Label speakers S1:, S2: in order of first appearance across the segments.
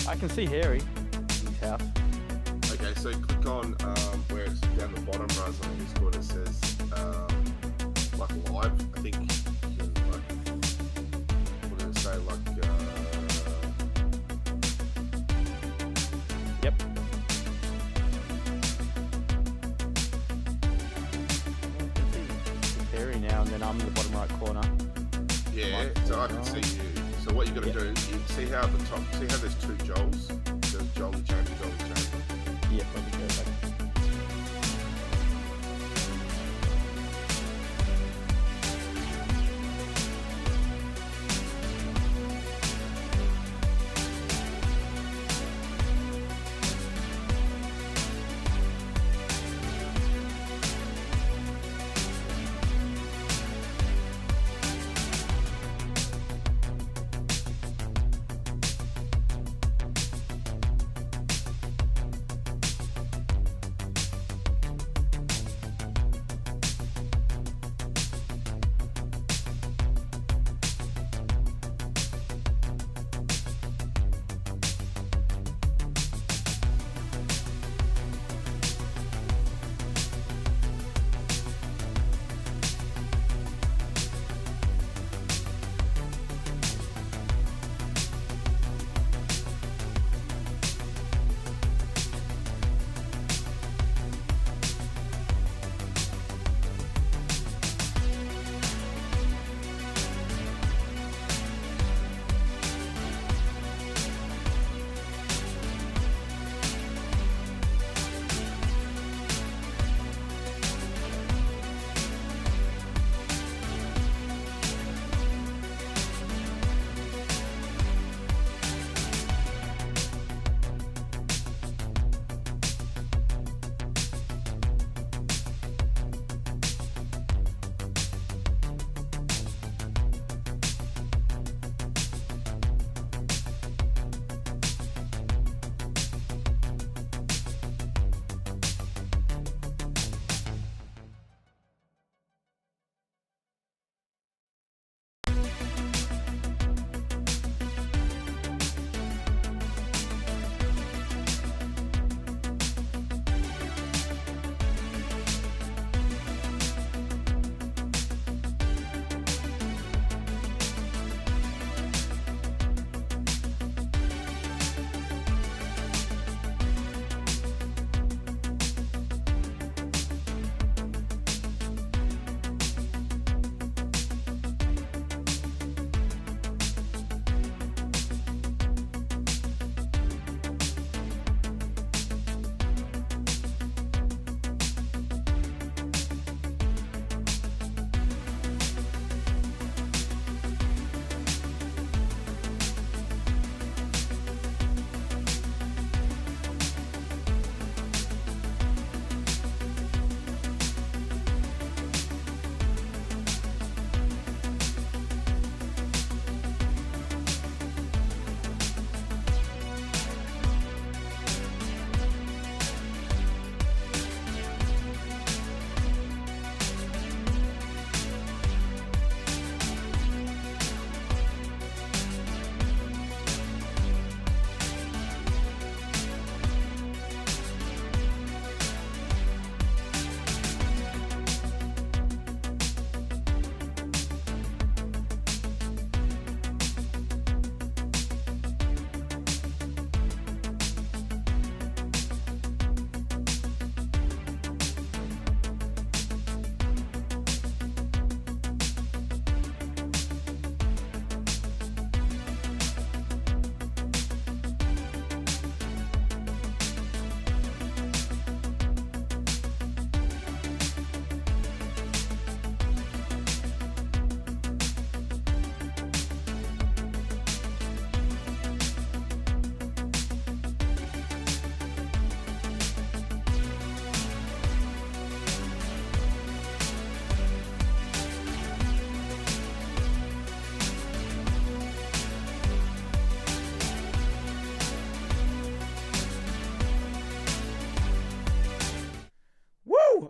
S1: I can see Harry in his house.
S2: Okay, so click on where it's down the bottom, Ruzz, on Discord. It says like live. I think you can, like, what did it say? Like
S1: Yep. It's Harry now, and then I'm in the bottom right corner.
S2: yeah. So I can see you. So what you got to do? You see how at the top? See how there's two Joels? There's Joel the Champion, Joel the Champion.
S1: Yep, let me go back.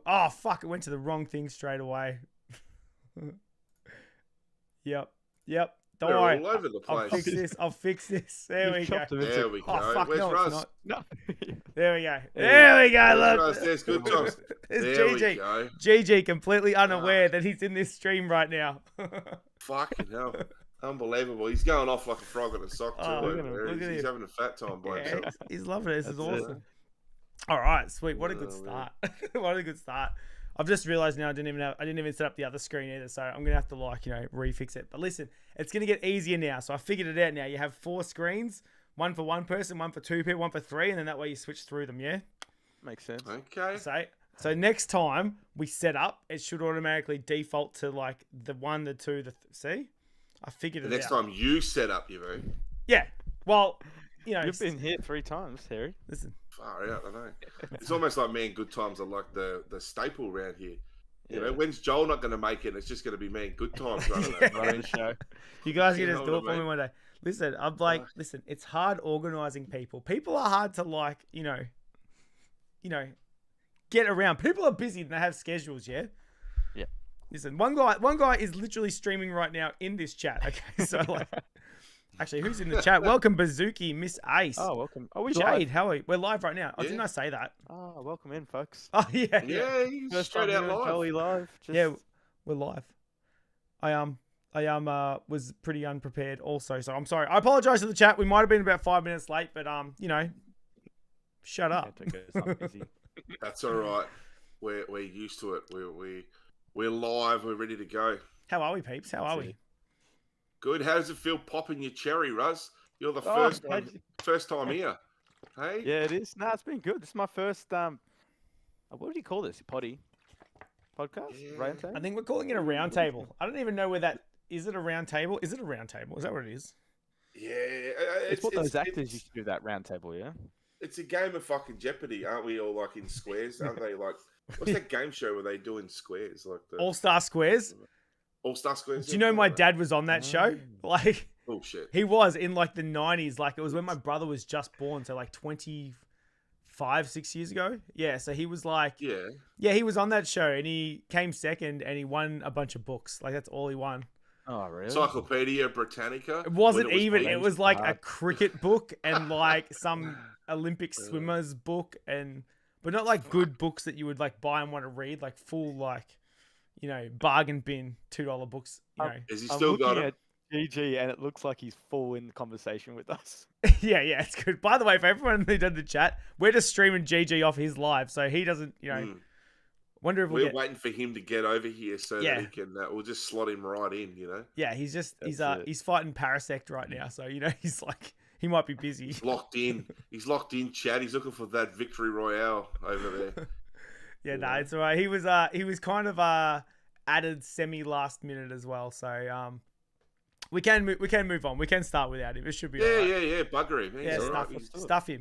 S1: Oh, fuck. It went to the wrong thing straight away. Yep. Don't
S2: They're
S1: worry.
S2: all over the
S1: I'll
S2: place.
S1: fix this. I'll fix this. There we go.
S2: There we go.
S1: Oh, fuck,
S2: Where's
S1: no,
S2: Ruzz?
S1: it's not.
S3: No.
S1: There we go. There we go.
S2: Where's
S1: Look.
S2: Ruzz? There's good times.
S1: It's
S2: There we
S1: GG.
S2: go.
S1: GG, completely unaware that he's in this stream right now.
S2: Fucking hell. Unbelievable. He's going off like a frog on a sock too.
S1: Oh,
S2: over
S1: look at him,
S2: there.
S1: look at
S2: He's
S1: him.
S2: having a fat time by
S1: Yeah,
S2: himself.
S1: he's loving it. This is
S3: That's it.
S1: awesome. All right, sweet. What a good
S2: Oh,
S1: start. What a good start. I've just realized now I didn't even set up the other screen either, so I'm gonna have to refix it. But listen, it's gonna get easier now. So I figured it out now. You have 4 screens, one for one person, one for 2 people, one for 3, and then that way you switch through them. Yeah.
S3: Makes sense.
S2: Okay.
S1: So next time we set up, it should automatically default to like the 1, the 2, see? I figured
S2: The
S1: it
S2: next
S1: out.
S2: time you set up, you mean?
S1: Yeah. Well,
S3: You've been here 3 times, Harry.
S1: Listen.
S2: Far out, I know. It's almost like me and Good Times are like the staple around here. You know,
S3: Yeah.
S2: when's Joel not going to make it? It's just going to be me and Good Times running
S1: Yeah.
S2: it.
S3: Running the show.
S1: You guys
S2: You
S1: can just
S2: know
S1: do
S2: what
S1: it
S2: I
S1: for me
S2: mean?
S1: one day. Listen, I'm like, listen, it's hard organizing people. People are hard to like, get around. People are busy and they have schedules, yeah?
S3: Yeah.
S1: Listen, one guy is literally streaming right now in this chat. Okay, so like, actually, who's in the chat? Welcome, Bazooki, Miss Ace.
S3: Oh, welcome. Oh, we
S1: Jade,
S3: live.
S1: how are we? We're live right now. Oh,
S2: Yeah.
S1: didn't I say that?
S3: Oh, welcome in, folks.
S1: Oh, yeah.
S2: Yeah, he's
S3: First
S2: straight
S3: time
S2: out
S3: here in
S2: live.
S3: Joey live. Just...
S1: Yeah, we're live. I was pretty unprepared also, so I'm sorry. I apologize to the chat. We might have been about 5 minutes late, but shut up.
S3: It's not busy.
S2: That's all right. We're used to it. We're live. We're ready to go.
S1: How are we, peeps? How are we?
S2: Good. How does it feel popping your cherry, Ruzz? You're the
S3: Oh,
S2: first time here. Hey.
S3: Yeah, it is. No, it's been good. This is my first what do you call this? Podcast?
S2: Yeah.
S3: Roundtable?
S1: I think we're calling it a round table. I don't even know where that is. It a round table? Is it a round table? Is that what it is?
S2: Yeah.
S3: It's what those actors used to do, that round table, yeah?
S2: It's a game of fucking Jeopardy, aren't we? All like in squares, aren't they? Like, what's that game show where they do in squares? Like the
S1: All-Star Squares.
S2: All-Star Squares.
S1: Do you know my dad was on that show? Like,
S2: Bullshit.
S1: he was in like the 90s. Like, it was when my brother was just born. So like 6 years ago. Yeah. So he was like,
S2: Yeah.
S1: he was on that show and he came second and he won a bunch of books. Like, that's all he won.
S3: Oh, really?
S2: Encyclopedia Britannica.
S1: It wasn't
S2: when
S1: even. It was like a
S3: hard.
S1: cricket book and like some Olympic swimmers book, but not like good books that you would like buy and want to read, like full like, bargain bin $2 books.
S2: Is he
S3: I'm
S2: still got
S3: looking
S2: it?
S3: at GG and it looks like he's full in conversation with us.
S1: yeah, it's good. By the way, for everyone who did the chat, we're just streaming GG off his live, so he doesn't. Wonder if
S2: We're
S1: we'll
S2: waiting for him to get over here so
S1: Yeah.
S2: that he can. We'll just slot him right in.
S1: Yeah, he's just
S3: That's it.
S1: he's fighting Parasect right now, so he's like he might be busy.
S2: He's locked in. He's locked in, Chad. He's looking for that victory royale over there.
S1: Yeah, no, it's alright. He was kind of added semi last minute as well, so we can move on. We can start without him. It should be alright.
S2: Yeah. Bugger him.
S1: Yeah,
S2: He's all right.
S1: stuff him.
S2: You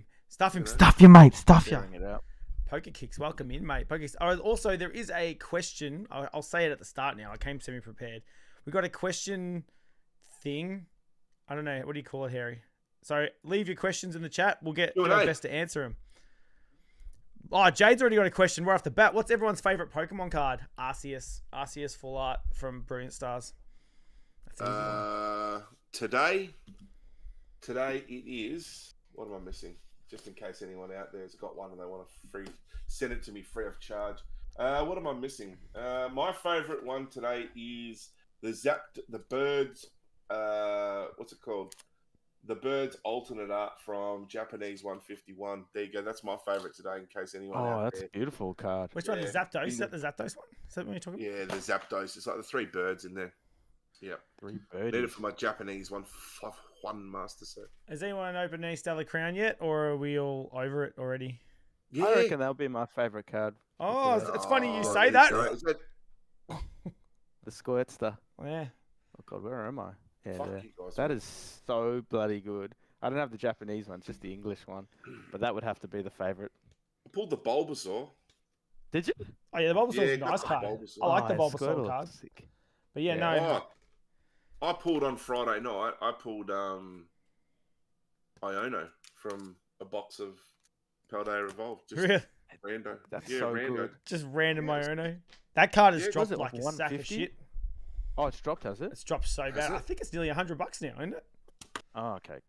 S2: know?
S1: Stuff you, mate. Stuff you.
S3: Figuring it out.
S1: Poker Kicks, welcome in, mate. Poker Kicks. Oh, also, there is a question. I'll say it at the start now. I came semi-prepared. We got a question thing. I don't know. What do you call it, Harry? So leave your questions in the chat. We'll get our best to answer them. Oh, Jade's already got a question right off the bat. What's everyone's favorite Pokemon card? Arceus. Arceus Full Art from Brilliant Stars. That's an easy one.
S2: Today it is. What am I missing? Just in case anyone out there has got one and they want to send it to me free of charge. What am I missing? My favorite one today is the Birds. What's it called? The Birds alternate art from Japanese 151. There you go. That's my favorite today. In case anyone.
S3: Oh,
S2: out
S3: that's
S2: there.
S3: a beautiful card.
S1: Which one? The Zapdos? Is that the Zapdos one? Is that what you're talking about?
S2: Yeah, the Zapdos. It's like the 3 birds in there. Yeah.
S3: 3
S2: Need
S3: birdies.
S2: it for my Japanese one master set.
S1: Has anyone opened any Stellar Crown yet, or are we all over it already?
S2: Yeah.
S3: I reckon that'll be my favourite card.
S1: Oh, it's funny you say
S2: is
S1: that.
S2: Is that
S3: The Squirtster.
S1: Yeah.
S3: Oh, God, where am I? Yeah,
S2: fuck
S3: there.
S2: you guys?
S3: That is so bloody good. I don't have the Japanese one, it's just the English one. But that would have to be the favourite.
S2: I pulled the Bulbasaur.
S3: Did you?
S1: Oh yeah, the Bulbasaur's
S2: Yeah,
S1: a
S2: got
S1: nice
S2: the
S1: card.
S2: Bulbasaur.
S1: I like the
S3: Oh,
S1: Bulbasaur
S3: Squirtle.
S1: card.
S3: Sick.
S1: But yeah,
S3: Yeah.
S1: no.
S2: I pulled on Friday night. I pulled Iono from a box of Paldea Evolved. Just
S1: Really?
S2: rando.
S3: That's
S2: yeah,
S3: so
S2: rando.
S3: good.
S1: Just random
S2: Yeah,
S1: Iono. That card has
S2: Yeah,
S1: dropped
S3: was it
S1: like
S3: like
S1: a sack of
S3: 150?
S1: shit.
S3: Oh, it's dropped, has it?
S1: It's dropped so
S2: Has
S1: bad.
S2: it?
S1: I think it's nearly $100 now, isn't it?
S3: Oh, okay.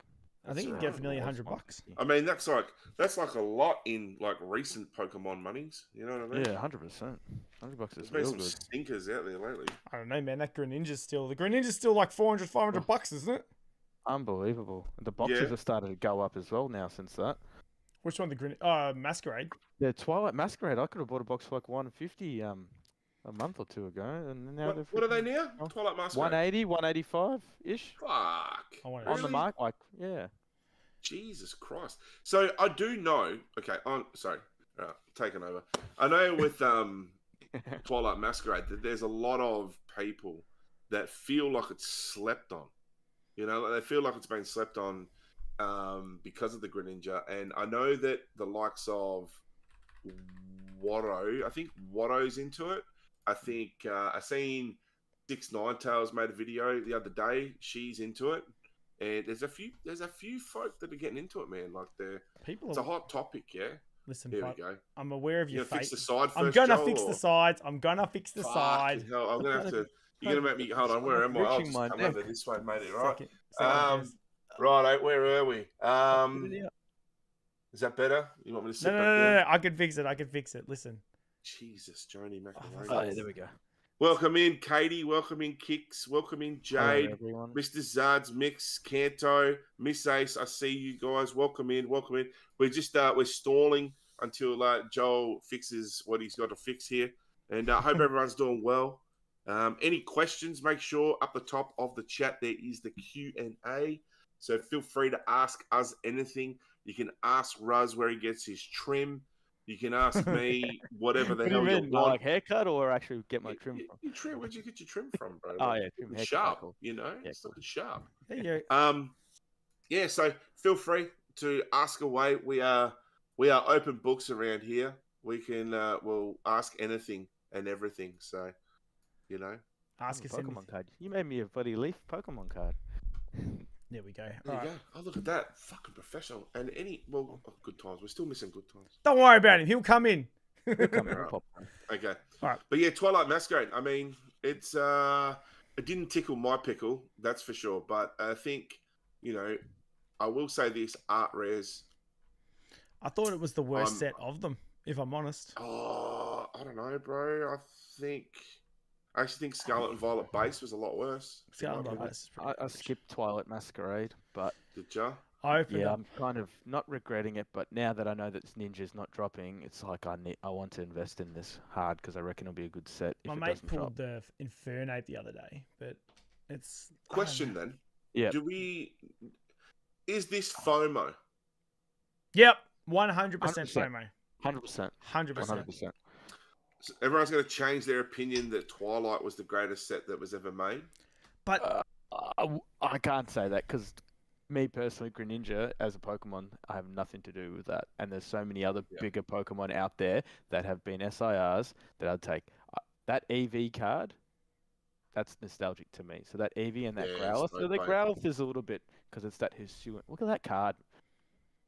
S1: I think you can get it for nearly $100.
S2: I mean, that's like a lot in like recent Pokemon monies. You know what I mean?
S3: Yeah, 100%. $100
S2: There's
S3: is
S2: been
S3: real
S2: some
S3: good.
S2: stinkers out there lately.
S1: I don't know, man. That Greninja's still like 400, $500, isn't it?
S3: Unbelievable. The boxes
S2: Yeah.
S3: have started to go up as well now since that.
S1: Which one? The Masquerade.
S3: The Twilight Masquerade, I could have bought a box for like $150 a month or two ago, and now they're
S2: What are they now?
S3: Oh,
S2: Twilight Masquerade.
S3: 180, 185-ish
S2: Fuck.
S1: I want
S3: on
S1: to
S3: the mark. Like, yeah.
S2: Jesus Christ. So I do know. Okay, I'm sorry. Taking over. I know with Twilight Masquerade that there's a lot of people that feel like it's slept on. You know, they feel like it's been slept on because of the Greninja. And I know that the likes of Watto, I think Watto's into it. I think I seen Six Ninetales made a video the other day. She's into it. And there's a few folk that are getting into it, man. Like it's a hot topic, yeah.
S1: Listen,
S2: Here we go.
S1: I'm aware of your
S2: Fix
S1: fate.
S2: the side first,
S1: I'm gonna
S2: Joel,
S1: fix the sides. I'm gonna fix the
S2: Fuck,
S1: side.
S2: hell, I'm gonna have to. You're gonna make me hold on. Where am I? I'll
S3: Reaching
S2: just
S3: my
S2: come
S3: neck.
S2: over this way, mate. Right.
S1: Second guess.
S2: Right. Where are we? Is that better? You want me to sit back down?
S1: No. I can fix it. Listen.
S2: Jesus, Joni McElroy.
S3: Oh, yeah, there we go.
S2: Welcome in, Katie. Welcome in, Kicks. Welcome in, Jade.
S3: Hello, everyone.
S2: Mr. Zards, Mix, Kanto, Miss Ace. I see you guys. Welcome in. We're just we're stalling until Joel fixes what he's got to fix here, and I hope everyone's doing well. Any questions? Make sure up the top of the chat there is the Q&A. So feel free to ask us anything. You can ask Ruz where he gets his trim. You can ask me whatever the hell you want.
S3: Like haircut or actually get my trim from?
S2: Your trim, where'd you get your trim from, bro?
S3: Oh yeah, trim haircut.
S2: Sharp,
S3: Cool.
S2: you know?
S3: Yeah,
S2: It's looking sharp.
S1: There you go.
S2: Yeah, so feel free to ask away. We are open books around here. We can we'll ask anything and everything. So, you know.
S1: Ask us
S3: Pokemon card. You made me a bloody leaf Pokemon card.
S1: There we go.
S2: There
S1: All
S2: you
S1: right.
S2: go. Oh, look at that. Fucking professional. And good times. We're still missing good times.
S1: Don't worry about him. He'll come in.
S3: Come here,
S2: Alright.
S3: pop.
S2: Okay.
S1: All right.
S2: But yeah, Twilight Masquerade. I mean, it's it didn't tickle my pickle, that's for sure. But I think, you know, I will say this, art rares.
S1: I thought it was the worst set of them, if I'm honest.
S2: Oh, I don't know, bro. I actually think Scarlet and Violet base was a lot worse.
S1: Scarlet and Violet is pretty
S3: I skipped Twilight Masquerade, but
S2: Did ya?
S1: I opened
S3: yeah,
S1: up.
S3: I'm kind of not regretting it. But now that I know that Ninja's not dropping, it's like I want to invest in this hard because I reckon it'll be a good set if
S1: My
S3: it
S1: mate
S3: doesn't drop.
S1: pulled the Infernape the other day, but it's... I don't
S2: Question
S1: know.
S2: then.
S3: Yeah.
S2: Is this FOMO?
S1: Yep. 100%
S3: 100%.
S1: FOMO.
S3: 100%.
S1: 100%.
S3: 100%.
S2: So everyone's going to change their opinion that Twilight was the greatest set that was ever made.
S1: But
S3: I can't say that because me personally, Greninja as a Pokemon, I have nothing to do with that. And there's so many other bigger Pokemon out there that have been SIRs that I'd take. That EV card, that's nostalgic to me. So that EV and that Growlithe. So the Growlithe is a little bit because it's that Hisuian. Look at that card.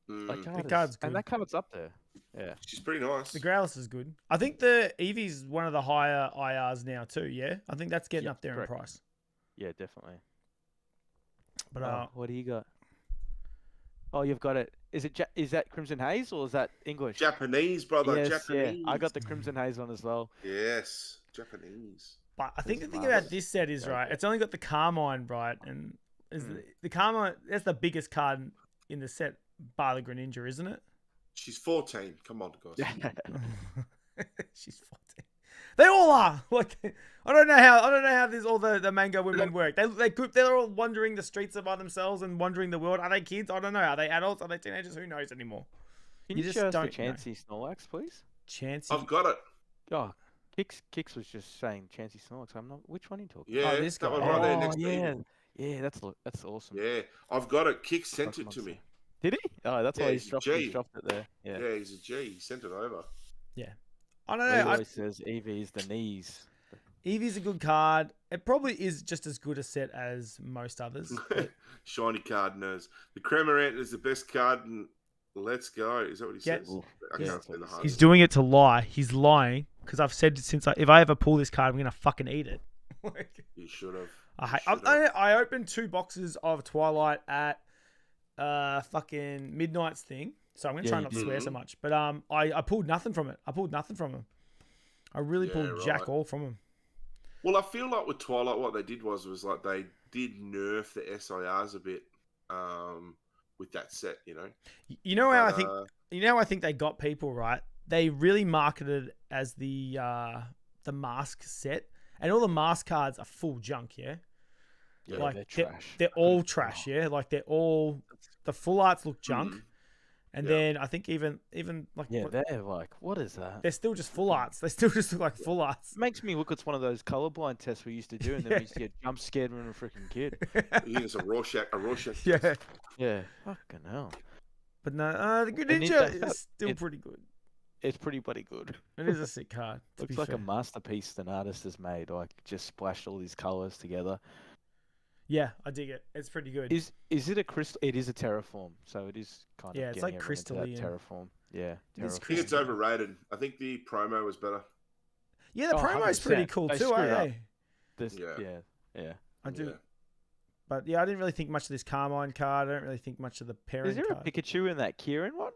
S3: That card
S1: card's good.
S3: And that card's up there. Yeah.
S2: She's pretty nice.
S1: the Growlithe is good. I think the Eevee's one of the higher IRs now too, yeah? I think that's getting
S3: Yeah,
S1: up there
S3: correct.
S1: in price.
S3: Yeah, definitely.
S1: But
S3: What do you got? Oh, you've got it. Is that Crimson Haze or is that English?
S2: Japanese, brother.
S3: Yes,
S2: Japanese.
S3: yeah. I got the Crimson Haze one as well.
S2: Yes, Japanese.
S1: But I think the
S3: This
S1: thing
S3: marvelous.
S1: about this set is,
S3: Very
S1: right,
S3: good.
S1: it's only got the Carmine, right? And is the Carmine, that's the biggest card in the set, bar the Greninja, isn't it?
S2: She's 14. Come on, guys.
S1: She's 14. They all are. Like, I don't know how this all the mango women work. They're all wandering the streets by themselves and wandering the world. Are they kids? I don't know. Are they adults? Are they teenagers? Who knows anymore?
S3: Can
S1: You
S3: you
S1: just
S3: show us the
S1: don't know.
S3: Chansey Snorlax, please?
S1: Chansey.
S2: I've got it.
S3: Oh, Kix was just saying Chansey Snorlax. I'm not. Which one are you talking?
S2: Yeah,
S1: this
S2: that
S1: guy.
S2: one right there
S3: Oh,
S2: next to
S3: yeah,
S2: me.
S3: yeah. That's awesome.
S2: Yeah, I've got it. Kick sent it
S3: Pokemon
S2: to me.
S3: set. Did he? Oh, that's
S2: Yeah,
S3: why
S2: he's a
S3: he's
S2: G.
S3: dropped it there. Yeah.
S2: Yeah, he's a G. He sent it over.
S1: I don't
S3: He
S1: know.
S3: always says Eevee is the knees.
S1: Eevee's a good card. It probably is just as good a set as most others.
S2: Shiny card nerds. The Cramorant is the best card, and let's go. Is that what he
S1: Get-
S2: says? I
S3: Yeah,
S2: can't
S3: that's
S2: say
S3: what
S2: the
S3: he
S2: hard.
S1: He's doing it to lie. He's lying because I've said since if I ever pull this card, I'm gonna fucking eat it. Like,
S2: You should have.
S1: I opened 2 boxes of Twilight at fucking Midnight's thing. So I'm gonna try not to swear so much. But I pulled nothing from it. I pulled nothing from him. I really pulled jack all from him.
S2: Well, I feel like with Twilight, what they did was like they did nerf the SIRs a bit with that set, you know.
S1: You know how I think they got people right. They really marketed it as the mask set, and all the mask cards are full junk. Yeah, like
S3: they're trash.
S1: They're all trash. Yeah, like they're all the full arts look junk. And then I think even like
S3: they're like, what is that?
S1: They're still just full arts. They still just look like full arts.
S3: It makes me look at one of those colorblind tests we used to do, and then we used to get jump scared when we were a freaking kid.
S2: It's a Rorschach.
S1: Yeah.
S3: Yeah. Fucking hell.
S1: But no, the Greninja is still pretty good.
S3: It's pretty bloody good.
S1: It is a sick card.
S3: Looks like a masterpiece an artist has made. Like just splashed all these colors together.
S1: Yeah, I dig it. It's pretty good.
S3: Is it a crystal? It is a terraform, so it is kind of
S1: it's like crystalline
S3: terraform. Yeah,
S2: I think it's overrated. I think the promo was better.
S1: Yeah, the promo is pretty cool too. Yeah, I do.
S2: Yeah.
S1: But yeah, I didn't really think much of this Carmine card. I don't really think much of the parent.
S3: Is there
S1: card.
S3: a Pikachu in that Kieran one?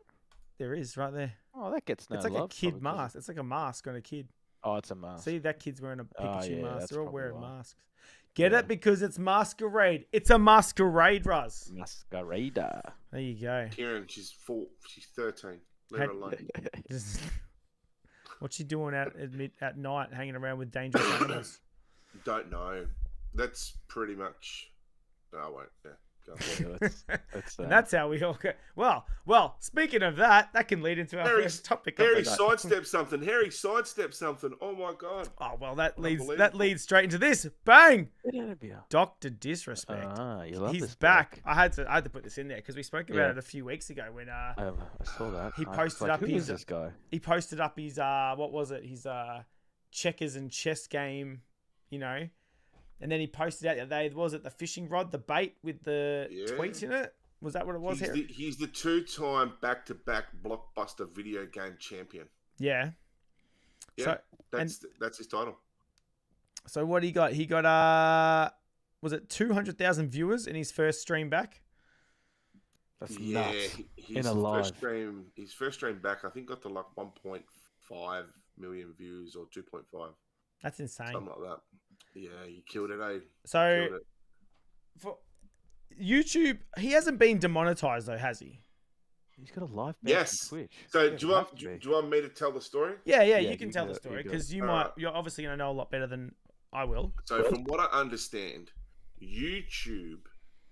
S1: There is right there.
S3: Oh, that gets no
S1: It's like
S3: love,
S1: a kid
S3: probably,
S1: mask. It's like a mask on a kid.
S3: Oh, it's a mask.
S1: See, that kid's wearing a Pikachu mask. They're all wearing masks. Get it? Because it's Masquerade. It's a Masquerade, Ruzz.
S3: Masquerader.
S1: There you go.
S2: Kieran, she's 13. Leave her alone.
S1: What's she doing at night, hanging around with dangerous animals?
S2: Don't know. That's pretty much... No, I won't. Yeah.
S1: And that's how we all go. Well. Speaking of that, that can lead into our first topic.
S2: Harry sidestepped something. Oh my god.
S1: Oh well, that leads straight into this. Bang! Dr. Disrespect.
S3: You love
S1: He's
S3: this
S1: back. I had to put this in there because we spoke about it a few weeks ago when
S3: I saw that.
S1: He posted up
S3: who is this guy?
S1: He posted up his what was it? His checkers and chess game, you know. And then he posted out the other day, was it the fishing rod, the bait with the tweets in it? Was that what it was?
S2: He's the 2-time back-to-back blockbuster video game champion.
S1: Yeah.
S2: Yeah, so, that's his title.
S1: So what he got? He got, was it 200,000 viewers in his first stream back?
S3: That's nuts.
S2: His first stream back, I think, got to like 1.5 million views or 2.5.
S1: That's insane.
S2: Something like that. Yeah, you killed it, eh?
S1: So, for YouTube, he hasn't been demonetized though, has he?
S3: He's got a live bet on Twitch.
S2: So, do you want me to tell the story?
S1: Yeah, you can tell the story because you're obviously going to know a lot better than I will.
S2: So, from what I understand, YouTube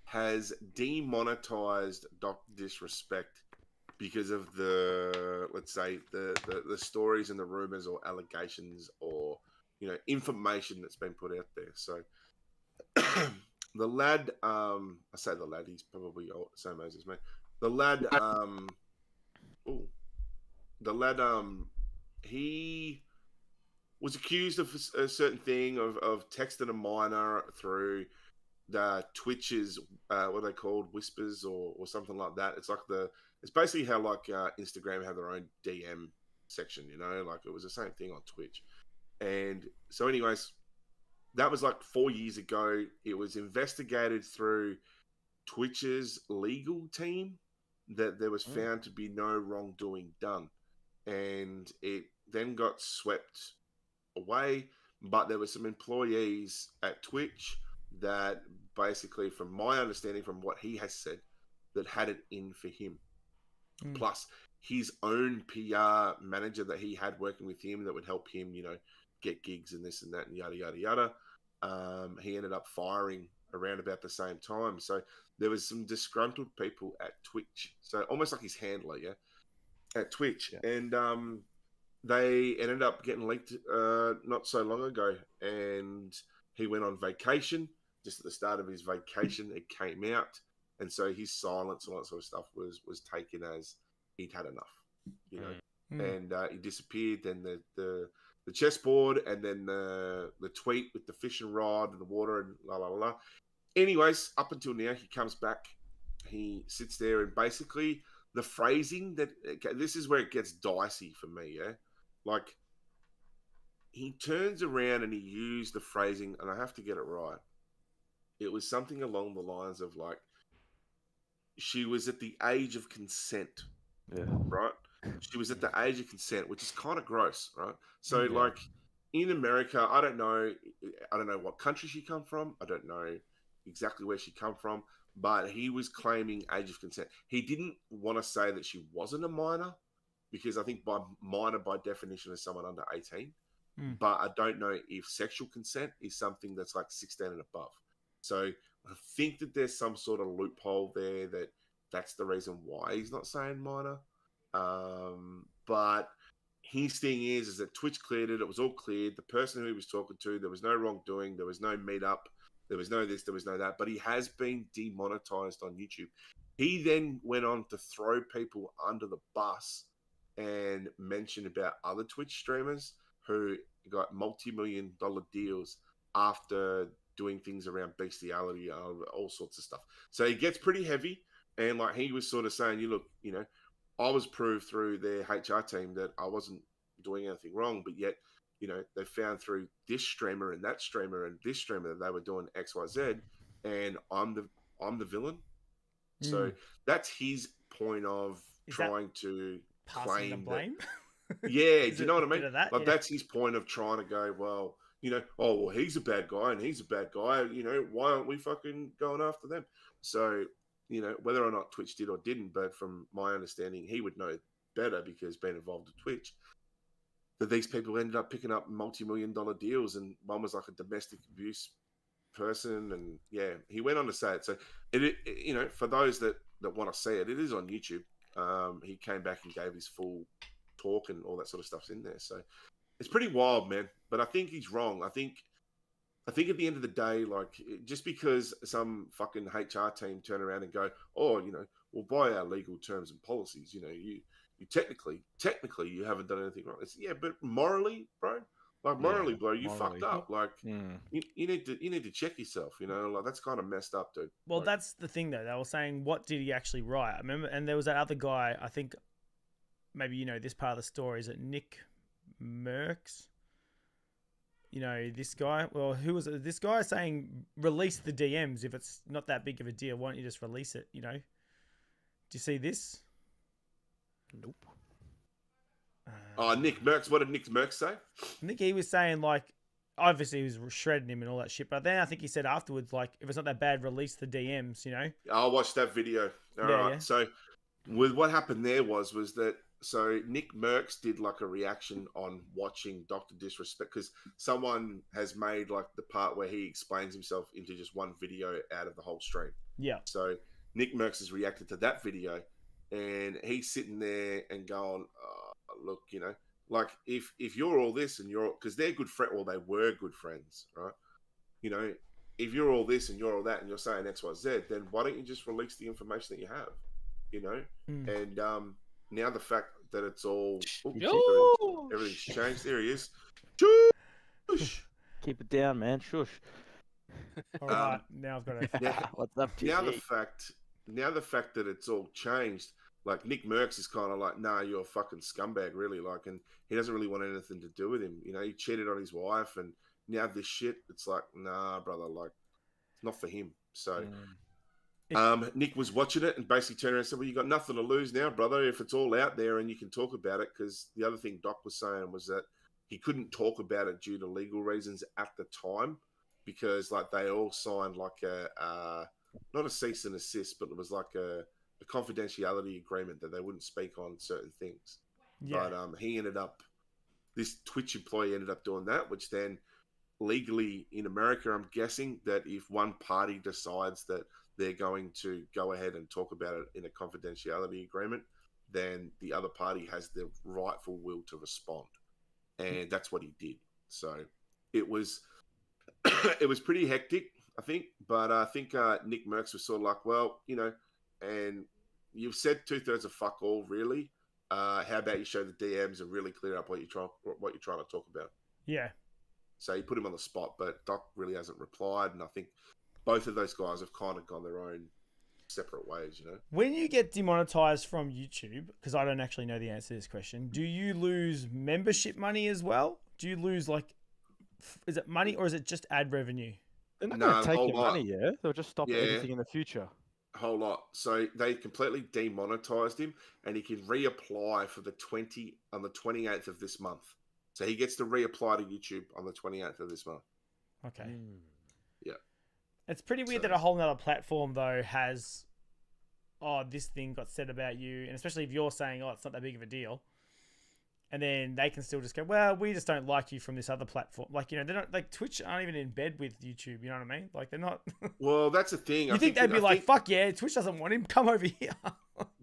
S2: has demonetized Dr. Disrespect because of the, let's say, the stories and the rumors or allegations or, you know, information that's been put out there. So the lad, I say the lad, he's probably the same age as me. The lad, he was accused of a certain thing of texting a minor through the Twitch's, what are they called, whispers or something like that. It's like it's basically how like Instagram have their own DM section, you know, like it was the same thing on Twitch. And so anyways, that was like 4 years ago. It was investigated through Twitch's legal team that there was found to be no wrongdoing done. And it then got swept away. But there were some employees at Twitch that basically, from my understanding, from what he has said, that had it in for him. Plus his own PR manager that he had working with him that would help him, you know, get gigs and this and that and yada, yada, yada. He ended up firing around about the same time. So there was some disgruntled people at Twitch. So almost like his handler, at Twitch. Yeah. And they ended up getting leaked not so long ago. And he went on vacation. Just at the start of his vacation, it came out. And so his silence and all that sort of stuff was taken as he'd had enough, you know. And he disappeared. Then the chessboard, and then the tweet with the fishing rod and the water and la la la. Anyways, up until now, he comes back. He sits there, and basically the phrasing this is where it gets dicey for me. Yeah, like he turns around and he used the phrasing, and I have to get it right. It was something along the lines of like, she was at the age of consent, right? She was at the age of consent, which is kind of gross, right? So like in America, I don't know what country she come from. I don't know exactly where she come from, but he was claiming age of consent. He didn't want to say that she wasn't a minor, because I think by minor by definition is someone under 18. But I don't know if sexual consent is something that's like 16 and above. So I think that there's some sort of loophole there that's the reason why he's not saying minor. But his thing is that Twitch cleared it. It was all cleared. The person who he was talking to, there was no wrongdoing. There was no meetup. There was no this. There was no that. But he has been demonetized on YouTube. He then went on to throw people under the bus and mention about other Twitch streamers who got multi-million-dollar deals after doing things around bestiality, all sorts of stuff. So it gets pretty heavy. And like he was sort of saying, you look, you know, I was proved through their HR team that I wasn't doing anything wrong, but yet, you know, they found through this streamer and that streamer and this streamer that they were doing X, Y, Z, and I'm the villain. So that's his point of trying to claim the blame. Yeah, do you know what I mean? Like that's his point of trying to go, well, you know, oh well, he's a bad guy and he's a bad guy. You know, why aren't we fucking going after them? So, you know, whether or not Twitch did or didn't, but from my understanding, he would know better because being involved with Twitch, that these people ended up picking up multi-million-dollar deals, and one was like a domestic abuse person, and yeah, he went on to say it. So it you know, for those that want to see it, it is on YouTube. He came back and gave his full talk and all that sort of stuff's in there. So it's pretty wild, man. But I think he's wrong. I think at the end of the day, like, just because some fucking HR team turn around and go, oh, you know, well, by our legal terms and policies, you know, you technically you haven't done anything wrong. It's, yeah, but morally, bro, like morally, bro, you fucked up. Like, you need to check yourself. You know, like that's kind of messed up, dude.
S1: Well,
S2: like,
S1: that's the thing though. They were saying, what did he actually write? I remember, and there was that other guy. I think maybe you know this part of the story. Is it Nick Merckx? You know, this guy, well, who was it? This guy saying, release the DMs. If it's not that big of a deal, why don't you just release it, you know? Do you see this?
S3: Nope.
S2: Nick Merckx, what did Nick Merckx say?
S1: I think he was saying, like, obviously he was shredding him and all that shit, but then I think he said afterwards, like, if it's not that bad, release the DMs, you know?
S2: I'll watch that video. All right. Yeah. So with what happened there was that, so Nick Merckx did like a reaction on watching Dr. Disrespect, because someone has made like the part where he explains himself into just one video out of the whole stream. Yeah. So Nick Merckx has reacted to that video, and he's sitting there and going, look, you know, like if you're all this and you're, because they're good friends, well, they were good friends, right? You know, if you're all this and you're all that and you're saying X, Y, Z, then why don't you just release the information that you have, you know? And now the fact that it's all everything's changed. There he is. Shush.
S3: Keep it down, man. Shush.
S1: All right, now I've got it.
S3: What's up,
S2: now the fact that it's all changed, like Nick Merckx is kind of like, nah, you're a fucking scumbag, really. Like, and he doesn't really want anything to do with him. You know, he cheated on his wife, and now this shit. It's like, nah, brother, like, it's not for him. So. Nick was watching it and basically turned around and said, well, you got nothing to lose now, brother, if it's all out there and you can talk about it. Because the other thing Doc was saying was that he couldn't talk about it due to legal reasons at the time, because like they all signed like not a cease and assist, but it was like a confidentiality agreement that they wouldn't speak on certain things. Yeah. But he ended up, this Twitch employee ended up doing that, which then legally in America, I'm guessing that if one party decides that they're going to go ahead and talk about it in a confidentiality agreement, then the other party has the rightful will to respond. And that's what he did. So it was pretty hectic, I think. But I think Nick Merckx was sort of like, well, you know, and you've said 2/3 of fuck all, really. How about you show the DMs and really clear up what you're trying to talk about? Yeah. So he put him on the spot, but Doc really hasn't replied, and I think both of those guys have kind of gone their own separate ways, you know?
S1: When you get demonetized from YouTube, because I don't actually know the answer to this question, do you lose membership money as well? do you lose like, is it money or is it just ad revenue?
S3: They're not
S2: No,
S3: going to take
S2: whole
S3: your
S2: lot.
S3: money, yeah? They'll just stop
S2: Yeah.
S3: everything in the future.
S2: A whole lot. So they completely demonetized him, and he can reapply for the 28th of this month. So he gets to reapply to YouTube on the 28th of this month.
S1: Okay.
S2: Yeah.
S1: It's pretty weird
S2: So-
S1: that a whole nother platform though has, oh, this thing got said about you, and especially if you're saying, oh, it's not that big of a deal, and then they can still just go, well, we just don't like you from this other platform. Like, you know, they're not like Twitch aren't even in bed with YouTube. You know what I mean? Like, they're not.
S2: Well, that's the thing.
S1: You think they'd be like, fuck yeah, Twitch doesn't want him. Come over here.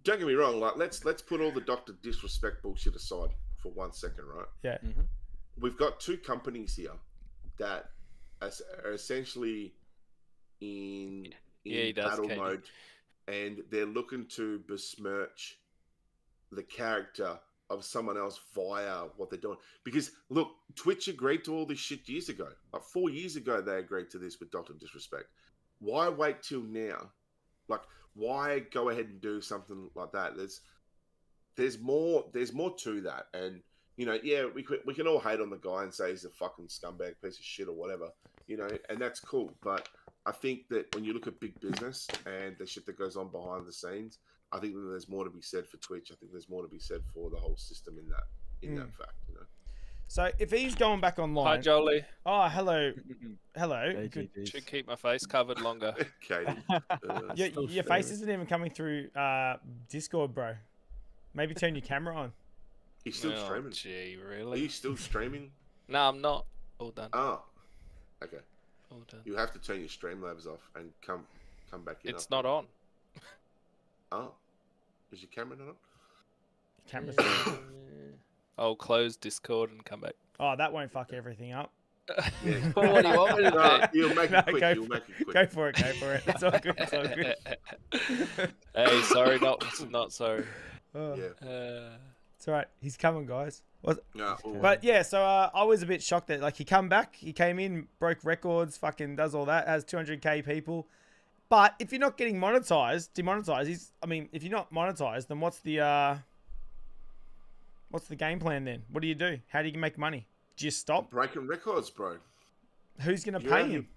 S2: Don't get me wrong. Like, let's put all the Dr. Disrespect bullshit aside for 1 second, right?
S1: Yeah.
S2: We've got two companies here that are essentially in battle mode, and they're looking to besmirch the character of someone else via what they're doing. Because look, Twitch agreed to all this shit years ago. Like 4 years ago, they agreed to this with Dr. Disrespect. Why wait till now? Like, why go ahead and do something like that? There's more to that. And you know, yeah, we can all hate on the guy and say he's a fucking scumbag piece of shit or whatever, you know, and that's cool. But I think that when you look at big business and the shit that goes on behind the scenes, I think that there's more to be said for Twitch. I think there's more to be said for the whole system in that fact, you know.
S1: So if he's going back online,
S4: Hi, Jolie.
S1: oh, hello, hello.
S3: Hey,
S1: Good.
S3: GGs.
S4: Should keep my face covered longer.
S2: Okay.
S1: Your face isn't even coming through Discord, bro. Maybe turn your camera on.
S2: He's still
S4: Oh,
S2: streaming.
S4: gee,
S2: Are
S4: really?
S2: you still streaming?
S4: No, I'm not. All done.
S2: Oh, okay.
S4: All done.
S2: You have to turn your Streamlabs off and come back in.
S4: It's not on.
S2: Oh, is your camera not on?
S1: Camera's
S4: I'll close Discord and come back.
S1: Oh, that won't fuck everything up.
S2: Yeah.
S4: What do you want me to
S2: No,
S4: do?
S2: you'll make
S1: No,
S2: it quick.
S1: go
S2: You'll make it quick.
S1: Go for it. Go for it. It's all good. It's all good.
S4: Hey, sorry, not sorry.
S1: Oh,
S2: Yeah.
S1: it's all right. He's coming, guys.
S2: No,
S1: But yeah, so I was a bit shocked that like he came back, he came in, broke records, fucking does all that, has 200k people. But if you're not getting demonetized, if you're not monetized, then what's the game plan then? What do you do? How do you make money? Do you stop?
S2: breaking records, bro.
S1: Who's gonna
S2: You're
S1: pay
S2: only-
S1: him?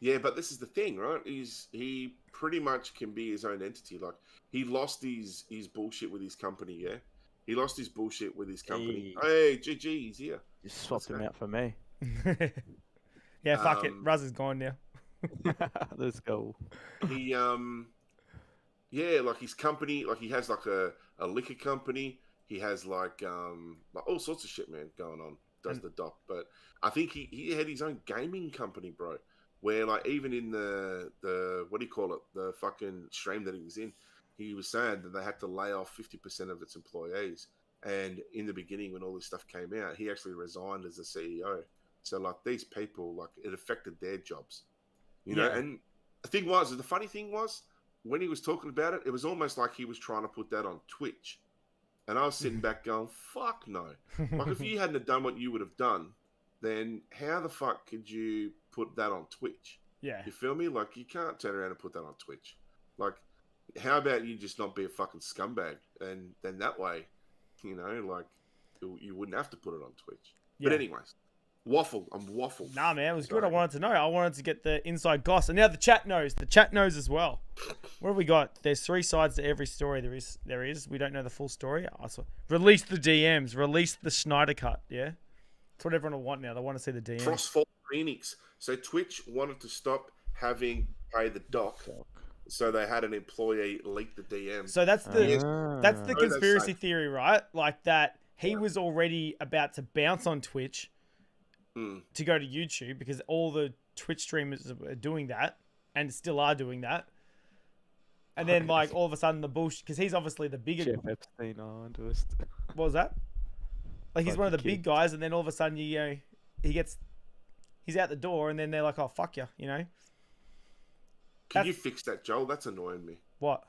S2: Yeah, but this is the thing, right? He pretty much can be his own entity. Like, he lost his bullshit with his company, yeah? He lost his bullshit with his company. Hey, GG, he's here.
S3: You swapped
S2: Let's
S3: him
S2: go.
S3: out for me.
S1: Yeah, fuck it. Ruzz is gone now.
S3: Let's go.
S2: He, yeah, like his company, like he has like a liquor company. He has like all sorts of shit, man, going on. Does the doc. But I think he had his own gaming company, bro. Where like even in the what do you call it, the fucking stream that he was in, he was saying that they had to lay off 50% of its employees. And in the beginning, when all this stuff came out, he actually resigned as the CEO. So like these people, like it affected their jobs, you know.
S1: Yeah.
S2: And the funny thing was, when he was talking about it, it was almost like he was trying to put that on Twitch. And I was sitting back going, fuck no. Like if you hadn't have done what you would have done, then how the fuck could you put that on Twitch?
S1: Yeah.
S2: You feel me? Like, you can't turn around and put that on Twitch. Like, how about you just not be a fucking scumbag? And then that way, you know, like, you wouldn't have to put it on Twitch.
S1: Yeah.
S2: But anyways, I'm waffled.
S1: Nah, man, it was good. I
S2: Sorry.
S1: wanted to know. I wanted to get the inside goss. And now the chat knows. The chat knows as well. What have we got? There's 3 sides to every story. There is. We don't know the full story. Release the DMs. Release the Snyder Cut. Yeah? That's what everyone will want now. They want to see the DMs.
S2: Frostfall Phoenix. So Twitch wanted to stop having pay the doc. So they had an employee leak the DM.
S1: So that's the
S2: Oh,
S1: that's the
S2: that's
S1: conspiracy
S2: safe.
S1: theory, right? Like that he was already about to bounce on Twitch to go to YouTube because all the Twitch streamers are doing that and still are doing that. And then like all of a sudden the bullshit, because he's obviously the bigger.
S3: Jeff Epstein on to us.
S1: What was that? Like he's
S3: Like
S1: one of the
S3: the
S1: big
S3: kid.
S1: guys, and then all of a sudden he's out the door, and then they're like, "Oh fuck you," you know?
S2: Can you fix that, Joel? That's annoying me.
S1: What?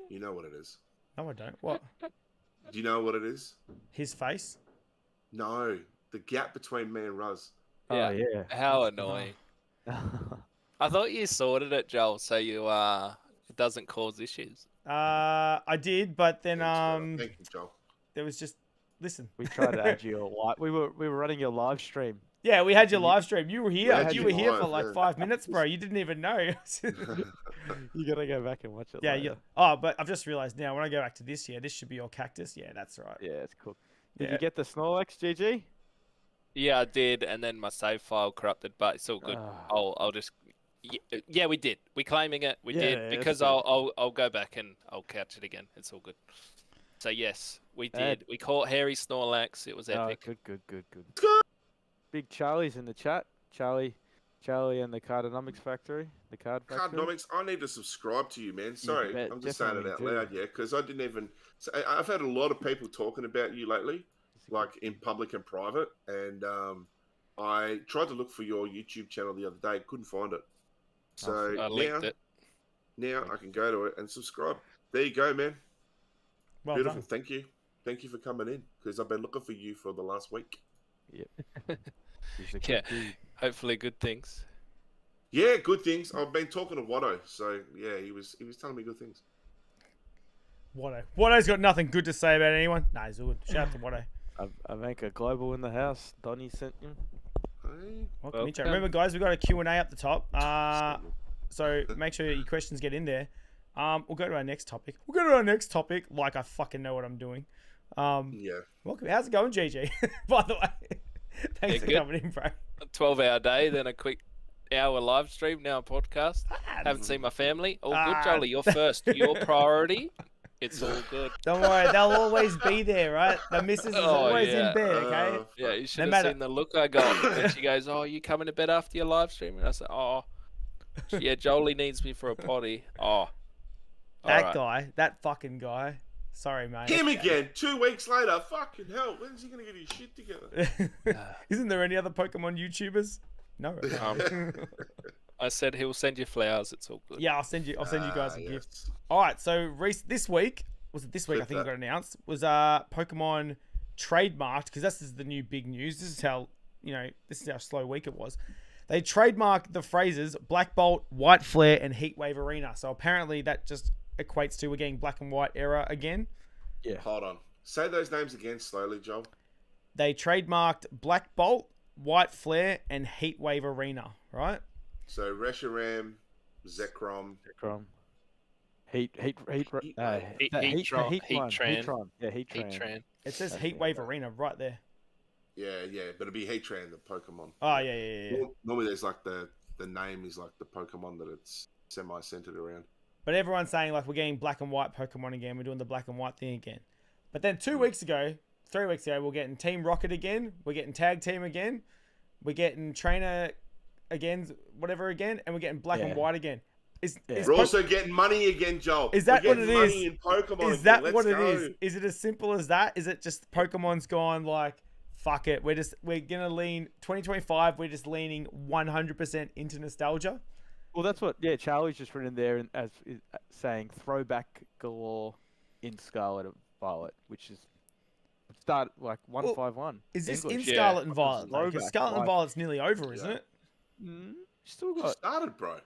S2: You know what it is.
S1: No, I don't. What?
S2: Do you know what it is?
S1: His face?
S2: No. The gap between me and Ruz.
S4: Yeah.
S3: Oh, yeah.
S4: How annoying. I thought you sorted it, Joel, so you it doesn't cause issues.
S1: I did, but then
S2: Thanks, Joel. Thank you, Joel.
S1: there was just listen.
S3: We tried to add you a live. We were running your live stream.
S1: Yeah, we had your live stream. You were here.
S2: had
S1: You
S2: you
S1: were here for
S2: live,
S1: like
S2: yeah.
S1: 5 minutes, bro. You didn't even know.
S3: You gotta go back and watch it.
S1: Yeah,
S3: later.
S1: yeah. Oh, but I've just realized now when I go back to this year, this should be all cactus. Yeah, that's right.
S3: Yeah, it's cool. Did
S1: Yeah.
S3: you get the Snorlax, GG?
S4: Yeah, I did, and then my save file corrupted, but it's all good.
S3: Ah.
S4: I'll just. Yeah, we did. We claiming it. We
S3: Yeah,
S4: did
S3: that's
S4: because
S3: good.
S4: I'll go back and I'll catch it again. It's all good. So yes, we did.
S3: Ed.
S4: We caught Harry Snorlax. It was
S3: Oh,
S4: epic.
S3: good. Big Charlie's in the chat. Charlie and the Cardonomics Factory. The card factory.
S2: Cardonomics, I need to subscribe to you, man. Sorry,
S3: bet-
S2: I'm just saying it
S3: definitely
S2: out
S3: do.
S2: loud, yeah, because I didn't even. So I've had a lot of people talking about you lately, like in public and private, and I tried to look for your YouTube channel the other day, couldn't find it. So
S4: I linked it.
S2: now I can go to it and subscribe. There you go, man.
S1: Well
S2: Beautiful.
S1: done.
S2: Thank you for coming in because I've been looking for you for the last week.
S3: He's a good
S4: Yeah.
S3: dude.
S4: Hopefully, good things.
S2: Yeah, good things. I've been talking to Watto, so yeah, he was telling me good things.
S1: Watto. Watto's got nothing good to say about anyone. Nah, he's all good. Shout out to Watto.
S3: Avanka Global in the house. Donnie sent you.
S2: Hey,
S1: Welcome, Mitch.
S4: Welcome.
S1: Remember, guys, we've got a Q&A up the top. So make sure your questions get in there. We'll go to our next topic. Like I fucking know what I'm doing.
S2: yeah.
S1: Welcome. How's it going, GG? By the way, thanks
S4: Yeah,
S1: for
S4: good.
S1: coming in, bro.
S4: A 12-hour day, then a quick hour live stream, now a podcast. Haven't seen my family. All good, Jolly. You're first. Your priority. It's all good.
S1: Don't worry, they'll always be there, right? The missus is
S4: Oh,
S1: always
S4: yeah.
S1: in bed, okay?
S4: Yeah, you should have
S1: matter-
S4: seen the look I got. And she goes, "Oh, you coming to bed after your live stream?" And I said, "Oh, yeah, Jolie needs me for a potty." Oh,
S1: That guy, that fucking guy. Sorry, mate.
S2: Him again. 2 weeks later. Fucking hell. When's he gonna get his shit together?
S1: Isn't there any other Pokemon YouTubers? No.
S4: I said he'll send you flowers. It's all good.
S1: Yeah, I'll send you guys a
S2: yes.
S1: gift. All right, so this week was it this week? I
S2: Flip
S1: think it
S2: that.
S1: got announced was Pokemon trademarked because this is the new big news. This is how this is how slow week it was. They trademarked the phrases Black Bolt, White Flare, and Heat Wave Arena. So apparently that just equates to we're getting Black and White era again.
S3: Yeah.
S2: Hold on. Say those names again slowly, Joel.
S1: They trademarked Black Bolt, White Flare, and Heat Wave Arena. Right?
S2: So Reshiram, Zekrom.
S3: Heatran. Yeah, Heatran.
S4: Heatran.
S1: It says
S3: That's
S1: Heat
S3: the
S1: Wave
S3: other.
S1: Arena right there.
S2: Yeah, but it'd be Heatran, the Pokemon.
S1: Oh yeah.
S2: Normally there's like the name is like the Pokemon that it's semi-centered around.
S1: But everyone's saying like we're getting Black and White Pokemon again. We're doing the Black and White thing again. But then 3 weeks ago, we're getting Team Rocket again. We're getting Tag Team again. We're getting Trainer again, whatever again, and we're getting Black and White again.
S2: We're also getting money again, Joel.
S1: Is that
S2: We're
S1: what it
S2: getting
S1: is?
S2: money in Pokemon
S1: Is
S2: again.
S1: that
S2: Let's
S1: what it
S2: go.
S1: is? Is it as simple as that? Is it just Pokemon's gone like, fuck it. We're gonna lean 2025. We're just leaning 100% into nostalgia.
S3: Well, that's what. Yeah, Charlie's just written there as saying throwback galore in Scarlet and Violet, which is start like 151.
S1: Is this
S3: English.
S1: in Scarlet and Violet?
S3: Throwback,
S1: Because Scarlet and
S3: like-
S1: Violet's nearly over, isn't it?
S3: Still
S2: It
S3: got.
S2: started, bro.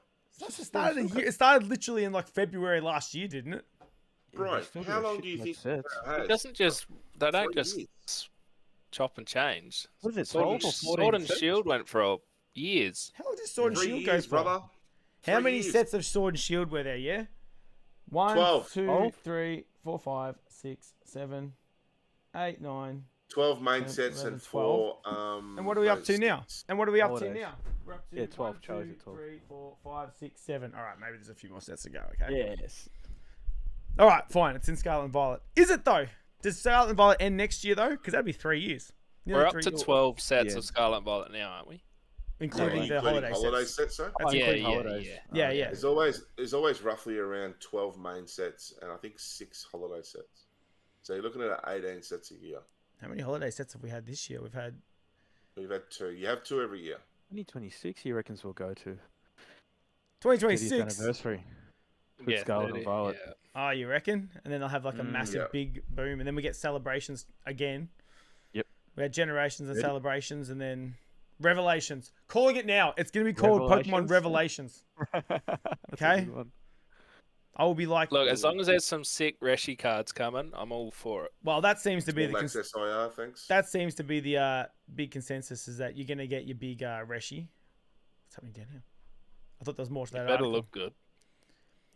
S1: It started literally in like February last year, didn't it?
S2: Bro,
S3: still
S2: how
S3: got
S2: long
S3: shit
S2: do you
S3: ton
S2: think
S3: of sets.
S2: it has?
S4: It doesn't just. They don't
S2: 3
S4: just
S2: years.
S4: chop and change.
S3: What is it?
S4: Sword
S3: 12 or 14
S4: Sword and
S3: sets?
S4: Shield went for years.
S1: How long did Sword and
S2: 3
S1: Shield
S2: years,
S1: go for?
S2: brother.
S1: How
S2: 3
S1: many
S2: years.
S1: sets of Sword and Shield were there? Yeah. 1,
S2: 12.
S1: 2,
S3: 12?
S1: 3, 4, 5, 6, 7, 8, 9.
S2: 12 main
S1: 10,
S2: sets
S1: 11,
S2: and 4.
S1: And what are we up to now?
S2: sets.
S1: And what are we up to
S3: Holidays.
S1: now? We're up to
S3: Yeah, 12.
S1: 1,
S3: Charlie's
S1: 2,
S3: at 12.
S1: 3, 4, 5, 6, 7. All right, maybe there's a few more sets to go. Okay.
S3: Yes.
S1: All right, fine. It's in Scarlet and Violet. Is it though? Does Scarlet and Violet end next year though? Because that'd be 3 years. Nearly
S4: We're up
S1: 3
S4: to
S1: years,
S4: 12 sets
S3: Yeah.
S4: of Scarlet and Violet now, aren't we?
S1: including the
S2: Including
S1: holiday sets.
S2: sets, sir.
S1: That's
S3: Yeah,
S1: including
S3: yeah,
S1: holidays.
S3: yeah.
S1: Yeah.
S2: There's always roughly around 12 main sets and I think 6 holiday sets. So you're looking at 18 sets a year.
S1: How many holiday sets have we had this year? We've had
S2: We've had 2. You have 2 every year.
S3: 2026, he reckons we'll go to
S1: 2026.
S3: 30th anniversary. With Scarlet and Violet.
S4: Yeah.
S1: Oh, you reckon? And then they'll have like a massive
S2: Yeah.
S1: big boom, and then we get celebrations again.
S3: Yep.
S1: We had generations and
S3: Ready?
S1: celebrations, and then revelations. Calling it now. It's going to be called Pokemon Revelations.
S3: That's a
S1: Okay.
S3: good one.
S1: I will be like,
S4: Look, as long as there's some sick Reshi cards coming, I'm all for it.
S1: well, that seems to be the
S2: Snorlax SIR, thanks.
S1: that seems to be the big consensus is that you're gonna get your big Reshi. What's happening down here? I thought there was more to that.
S4: Better
S1: article.
S4: look good.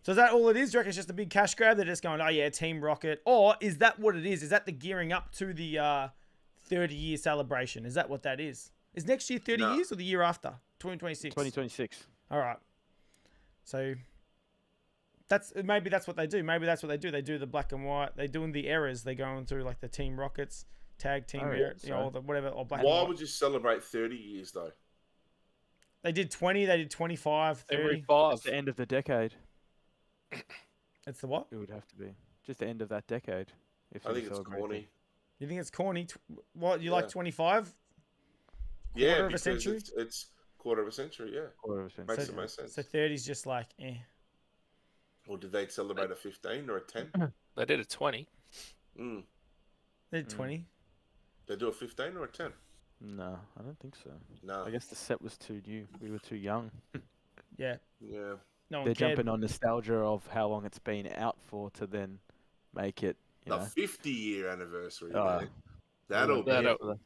S1: So is that all it is? Do you reckon it's just a big cash grab? They're just going, oh yeah, Team Rocket, or is that what it is? Is that the gearing up to the 30-year celebration? Is that what that is? Is next year 30 years or the year after? 2026.
S3: 2026.
S1: All right. So maybe that's what they do. Maybe that's what they do. They do the black and white. They're doing the errors. They're going through like the Team Rockets, tag team, errors, you know, all the whatever, or black.
S2: Why would you celebrate 30 years though?
S1: They did 20. They did 25, 30.
S4: Every 5.
S3: It's the end of the decade.
S1: It's the what?
S3: It would have to be just the end of that decade. If
S2: I
S3: you
S2: think it's
S3: celebrate
S2: corny.
S3: it.
S1: You think it's corny? What, you like 25?
S2: Yeah,
S1: Quarter of a
S2: because
S1: century?
S2: it's quarter of a century. Yeah,
S3: Quarter of a century.
S2: makes the most sense.
S1: So 30's just like, eh.
S2: Or did they celebrate a 15 or a 10?
S4: They did a 20.
S2: Mm.
S1: They did 20.
S2: They do a 15 or a 10?
S3: No, I don't think so.
S2: No.
S3: I guess the set was too new. We were too young.
S1: Yeah.
S2: Yeah.
S1: No one
S3: They're
S1: cared.
S3: jumping on nostalgia of how long it's been out for to then make it. You
S2: The
S3: know.
S2: 50-year anniversary.
S3: Oh.
S2: man. That'll be.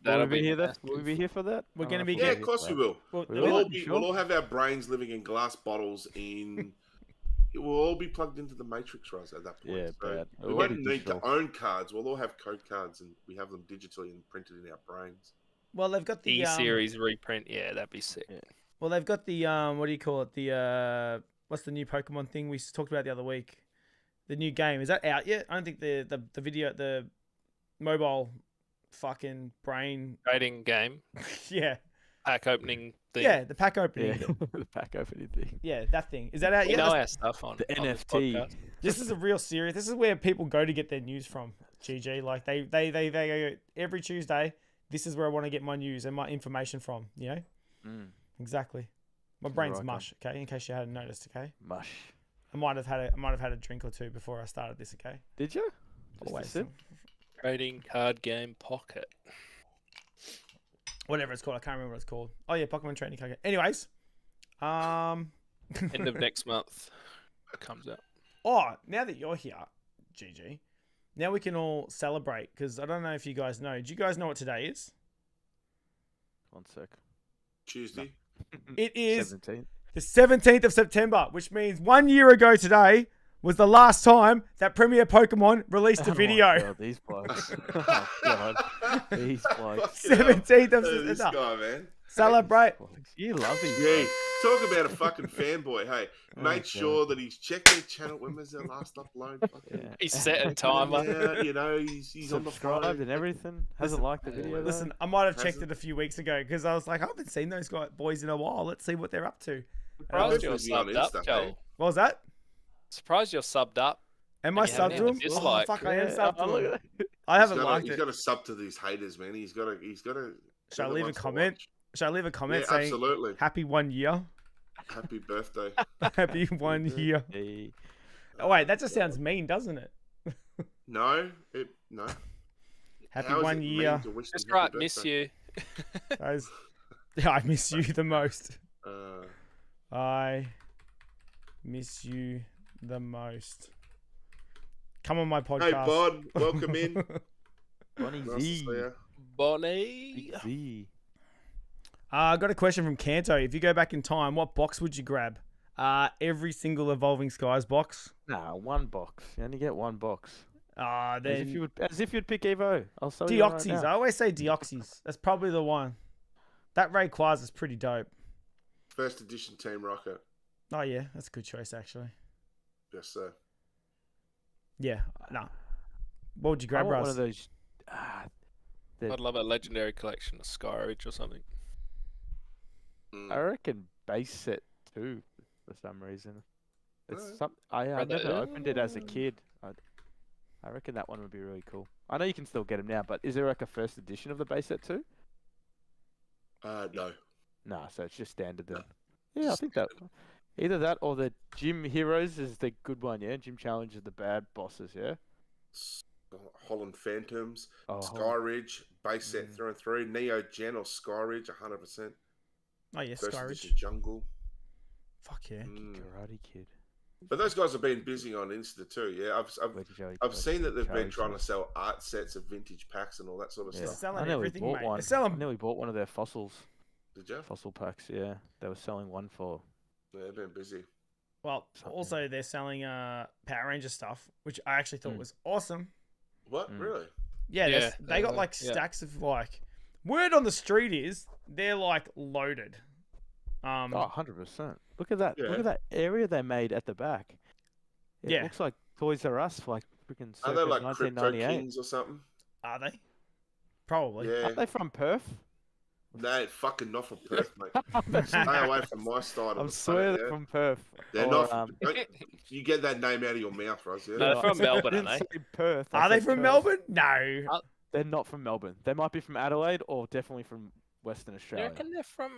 S3: Will we be here? Will we be here for that?
S1: We're
S3: I
S1: gonna
S3: don't
S1: be
S3: know if
S2: Yeah,
S3: we'll
S2: of
S3: be
S2: course
S3: here
S2: we
S3: for
S2: will.
S1: Well,
S3: We
S1: they-
S3: will?
S2: We'll all have our brains living in glass bottles in. We'll all be plugged into the Matrix, Ruzz, at that point.
S3: Yeah,
S2: so
S3: bad.
S2: we
S3: It'll
S2: won't
S3: be
S2: need to
S3: digital.
S2: own cards. We'll all have code cards, and we have them digitally and printed in our brains.
S1: Well, they've got the
S4: E-series reprint. Yeah, that'd be sick.
S3: Yeah.
S1: Well, they've got the what do you call it? The what's the new Pokemon thing we talked about the other week? The new game, is that out yet? I don't think the video, the mobile fucking brain.
S4: Trading game.
S1: Yeah.
S4: Pack opening thing.
S1: Yeah, the pack opening.
S3: Yeah, the pack opening thing.
S1: Yeah, that thing. Is that out
S4: We
S1: yet?
S4: know
S1: That's-
S4: our stuff on
S3: The
S4: on this
S3: NFT.
S4: podcast.
S1: This is a real serious. This is where people go to get their news from. GG, like they go every Tuesday. This is where I want to get my news and my information from. You know, exactly. My brain's
S3: right,
S1: mush. Okay, in case you hadn't noticed. Okay,
S3: Mush.
S1: I might have had a drink or two before I started this. Okay,
S3: Did you? Just a
S1: always.
S3: sip?
S4: Trading card game pocket.
S1: Whatever it's called, I can't remember what it's called. Oh yeah, Pokemon Trading Card Game. Anyways,
S4: End of next month it comes out.
S1: oh, now that you're here, GG, now we can all celebrate because I don't know if you guys know. Do you guys know what today is?
S3: 1 sec.
S2: Tuesday.
S1: It is
S3: 17th.
S1: the 17th of September, which means 1 year ago today was the last time that Premier Pokemon released a
S3: Oh my
S1: video.
S3: God, these blokes. Oh God, these blokes.
S2: Fucking hell.
S1: 17th of
S2: This
S1: September.
S2: guy, man.
S1: Celebrate.
S3: You love these
S2: Yeah,
S3: blokes.
S2: talk about a fucking fanboy. Hey,
S3: Oh,
S2: make
S3: God.
S2: sure that he's checked their channel. When was their last upload? Fucking
S3: Yeah.
S4: He's set a timer.
S2: yeah, you know, he's on the
S3: Subscribed
S2: phone.
S3: and everything. Hasn't liked the video.
S1: Listen, I might have checked
S2: Hasn't-
S1: it a few weeks ago because I was like, I haven't seen those boys in a while. Let's see what they're up to.
S4: Surprised you're
S2: Definitely on
S4: subbed up,
S2: Insta,
S4: Joel.
S2: hey?
S1: What was that?
S4: Surprised you're subbed up.
S1: Am I
S4: And you haven't
S1: subbed to
S4: had a
S1: him? Oh,
S4: dislike.
S1: fuck, I am subbed to
S3: look
S1: him.
S3: at that.
S1: I haven't liked
S2: He's
S1: it.
S2: got to sub to these haters, man. He's got to.
S1: Should I leave a comment? Should I leave a comment
S2: Yeah,
S1: saying,
S2: absolutely.
S1: happy 1 year?
S2: Happy birthday.
S1: Happy 1 year.
S3: Hey.
S1: Oh, wait, that just sounds mean, doesn't it?
S2: No.
S1: Happy
S2: How is
S1: 1
S2: it mean
S1: year.
S2: to wish
S4: Just
S2: them happy
S4: right, miss
S2: birthday?
S4: you.
S1: Guys, yeah, I miss you the most. I miss you the most. Come on my podcast.
S2: Hey, Bod, welcome in.
S3: Bonnie
S2: Nice to
S3: Z.
S2: see ya.
S4: Bonnie.
S3: Big Z.
S1: I got a question from Kanto. If you go back in time, what box would you grab? Every single Evolving Skies box.
S3: Nah, 1 box. You only get 1 box. As
S1: Then
S3: if you'd pick Evo. I'll sell you one right
S1: Deoxys.
S3: now.
S1: I always say Deoxys. That's probably the one. That Rayquaza is pretty dope.
S2: First edition Team Rocket.
S1: Oh yeah, that's a good choice actually.
S2: Yes, sir.
S1: Yeah, no. What would you
S3: I
S1: grab,
S3: want one
S1: Russ?
S3: of those.
S4: I'd love a legendary collection of Skyridge or something.
S3: I reckon base set 2 for some reason. It's
S2: Alright.
S3: some. I
S4: Rather-
S3: never opened it as a kid. I reckon that one would be really cool. I know you can still get them now, but is there like a first edition of the base set 2?
S2: No.
S3: Nah, so it's just standard then.
S2: No.
S3: Yeah, I
S2: Just
S3: think that either that or the Gym Heroes is the good one, yeah. Gym Challenge is the bad bosses, yeah.
S2: Holland Phantoms,
S3: Oh,
S2: Skyridge, base set
S3: Mm.
S2: through and through, Neo Gen or Skyridge, 100%.
S1: Oh yeah,
S2: First
S1: Skyridge.
S2: edition Jungle.
S1: Fuck yeah.
S2: Mm.
S3: Karate Kid.
S2: But those guys have been busy on Insta too. Yeah, I've seen that they've been trying to sell art sets of vintage packs and all that sort of
S1: They're
S2: stuff.
S1: selling
S3: I nearly
S1: everything,
S3: bought
S1: mate.
S3: one.
S1: They're selling.
S3: I nearly bought one of their fossils.
S2: Did you?
S3: Fossil packs, yeah. They were selling one for.
S2: Yeah, they've been busy.
S1: Well, also they're selling Power Ranger stuff, which I actually thought was awesome.
S2: What? Really?
S1: Yeah, they got like stacks of like. Word on the street is they're like loaded.
S3: Oh, 100%. Look at that.
S2: Yeah.
S3: Look at that area they made at the back. It looks like Toys R Us, like freaking
S2: Are
S3: circa
S2: they like Crypto
S3: 1998.
S2: Kings or something?
S1: Are they? Probably.
S2: Yeah.
S3: Aren't they from Perth?
S2: No, fucking not from Perth, mate. Stay away from my side of
S3: I
S2: the
S3: swear
S2: planet,
S3: they're
S2: yeah.
S3: from Perth.
S2: They're
S3: Or,
S2: not. Don't you get that name out of your mouth, Ruzz. Yeah?
S4: No, they're from Melbourne,
S3: I
S4: aren't
S3: didn't
S4: they?
S3: say Perth. I
S1: Are they
S3: said
S1: from
S3: Perth.
S1: Melbourne? No.
S3: They're not from Melbourne. They might be from Adelaide or definitely from Western
S4: I
S3: Australia.
S4: reckon they're from.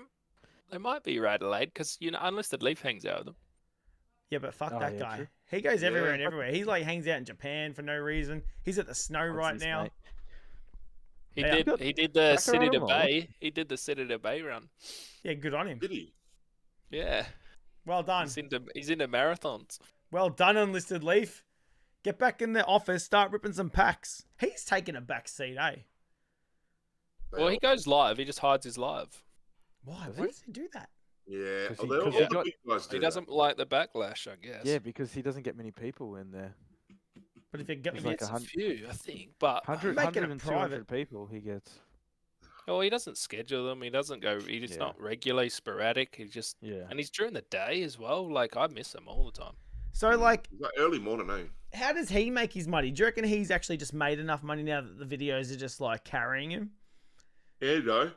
S4: They might be Adelaide because Unlisted Leaf hangs out with them.
S1: Yeah, but fuck
S3: Oh,
S1: that
S3: yeah,
S1: guy.
S3: true.
S1: He goes everywhere
S2: Yeah.
S1: and everywhere. He like hangs out in Japan for no reason. He's at the snow
S3: What's
S1: right
S3: his
S1: now.
S3: mate?
S4: He
S1: Yeah.
S4: did. He did the
S3: Tracker
S4: City to
S3: animal.
S4: Bay. He did the City to Bay run.
S1: Yeah, good on him.
S2: Did he?
S4: Yeah,
S1: Well done.
S4: he's into marathons.
S1: Well done, Unlisted Leaf. Get back in the office, start ripping some packs. He's taking a back seat, eh?
S4: Well, he goes live. He just hides his live.
S1: Why?
S3: Does
S1: Why
S3: he?
S1: does he do that?
S2: Yeah.
S3: 'Cause
S2: Oh,
S3: he-
S2: they're all
S3: 'cause he
S2: the
S3: got-
S2: big guys do
S4: He
S2: that.
S4: doesn't like the backlash, I guess.
S3: Yeah, because he doesn't get many people in there.
S1: But if you get
S3: He's
S1: me,
S3: like
S1: it's
S3: a
S4: a few, I think. But
S3: 100,
S1: Make it a
S3: 100 and
S1: private.
S3: 200 people he gets.
S4: oh, he doesn't schedule them. He doesn't go. He's
S3: Yeah.
S4: not regular. He's sporadic. He just
S3: Yeah.
S4: and he's during the day as well. Like I miss him all the time.
S1: so like,
S2: It's like early morning, eh?
S1: how does he make his money? Do you reckon he's actually just made enough money now that the videos are just like carrying him?
S2: Yeah, no.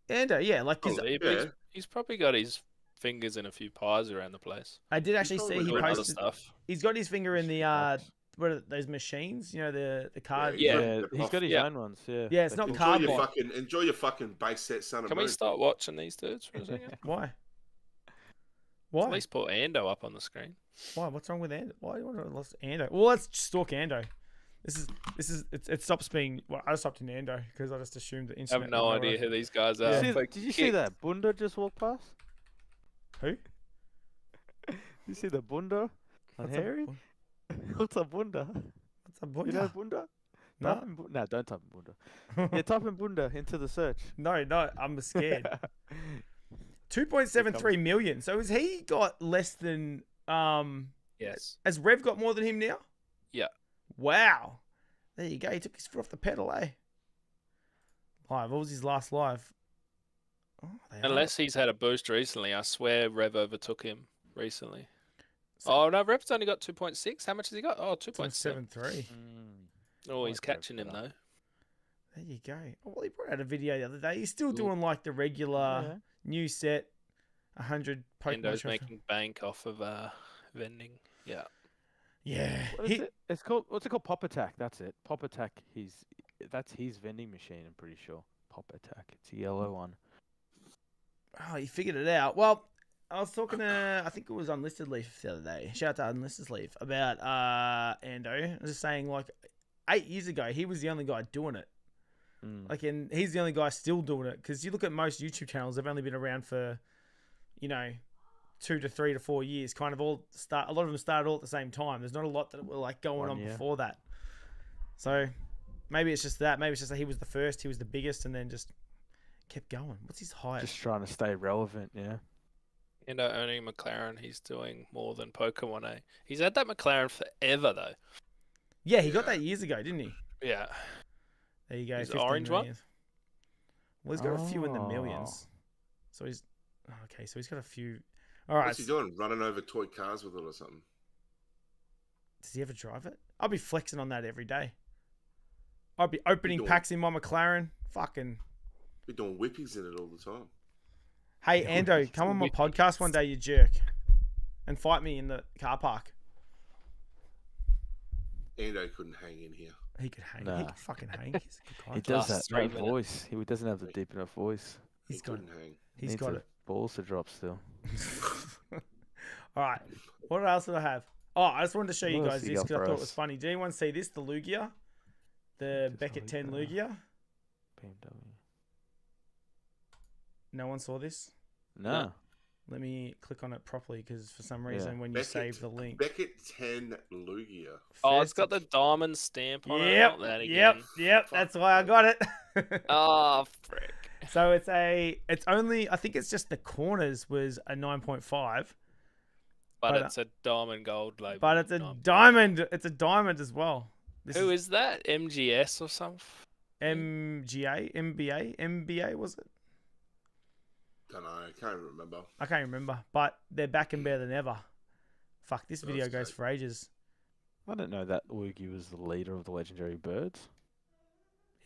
S1: And yeah, like 'cause
S4: Probably, but he's probably got his fingers in a few pies around the place.
S1: I did actually see
S2: probably
S1: he
S2: doing
S4: Other
S1: posted.
S4: stuff.
S1: He's got his finger in the what are those machines? You know the card.
S4: Yeah.
S3: Yeah, he's got his
S4: Yeah.
S3: own ones. Yeah.
S1: Yeah, it's
S3: They
S1: not
S3: can-
S1: cardboard.
S2: Enjoy your fucking base set, son of
S4: Can we
S2: moon.
S4: start watching these dudes for a second?
S1: Why?
S4: At
S1: Why?
S4: least put Ando up on the screen.
S1: Why? What's wrong with Ando? Why do you want to lost Ando? Well, let's stalk Ando. It stops being. Well, I stopped in Ando because I just assumed that
S4: I
S1: internet.
S4: have no
S1: would go
S4: idea
S1: away.
S4: who these guys are.
S1: Yeah.
S4: But
S3: Did you see that Bunda just walked past?
S1: Who?
S3: You see the Bunda on
S1: What's up,
S3: Harry?
S1: Bun-
S3: What's a Bunda?
S1: What's up,
S3: You
S1: Bunda?
S3: know Bunda?
S1: No.
S3: Type in no, don't type in Bunda. Yeah, type in Bunda into the search.
S1: No, I'm scared. 2.73 million. So has he got less than
S4: Yes.
S1: Has Rev got more than him now?
S4: Yeah.
S1: Wow. There you go. He took his foot off the pedal, eh? Live. What was his last live? Oh, they are.
S4: Unless he's had a boost recently, I swear Rev overtook him recently. Oh no, Rev's only got 2.6. How much has he got? Oh, 2.7.
S1: 2.73.
S4: Oh, he's
S3: Like Rev
S4: catching him
S3: better.
S4: though.
S1: There you go. Oh, well, he brought out a video the other day. He's still doing like the regular
S3: Yeah.
S1: new set, 100 Pokemon.
S4: Nintendo's
S1: trophy.
S4: making bank off of vending. Yeah.
S1: Yeah.
S3: What is it? It's called. What's it called? Pop Attack. That's it. Pop Attack. That's his vending machine. I'm pretty sure. Pop Attack. It's a yellow one.
S1: Oh, he figured it out. Well, I was talking to, I think it was Unlisted Leaf the other day. Shout out to Unlisted Leaf about Ando. I was just saying, like, 8 years ago, he was the only guy doing it. Like, and he's the only guy still doing it. Because you look at most YouTube channels, they've only been around for, 2 to 3 to 4 years. Kind of all start. A lot of them started all at the same time. There's not a lot that were like going
S3: 1
S1: on
S3: year.
S1: before that. So maybe it's just that. Maybe it's just that he was the first. He was the biggest, and then just kept going. What's his height?
S3: Just trying to stay relevant. Yeah.
S4: Owning McLaren, he's doing more than Pokemon A. He's had that McLaren forever though.
S1: Yeah, he got that years ago, didn't he?
S4: Yeah.
S1: There you go.
S4: Is it
S1: 15
S4: orange one?
S1: million. Well, he's got a few in the
S3: Oh.
S1: millions. So he's okay. So he's got a few. All right.
S2: What's he doing? Running over toy cars with it or something?
S1: Does he ever drive it? I'll be flexing on that every day. I'll be opening
S2: doing?
S1: packs in my McLaren. Fucking.
S2: Be doing whippies in it all the time.
S1: Hey, Ando, come on my podcast one day, you jerk, and fight me in the car park.
S2: Ando couldn't hang in here.
S1: He could hang. He
S3: Nah.
S1: could fucking hang. He's a good guy.
S3: He does
S4: Last
S3: that
S4: 3
S3: deep
S4: minutes.
S3: voice. He doesn't have the deep enough voice.
S1: He's
S2: He
S1: got
S2: couldn't
S1: it.
S2: hang.
S1: He's
S3: Needs
S1: got
S3: the
S1: it.
S3: balls to drop still.
S1: All right. What else did I have? Oh, I just wanted to show you
S3: What else
S1: guys
S3: you
S1: this
S3: got
S1: because I
S3: for
S1: thought it
S3: us?
S1: was funny. Did anyone see this? The Lugia, the
S3: Just
S1: Beckett 10
S3: Lugia.
S1: Lugia.
S3: BMW.
S1: No one saw this.
S3: No.
S1: Let me click on it properly because for some reason when you
S2: Beckett,
S1: save the link.
S2: Beckett 10 Lugia.
S4: Oh, it's got the diamond stamp on it.
S1: Yep,
S4: Not that again.
S1: yep. That's why I got it.
S4: Oh, frick.
S1: So it's only, I think it's just the corners was a 9.5.
S4: But it's a diamond gold label.
S1: But it's a diamond. It's a diamond as well.
S4: Who is that? MGS or something?
S1: MBA was it?
S2: Don't know. I can't remember.
S1: I can't remember. But they're back and better than ever. Fuck, this video goes for ages.
S3: I didn't know that Woogie was the leader of the legendary birds.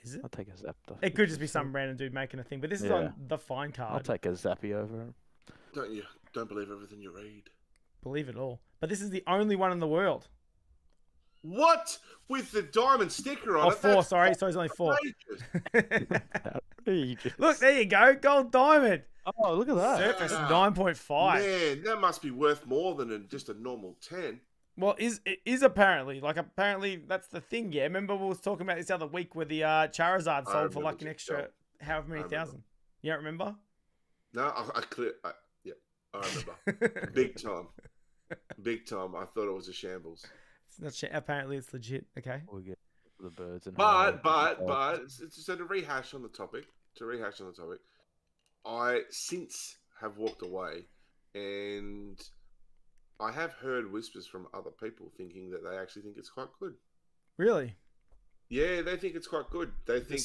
S1: Is it?
S3: I'll take a Zapdos.
S1: It could just be some random dude making a thing, but this is on the fine card.
S3: I'll take a Zappy over him.
S2: Don't believe everything you read.
S1: Believe it all. But this is the only one in the world.
S2: What? With the diamond sticker on it?
S1: 4, sorry. So it's only 4.
S3: Outrageous.
S1: Look, there you go. Gold diamond.
S3: Oh, look at that.
S1: Surface 9.5.
S2: Man, that must be worth more than just a normal 10.
S1: Well, it is apparently. Like, apparently, that's the thing, yeah. Remember we was talking about this other week where the Charizard sold for like an extra however many thousand. You don't remember?
S2: No, I remember. Big time. Big time. I thought it was a shambles.
S1: It's not apparently, it's legit. Okay.
S3: We'll get the birds and
S2: but so to rehash on the topic, I since have walked away, and I have heard whispers from other people thinking that they actually think it's quite good.
S1: Really?
S2: Yeah, they think it's quite good. They think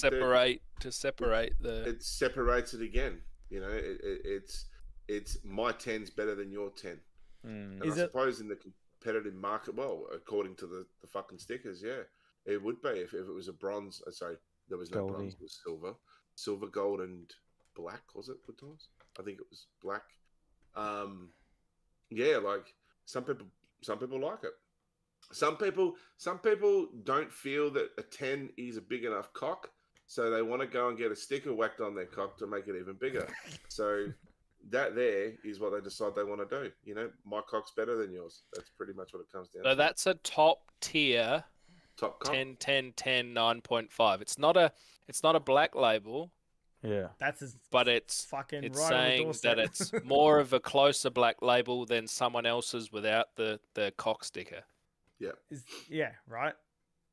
S4: to separate the.
S2: It separates it again. You know, it's my 10's better than your 10. And I suppose in the competitive market, well, according to the fucking stickers, yeah, it would be if it was a bronze. Sorry, there was no bronze. It was silver, gold, and black. Was it Goodtimez? I think it was black. Yeah, like some people like it. Some people don't feel that a 10 is a big enough cock, so they want to go and get a sticker whacked on their cock to make it even bigger. So that there is what they decide they want to do. You know, my cock's better than yours. That's pretty much what it comes down to.
S4: So that's a top tier.
S2: Top cock.
S4: 10, 10, 10, 9.5. It's not a black label.
S3: Yeah.
S4: But it's
S1: fucking
S4: it's
S1: right
S4: saying that it's more of a closer black label than someone else's without the cock sticker.
S2: Yeah.
S1: Yeah, right.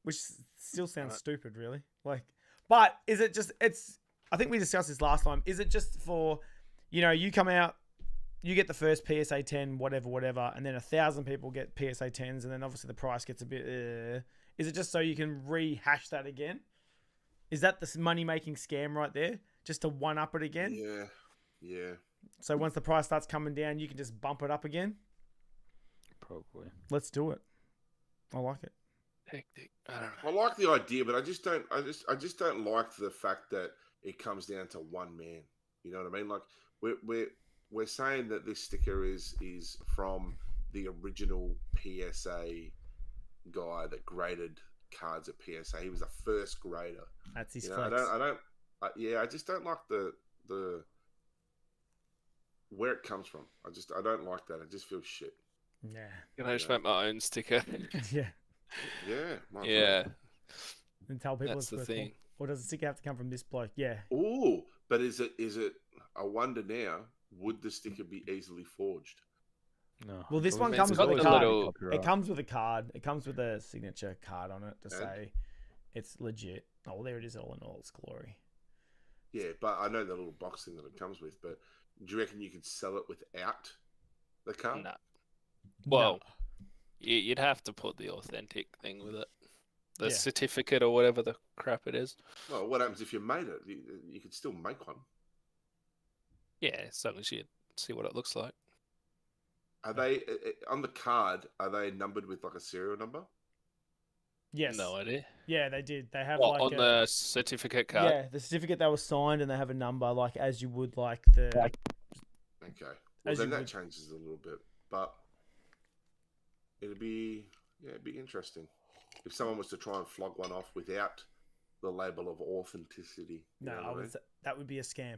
S1: Which still sounds stupid, really. Like, but is it just? I think we discussed this last time. Is it just for, you come out, you get the first PSA 10, whatever, and then 1,000 people get PSA 10s, and then obviously the price gets a bit. Is it just so you can rehash that again? Is that the money-making scam right there? Just to one-up it again?
S2: Yeah.
S1: So once the price starts coming down, you can just bump it up again?
S3: Probably.
S1: Let's do it. I like it.
S4: Hectic. I don't know.
S2: I like the idea, but I just don't like the fact that it comes down to one man. You know what I mean? Like we're saying that this sticker is from the original PSA guy that graded cards at PSA. He was the first grader.
S1: That's his
S2: flex. I just don't like the where it comes from. I don't like that. It just feels shit.
S1: Yeah.
S4: Can I just make my own sticker?
S1: Yeah.
S4: Yeah.
S1: And tell people
S4: that's
S1: it's
S4: the thing.
S1: Or does the sticker have to come from this bloke? Yeah.
S2: Ooh, but is it? I wonder now. Would the sticker be easily forged?
S3: No.
S1: Well, this one comes with a card. It comes with a card. It comes with a signature card on it to say it's legit. Oh, well, there it is, all in all its glory.
S2: Yeah, but I know the little box thing that it comes with. But do you reckon you could sell it without the card?
S4: No. Well, you'd have to put the authentic thing with it. The certificate or whatever the crap it is.
S2: Well, what happens if you made it? You could still make one.
S4: Yeah, so at least you'd see what it looks like.
S2: Are they on the card? Are they numbered with like a serial number?
S1: Yes.
S4: No idea.
S1: Yeah, they did. They have
S4: on the certificate card.
S1: Yeah, the certificate they were signed, and they have a number like as you would like the.
S2: Okay. Well, then that changes a little bit, but it'd be interesting if someone was to try and flog one off without the label of authenticity.
S1: No, that would be a scam.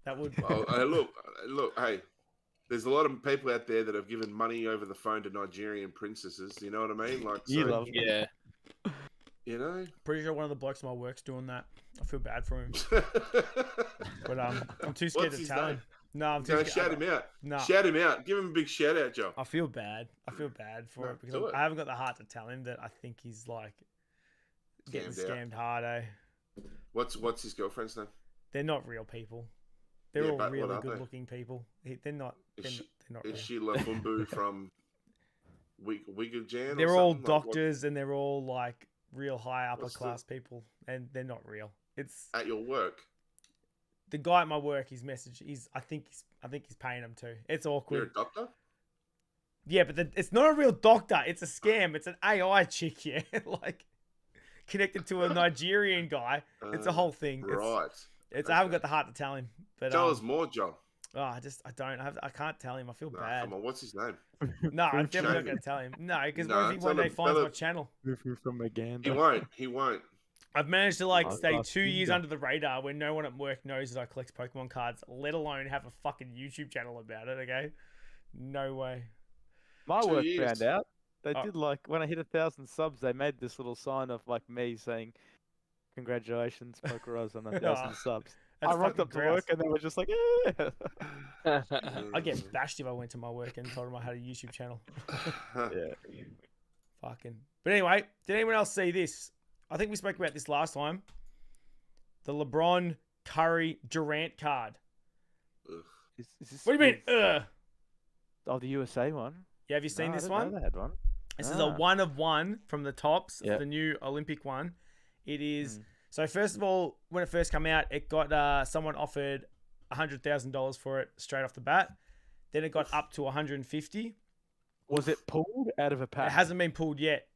S1: That would.
S2: Well, look, hey, there's a lot of people out there that have given money over the phone to Nigerian princesses. You know what I mean? Like,
S3: you love them.
S4: Yeah.
S2: You know?
S1: Pretty sure one of the blokes in my work's doing that. I feel bad for him. But I'm too scared to tell him. No, I'm
S2: Go
S1: just
S2: shout him out.
S1: No,
S2: Shout him out. Give him a big shout out, Joe.
S1: I feel bad. I feel bad for it because
S2: do it.
S1: I haven't got the heart to tell him that I think he's like getting scammed hard. Eh?
S2: What's his girlfriend's name?
S1: They're not real people. They're all really good-looking people. They're not. They're not.
S2: Is she Lafumbu from Wigajan?
S1: They're all doctors and they're all like real high upper class people, and they're not real. It's
S2: at your work.
S1: The guy at my work, his message, I think he's paying him too. It's awkward.
S2: You're a doctor?
S1: Yeah, but it's not a real doctor. It's a scam. It's an AI chick, yeah, like connected to a Nigerian guy. It's a whole thing.
S2: Right.
S1: I haven't got the heart to tell him. But
S2: tell us more, John.
S1: Oh, I don't. I can't tell him. I feel bad.
S2: Come on, what's his name?
S1: No, I'm definitely not going to tell him. No, because what if he one day finds my channel?
S3: From Uganda.
S2: He won't.
S1: I've managed to stay 2 years under the radar where no one at work knows that I collect Pokemon cards, let alone have a fucking YouTube channel about it. Okay, no way.
S3: My work found out. They did when I hit 1,000 subs, they made this little sign of me saying, "Congratulations, PokeRuzz on 1,000 subs." I rocked up to work and they were just like, "Yeah."
S1: I'd get bashed if I went to my work and told them I had a YouTube channel.
S3: Yeah.
S1: Fucking. But anyway, did anyone else see this? I think we spoke about this last time. The LeBron Curry Durant card.
S3: Is this
S1: what do you mean?
S3: Oh, the USA one.
S1: Yeah, have you seen this one?
S3: They had one.
S1: This is a 1-of-1 from the tops. Yep. The new Olympic one. It is. So first of all, when it first came out, it got someone offered $100,000 for it straight off the bat. Then it got up to 150.
S3: Was it pulled out of a pack?
S1: It hasn't been pulled yet.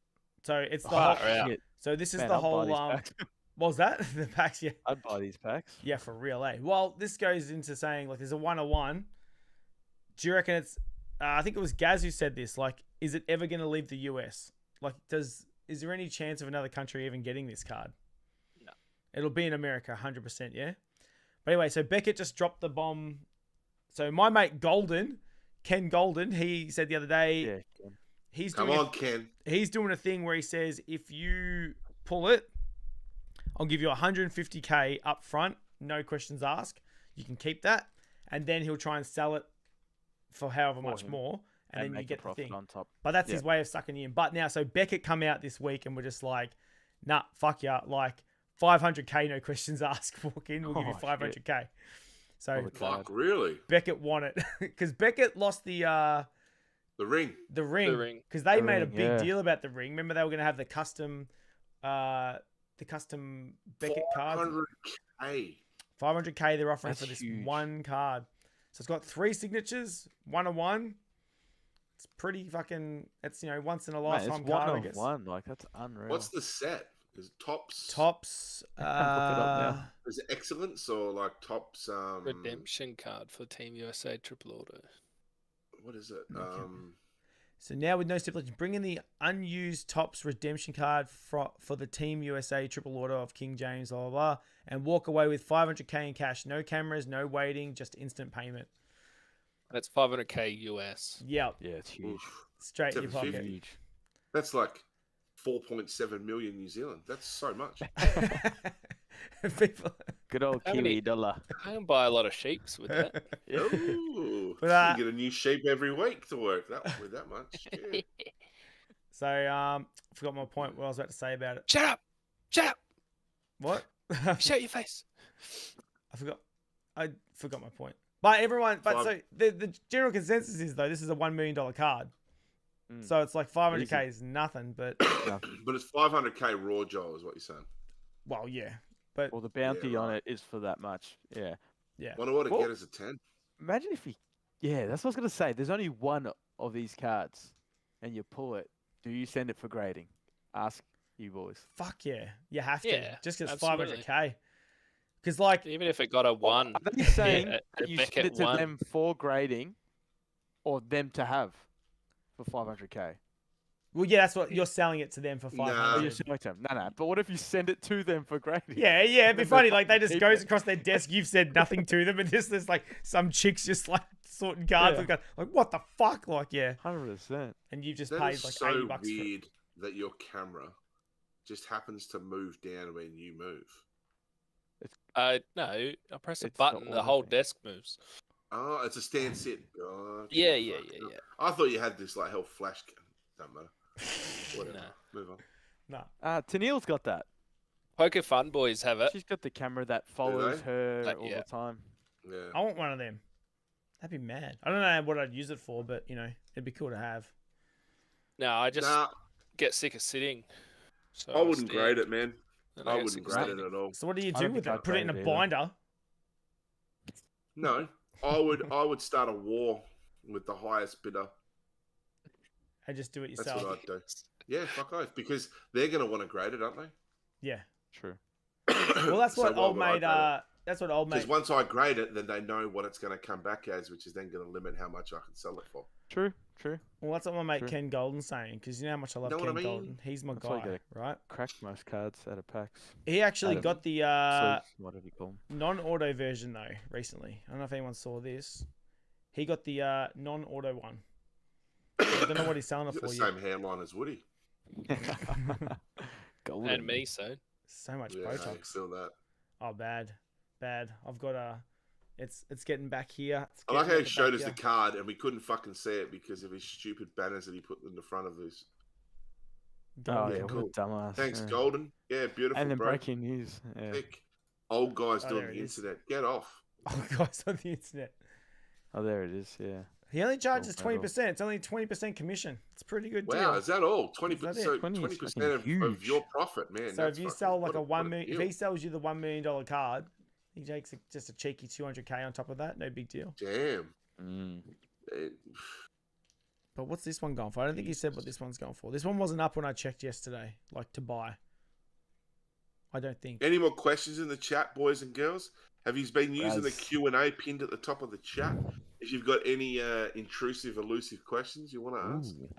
S1: So it's the whole. So this is the whole. What was that? The packs, yeah.
S3: I'd buy these packs.
S1: Yeah, for real, eh? Well, this goes into saying there's a 1-of-1. Do you reckon it's? I think it was Gaz who said this. Is it ever going to leave the US? Is there any chance of another country even getting this card?
S4: No.
S1: It'll be in America, 100%. Yeah. But anyway, so Beckett just dropped the bomb. So my mate Ken Golden, he said the other day.
S3: Yeah. Ken.
S2: Ken.
S1: He's doing a thing where he says if you pull it, I'll give you 150K up front, no questions asked. You can keep that, and then he'll try and sell it for however much more, and then you get the thing
S3: on top.
S1: But that's his way of sucking you in. But now, so Beckett come out this week, and we're just like, nah, fuck ya, 500K, no questions asked. Walk in, we'll give you 500K. Shit. So
S2: fuck, really?
S1: Beckett won it because Beckett lost the ring. The ring. Because they made a big deal about the ring. Remember they were going to have the custom Beckett cards.
S2: 500K.
S1: 500K they're offering for this one card. So it's got 3 signatures, 1-of-1. It's pretty fucking. It's once in a lifetime card. I guess.
S3: One, that's unreal.
S2: What's the set? Is it tops?
S1: Tops.
S3: Look it up now.
S2: Is it excellence or tops?
S4: Redemption card for Team USA Triple Auto.
S2: What is it?
S1: So now with no stipulation, bring in the unused Topps redemption card for the Team USA Triple Auto of King James, blah, blah, blah, and walk away with 500K in cash. No cameras, no waiting, just instant payment.
S4: That's 500K US.
S1: Yep.
S3: Yeah, it's huge.
S1: Straight in your pocket.
S3: Huge.
S2: That's 4.7 million New Zealand. That's so much.
S3: Good old Kiwi dollar.
S4: I can buy a lot of sheeps with that.
S2: Ooh, you get a new sheep every week to work with that much. Yeah.
S1: So I forgot my point. What I was about to say about it.
S4: Shut up! What? Shut your face.
S1: I forgot my point. But so the general consensus is though this is a $1 million card. So it's 500K is nothing, but
S2: but it's 500K raw, Joel, is what you're saying.
S1: Well, yeah. But
S3: the bounty on it is for that much. Yeah.
S1: Yeah.
S2: Wonder what it get as a 10.
S3: Imagine if yeah, that's what I was going to say. There's only one of these cards and you pull it. Do you send it for grading? Ask you boys.
S1: Fuck yeah. You have to.
S4: Yeah,
S1: just because 500K. Because
S4: even if it got a 1.
S3: Are they saying that you send it to them for grading or them to have for 500K?
S1: Well, yeah, that's what you're selling it to them for 500.
S3: No. You're selling it to them. No. But what if you send it to them for grading?
S1: Yeah, it'd be funny. They just goes across their desk. You've said nothing to them, and there's some chicks just sorting cards. Yeah. What the fuck?
S3: 100%.
S1: And you just
S2: paid
S1: $80 for it.
S2: That's so weird that your camera just happens to move down when you move.
S4: No, I press a button, the whole desk moves.
S2: Oh, it's a stand sit. Oh,
S4: Yeah.
S2: I thought you had this like health flash. Don't matter. Whatever.
S4: Nah.
S2: Move on.
S1: No.
S3: Tennille's got that.
S4: Poker Fun Boys have it.
S3: She's got the camera that follows her all
S4: yeah.
S3: the time.
S2: Yeah.
S1: I want one of them. That'd be mad. I don't know what I'd use it for, but you know, it'd be cool to have.
S4: No, I just get sick of sitting. So
S2: I wouldn't grade it, man.
S4: And
S2: I
S4: get
S2: wouldn't
S4: sick of
S2: grade
S4: standing.
S2: it at all.
S1: So what do you
S3: I
S1: do
S3: don't
S1: with
S3: think
S1: it?
S3: I'd
S1: Put it in a
S3: grade it either.
S1: binder.
S2: No, I would start a war with the highest bidder.
S1: And just do it
S2: That's
S1: yourself.
S2: what I'd do. Yeah, fuck oath, because they're gonna want to grade it, aren't they?
S1: Yeah.
S3: True.
S1: Well, that's what
S2: So why
S1: old
S2: would I
S1: mate.
S2: grade it?
S1: That's what old mate.
S2: Because once I grade it, then they know what it's going to come back as, which is then going to limit how much I can sell it for.
S3: True.
S1: Well, that's what my mate
S3: True.
S1: Ken Golden's saying. Because you know how much I love
S2: Know what
S1: Ken
S2: I mean?
S1: Golden. He's my
S3: That's why you
S1: guy, right?
S3: Crack most cards out of packs.
S1: He actually
S3: Out of
S1: got the
S3: Whatever you call them.
S1: non-auto version though recently. I don't know if anyone saw this. He got the non-auto one. I don't know what he's selling it
S2: He's got
S1: for
S2: the
S1: yet.
S2: same hairline as Woody.
S3: Golden.
S4: And me, so.
S1: So much
S2: Yeah, I
S1: Botox.
S2: feel that.
S1: Oh, bad. I've got a. It's getting back here. It's
S2: I like
S1: getting
S2: how
S1: at
S2: he
S1: the
S2: showed
S1: back
S2: us the
S1: here.
S2: card and we couldn't fucking see it because of his stupid banners that he put in the front of his.
S3: Oh
S1: Golden.
S3: yeah,
S2: cool.
S3: what a dumbass.
S2: Thanks,
S3: yeah.
S2: Golden. Yeah, beautiful,
S3: And then
S2: bro.
S3: breaking news. Yeah.
S2: Thick. Old guys
S1: Oh,
S2: doing
S1: there
S2: the
S1: it is.
S2: internet. Get off.
S1: Oh, guys on the internet.
S3: Oh, there it is. Yeah.
S1: He only charges
S3: Gold medal.
S1: 20%. It's only 20% commission. It's a pretty good deal.
S2: Wow, is that all? 20%,
S1: Is that it?
S2: so
S3: 20 is
S2: 20%
S3: fucking
S2: of
S3: huge.
S2: your profit, man.
S1: So if you sell like a $1 million, if
S2: deal.
S1: he sells you the $1 million card, he takes just a cheeky 200K on top of that. No big deal.
S2: Damn.
S3: Mm.
S1: But what's this one going for? I don't think he said what this one's going for. This one wasn't up when I checked yesterday, like to buy. I don't think.
S2: Any more questions in the chat, boys and girls? Have you been using the
S3: Raz.
S2: Q&A pinned at the top of the chat? If you've got any intrusive, elusive questions you want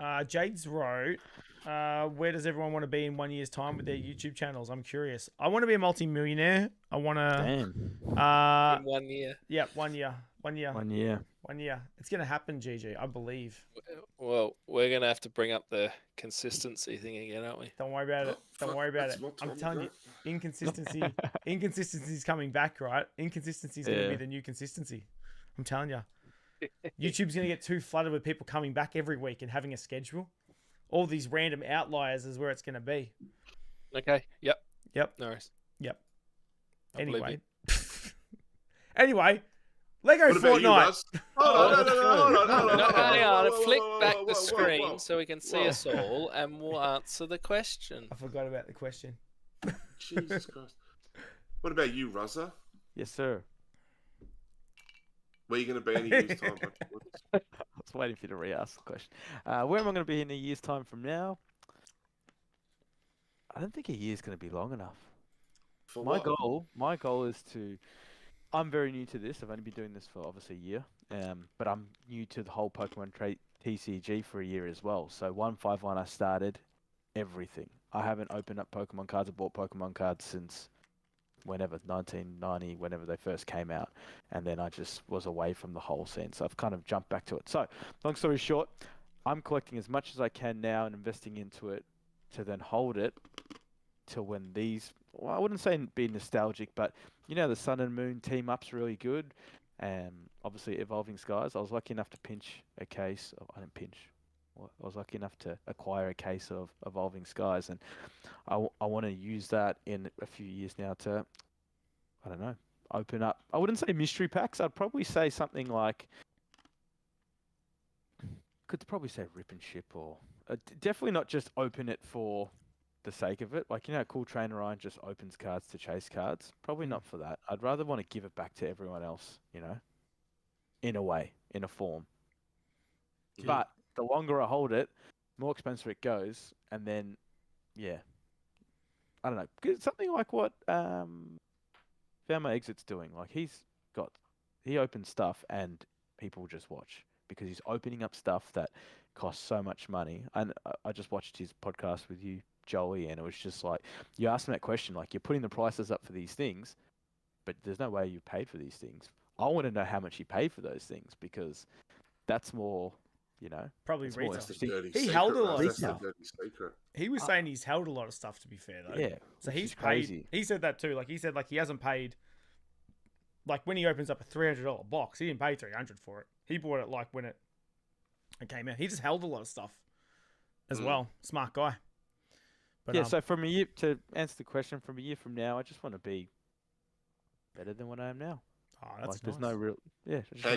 S2: to ask.
S1: Jade's wrote, where does everyone want to be in 1 year's time with their YouTube channels? I'm curious. I want to be a multi-millionaire. I want to...
S3: Damn.
S4: In 1 year.
S1: Yeah, 1 year. 1 year.
S3: 1 year.
S1: 1 year. It's going to happen, GG. I believe.
S4: Well, we're going to have to bring up the consistency thing again, aren't we?
S1: Don't worry about it. Don't
S2: Fuck,
S1: worry about
S2: that's
S1: it.
S2: what
S1: I'm
S2: time
S1: telling
S2: is
S1: you, inconsistency's coming back, right? Inconsistency's going to be
S3: Yeah.
S1: the new consistency. I'm telling you. YouTube's going to get too flooded with people coming back every week and having a schedule. All these random outliers is where it's going to be.
S4: Okay. Yep.
S1: Yep.
S4: No worries.
S1: Yep.
S4: I believe
S1: Anyway. Anyway, Lego
S2: What about you,
S1: Fortnite.
S2: Russ? Hold on, hold on.
S4: No, hang on.
S2: Whoa, whoa,
S4: Flick
S2: whoa,
S4: back
S2: whoa,
S4: the
S2: whoa,
S4: screen
S2: whoa.
S4: so we can see us all and we'll answer the question.
S1: I forgot about the question.
S2: Jesus Christ. What about you, Ruzza?
S3: Yes, sir.
S2: Where are you going to be in a year's time?
S3: I was waiting for you to re-ask the question. Where am I going to be in a year's time from now? I don't think a year's going to be long enough.
S2: For
S3: My
S2: what?
S3: goal is to. I'm very new to this. I've only been doing this for obviously a year, but I'm new to the whole Pokemon TCG for a year as well. So 151, I started everything. I haven't opened up Pokemon cards or bought Pokemon cards since whenever 1990, whenever they first came out, and then I just was away from the whole scene. So I've kind of jumped back to it. So long story short, I'm collecting as much as I can now and investing into it to then hold it till when these. Well, I wouldn't say be nostalgic, but you know the Sun and Moon team up's really good. Obviously Evolving Skies. I was lucky enough to pinch a case. I didn't pinch. I was lucky enough to acquire a case of Evolving Skies, and I want to use that in a few years now to, I don't know, open up. I wouldn't say mystery packs. I'd probably say something like, could probably say rip and ship, or definitely not just open it for the sake of it. Like, you know, Cool Trainer Ryan just opens cards to chase cards. Probably not for that. I'd rather want to give it back to everyone else, you know, in a way, in a form.
S2: Yeah.
S3: But the longer I hold it, more expensive it goes, and then, yeah, I don't know. 'Cause something like what FOUNDMYEXIT's doing. Like he opens stuff and people just watch because he's opening up stuff that costs so much money. And I just watched his podcast with you, Joey, and it was just like, you asked him that question, like you're putting the prices up for these things, but there's no way you paid for these things. I want to know how much you paid for those things because that's more, you know.
S1: Probably
S3: It's more
S1: retail.
S2: That's the dirty
S1: He
S2: secret,
S1: held a
S2: Russ.
S1: lot of
S2: That's the
S3: stuff.
S2: dirty secret.
S1: He was saying he's held a lot of stuff, to be fair, though.
S3: Yeah.
S1: So
S3: which
S1: he's
S3: is crazy.
S1: paid. He said that too. Like he said, like he hasn't paid like when he opens up a $300 box, he didn't pay $300 for it. He bought it like when it came out. He just held a lot of stuff as well. Smart guy. But,
S3: yeah. So from a year, to answer the question, from a year from now, I just want to be better than what I am now.
S1: Oh, that's
S3: like,
S1: nice.
S3: there's no real. Yeah.
S2: How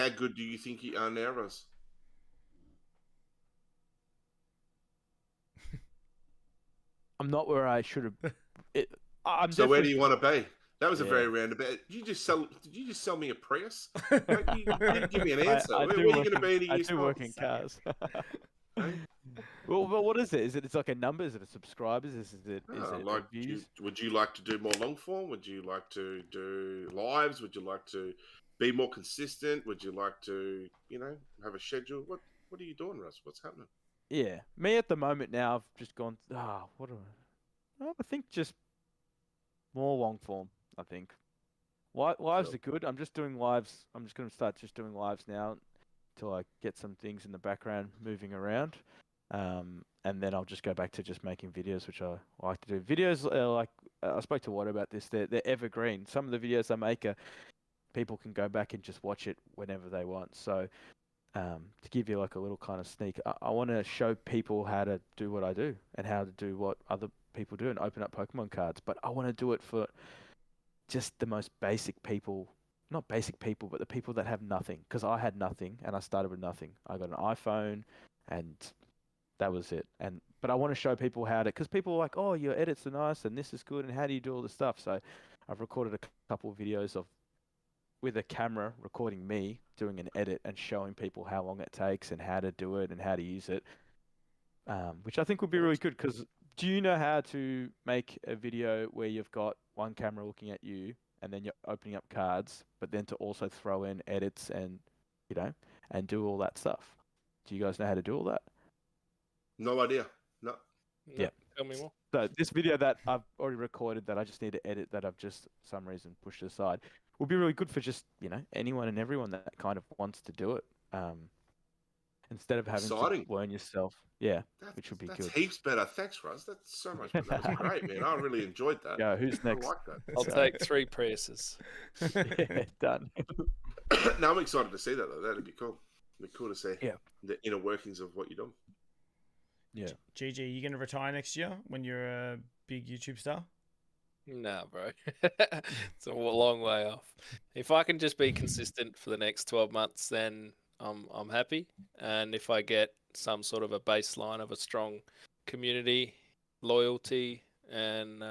S2: good do you think you are now, Russ?
S3: I'm not where I should have.
S2: So where do you want to be? That was a very roundabout. Did you just sell me a Prius? You didn't give me an answer. Where are you going to be in a year's time?
S3: I do work in cars. Well, but what is it? It's like a number? Is it a subscribers? Is it
S2: like
S3: views?
S2: Would you like to do more long form? Would you like to do lives? Would you like to be more consistent? Would you like to, have a schedule? What are you doing, Russ? What's happening?
S3: Yeah, me at the moment now, I've just gone. What do I think just more long form. I think lives are good. I'm just doing lives. I'm just going to start just doing lives now till I get some things in the background moving around. And then I'll just go back to just making videos, which I like to do. Videos are like, I spoke to Watto about this. They're evergreen. Some of the videos I make people can go back and just watch it whenever they want. So to give you like a little kind of sneak, I want to show people how to do what I do and how to do what other people do and open up Pokemon cards. But I want to do it for just the most basic people. Not basic people, but the people that have nothing. Because I had nothing and I started with nothing. I got an iPhone and that was it. But I want to show people how to, because people are like, oh, your edits are nice and this is good and how do you do all this stuff? So I've recorded a couple of videos with a camera recording me doing an edit and showing people how long it takes and how to do it and how to use it, which I think would be really good. Because do you know how to make a video where you've got one camera looking at you and then you're opening up cards, but then to also throw in edits and, and do all that stuff? Do you guys know how to do all that?
S2: No idea. No.
S3: Yeah.
S4: Tell me more.
S3: So this video that I've already recorded that I just need to edit that I've just for some reason pushed aside will be really good for just, anyone and everyone that kind of wants to do it. Instead of having to learn yourself. Yeah, which would be good.
S2: That's heaps better. Thanks, Russ. That's so much better. That was great, man. I really enjoyed that.
S3: Yeah, who's next?
S2: I like that.
S4: I'll take 3 Priuses.
S3: Yeah, done.
S2: No, I'm excited to see that, though. That'd be cool. It'd be cool to see the inner workings of what you're doing.
S3: Yeah.
S1: GG, you going to retire next year when you're a big YouTube star?
S4: Nah, bro. It's a long way off. If I can just be consistent for the next 12 months, then I'm happy. And if I get some sort of a baseline of a strong community, loyalty, and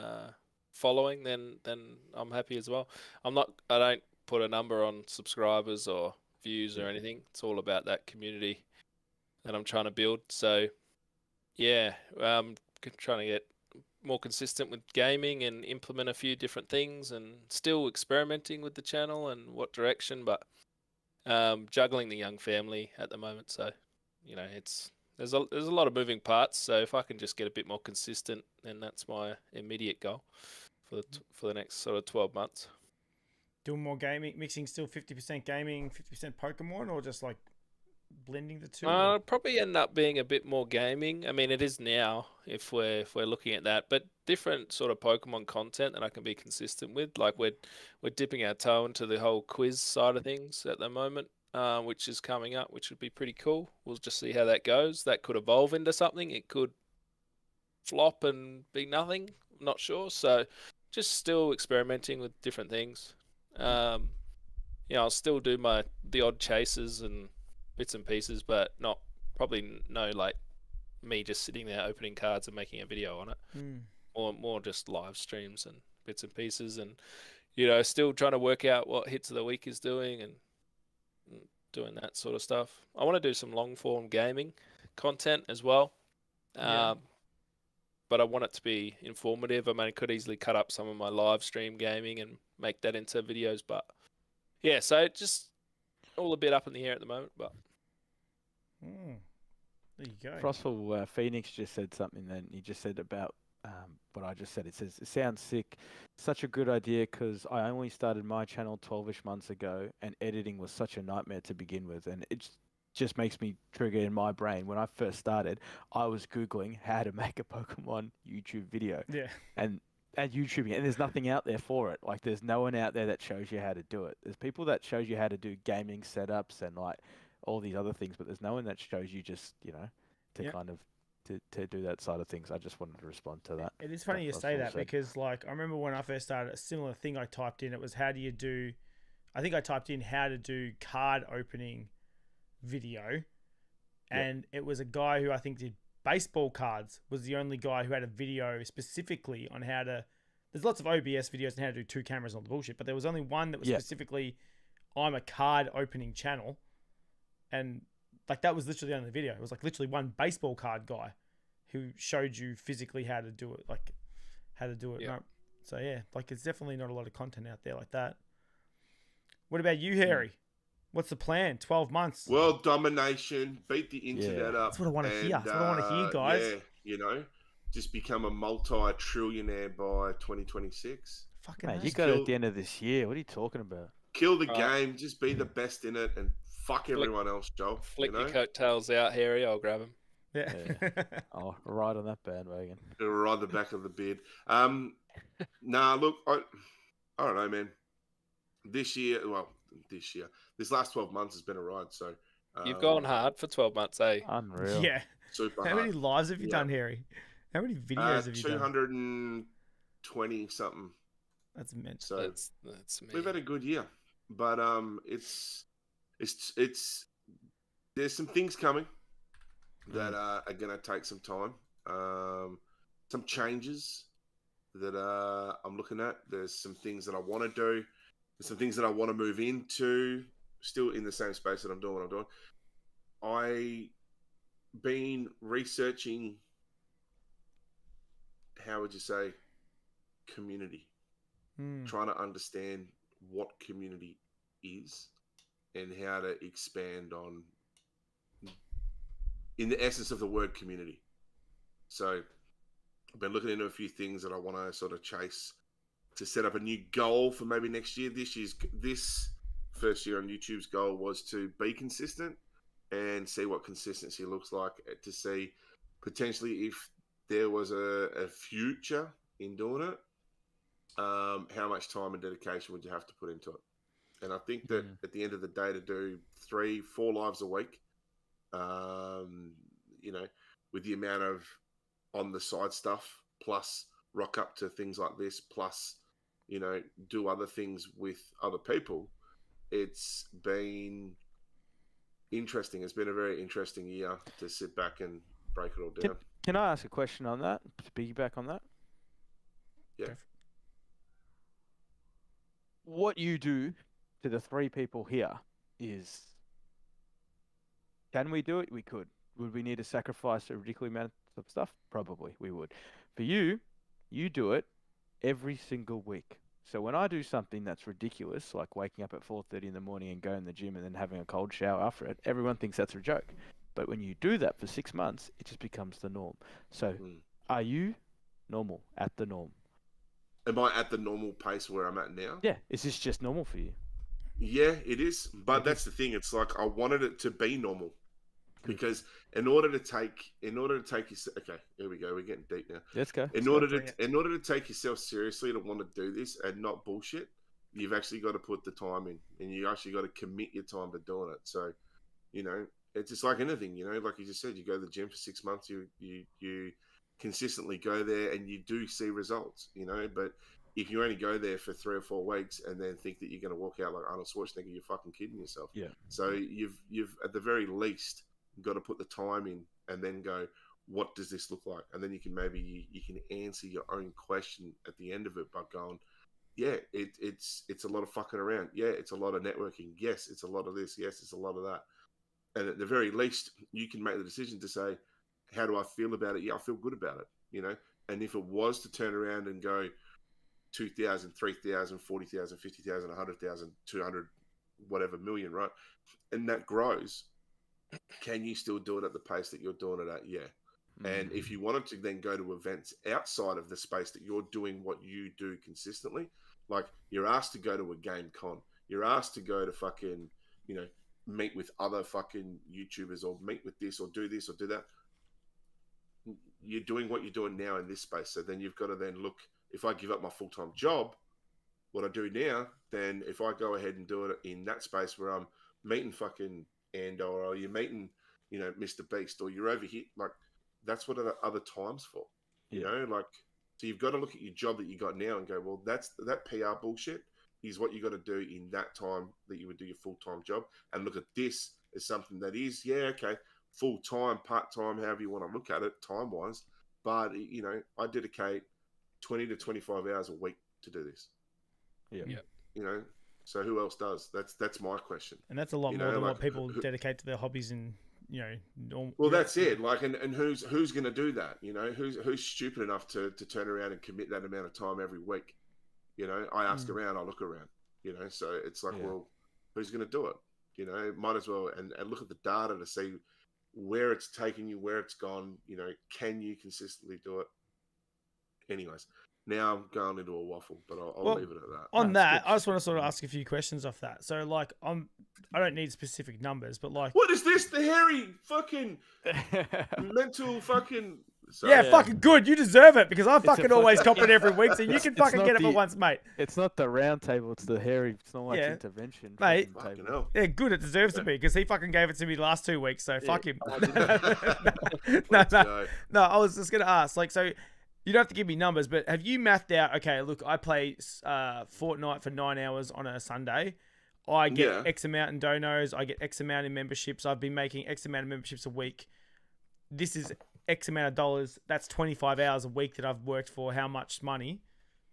S4: following, then I'm happy as well. I don't put a number on subscribers or views or anything. It's all about that community that I'm trying to build. So yeah, I'm trying to get more consistent with gaming and implement a few different things, and still experimenting with the channel and what direction, but juggling the young family at the moment. So there's a lot of moving parts. So if I can just get a bit more consistent, then that's my immediate goal for the next sort of 12 months.
S1: Doing more gaming, mixing still 50% gaming, 50% Pokemon, or just like blending the two?
S4: Probably end up being a bit more gaming. I mean, it is now if we're looking at that, but different sort of Pokemon content that I can be consistent with. Like we're dipping our toe into the whole quiz side of things at the moment, which is coming up, which would be pretty cool. We'll just see how that goes. That could evolve into something. It could flop and be nothing. I'm not sure. So just still experimenting with different things. I'll still do the odd chases and bits and pieces, but probably no like me just sitting there opening cards and making a video on it. Or more just live streams and bits and pieces, and still trying to work out what Hits of the Week is doing and doing that sort of stuff. I want to do some long form gaming content as well. But I want it to be informative. I mean, I could easily cut up some of my live stream gaming and make that into videos, but yeah, so just all a bit up in the air at the moment, but
S1: there you go.
S3: Frostful Phoenix just said something. Then he just said about what I just said. It says, it sounds sick. Such a good idea because I only started my channel 12ish months ago, and editing was such a nightmare to begin with, and it just makes me trigger in my brain. When I first started, I was Googling how to make a Pokemon YouTube video.
S1: Yeah.
S3: And at YouTubing, and there's nothing out there for it. Like, there's no one out there that shows you how to do it. There's people that shows you how to do gaming setups and like all these other things, but there's no one that shows you just, you know, to kind of to do that side of things. I just wanted to respond to that.
S1: It is funny you say that because, like, I remember when I first started, a similar thing I typed in. It was how do you do? I think I typed in how to do card opening video, and it was a guy who I think did baseball cards. Was the only guy who had a video specifically on how to. There's lots of OBS videos on how to do 2 cameras on the bullshit, but there was only one that was specifically, I'm a card opening channel, and like that was literally the only video. It was like literally one baseball card guy who showed you physically how to do it, like how to do it.
S4: Yeah.
S1: Right? So yeah, like it's definitely not a lot of content out there like that. What about you, Harry? What's the plan? 12 months.
S2: World domination, beat the internet up.
S1: That's what I want to hear. That's what I want to hear, guys.
S2: Yeah, you know, just become a multi-trillionaire by 2026.
S1: Fucking
S3: Man, you got it at the end of this year. What are you talking about?
S2: Kill the game. Just be the best in it and fuck everyone else, Joel.
S4: Flick your coattails out, Harry. I'll grab him.
S1: Yeah.
S3: I'll ride on that bandwagon.
S2: Ride the back of the beard. Nah, look, I don't know, man. This last 12 months has been a ride. So
S4: you've gone hard for 12 months, eh?
S3: Unreal.
S1: Yeah.
S2: Super
S1: How
S2: hard.
S1: many lives have you done, Harry? How many videos have you done?
S2: 220 something.
S1: That's immense.
S2: So
S4: That's me.
S2: we've had a good year, but it's there's some things coming that are going to take some time. Some changes that I'm looking at. There's some things that I want to do. There's some things that I want to move into. Still in the same space that I'm doing what I'm doing. I been researching. How would you say? Community. Trying to understand what community is and how to expand on in the essence of the word community. So I've been looking into a few things that I want to sort of chase to set up a new goal for maybe next year. This first year on YouTube's goal was to be consistent and see what consistency looks like, to see potentially if there was a future in doing it. How much time and dedication would you have to put into it? And I think that at the end of the day, to do 3-4 lives a week, you know, with the amount of on the side stuff, plus rock up to things like this, plus, you know, do other things with other people, it's been interesting. It's been a very interesting year to sit back and break it all down.
S3: Can I ask a question on that? To piggyback on that?
S2: Yeah.
S3: What you do to the 3 people here is, can we do it? We could. Would we need to sacrifice a ridiculous amount of stuff? Probably we would. For you, you do it every single week. So when I do something that's ridiculous, like waking up at 4:30 in the morning and going to the gym and then having a cold shower after it, everyone thinks that's a joke. But when you do that for 6 months, it just becomes the norm. So are you normal, at the norm?
S2: Am I at the normal pace where I'm at now?
S3: Yeah. Is this just normal for you?
S2: Yeah, it is. But that's the thing. It's like I wanted it to be normal. Because in order to take okay, here we go. We're getting deep now.
S3: Let's go.
S2: In order to take yourself seriously, to want to do this and not bullshit, you've actually got to put the time in, and you actually got to commit your time to doing it. So, you know, it's just like anything. You know, like you just said, you go to the gym for 6 months, you consistently go there, and you do see results. You know, but if you only go there for 3 or 4 weeks and then think that you're going to walk out like Arnold Schwarzenegger, you're fucking kidding yourself.
S3: Yeah.
S2: So you've at the very least got to put the time in and then go, what does this look like? And then you can you can answer your own question at the end of it by going, yeah, it's a lot of fucking around. Yeah, it's a lot of networking. Yes, it's a lot of this. Yes, it's a lot of that. And at the very least, you can make the decision to say, how do I feel about it? Yeah, I feel good about it, you know? And if it was to turn around and go 2,000, 3,000, 40,000, 50,000, 100,000, 200, whatever million, right? And that grows, can you still do it at the pace that you're doing it at? Yeah. And if you wanted to then go to events outside of the space that you're doing what you do consistently, like you're asked to go to a game con, you're asked to go to fucking, you know, meet with other fucking YouTubers or meet with this or do that. You're doing what you're doing now in this space. So then you've got to then look if I give up my full-time job, what I do now, then if I go ahead and do it in that space where I'm meeting fucking Andor, or you're meeting, you know, Mr. Beast, or you're over here, like, that's what are the other times for, you know, like, so you've got to look at your job that you got now and go, well, that PR bullshit is what you got to do in that time that you would do your full-time job, and look at this as something that is, full-time, part-time, however you want to look at it, time-wise, but, you know, I dedicate 20 to 25 hours a week to do this.
S3: Yeah.
S2: You know, so who else does? That's my question.
S1: And that's a lot
S2: You
S1: more
S2: know,
S1: than
S2: like,
S1: what people dedicate to their hobbies and, you know,
S2: well, that's it. Like, and who's going to do that? You know, who's stupid enough to turn around and commit that amount of time every week? You know, I ask around, I look around. You know, so it's like, well, who's going to do it? You know, might as well and look at the data to see where it's taken you, where it's gone. You know, can you consistently do it? Anyways. Now I'm going into a waffle, but I'll leave it at that.
S1: On that, I just want to sort of ask a few questions off that. So, like, I don't need specific numbers, but like,
S2: what is this? The hairy fucking mental fucking.
S1: Sorry. Yeah, fucking good. You deserve it because I fucking always cop it every week, so you can fucking get it for once, mate.
S3: It's not the round table; it's the hairy Snorlax intervention,
S1: mate.
S2: Hell.
S1: Yeah, good. It deserves to be because he fucking gave it to me the last 2 weeks. So fuck him. No. I was just gonna ask, like, so. You don't have to give me numbers, but have you mathed out, okay, look, I play Fortnite for 9 hours on a Sunday. I get X amount in donos. I get X amount in memberships. I've been making X amount of memberships a week. This is X amount of dollars. That's 25 hours a week that I've worked for. How much money?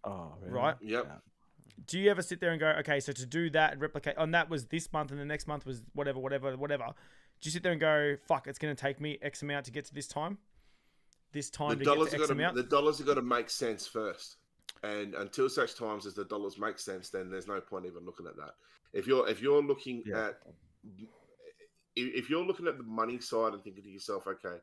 S3: Oh, really?
S1: Right?
S2: Yep.
S1: Do you ever sit there and go, okay, so to do that and replicate, and that was this month and the next month was whatever. Do you sit there and go, fuck, it's going to take me X amount to get to this time? This time
S2: the
S1: to get to X amount?
S2: The dollars have got to make sense first, and until such times as the dollars make sense, then there's no point even looking at that. If you're looking at the money side and thinking to yourself, okay,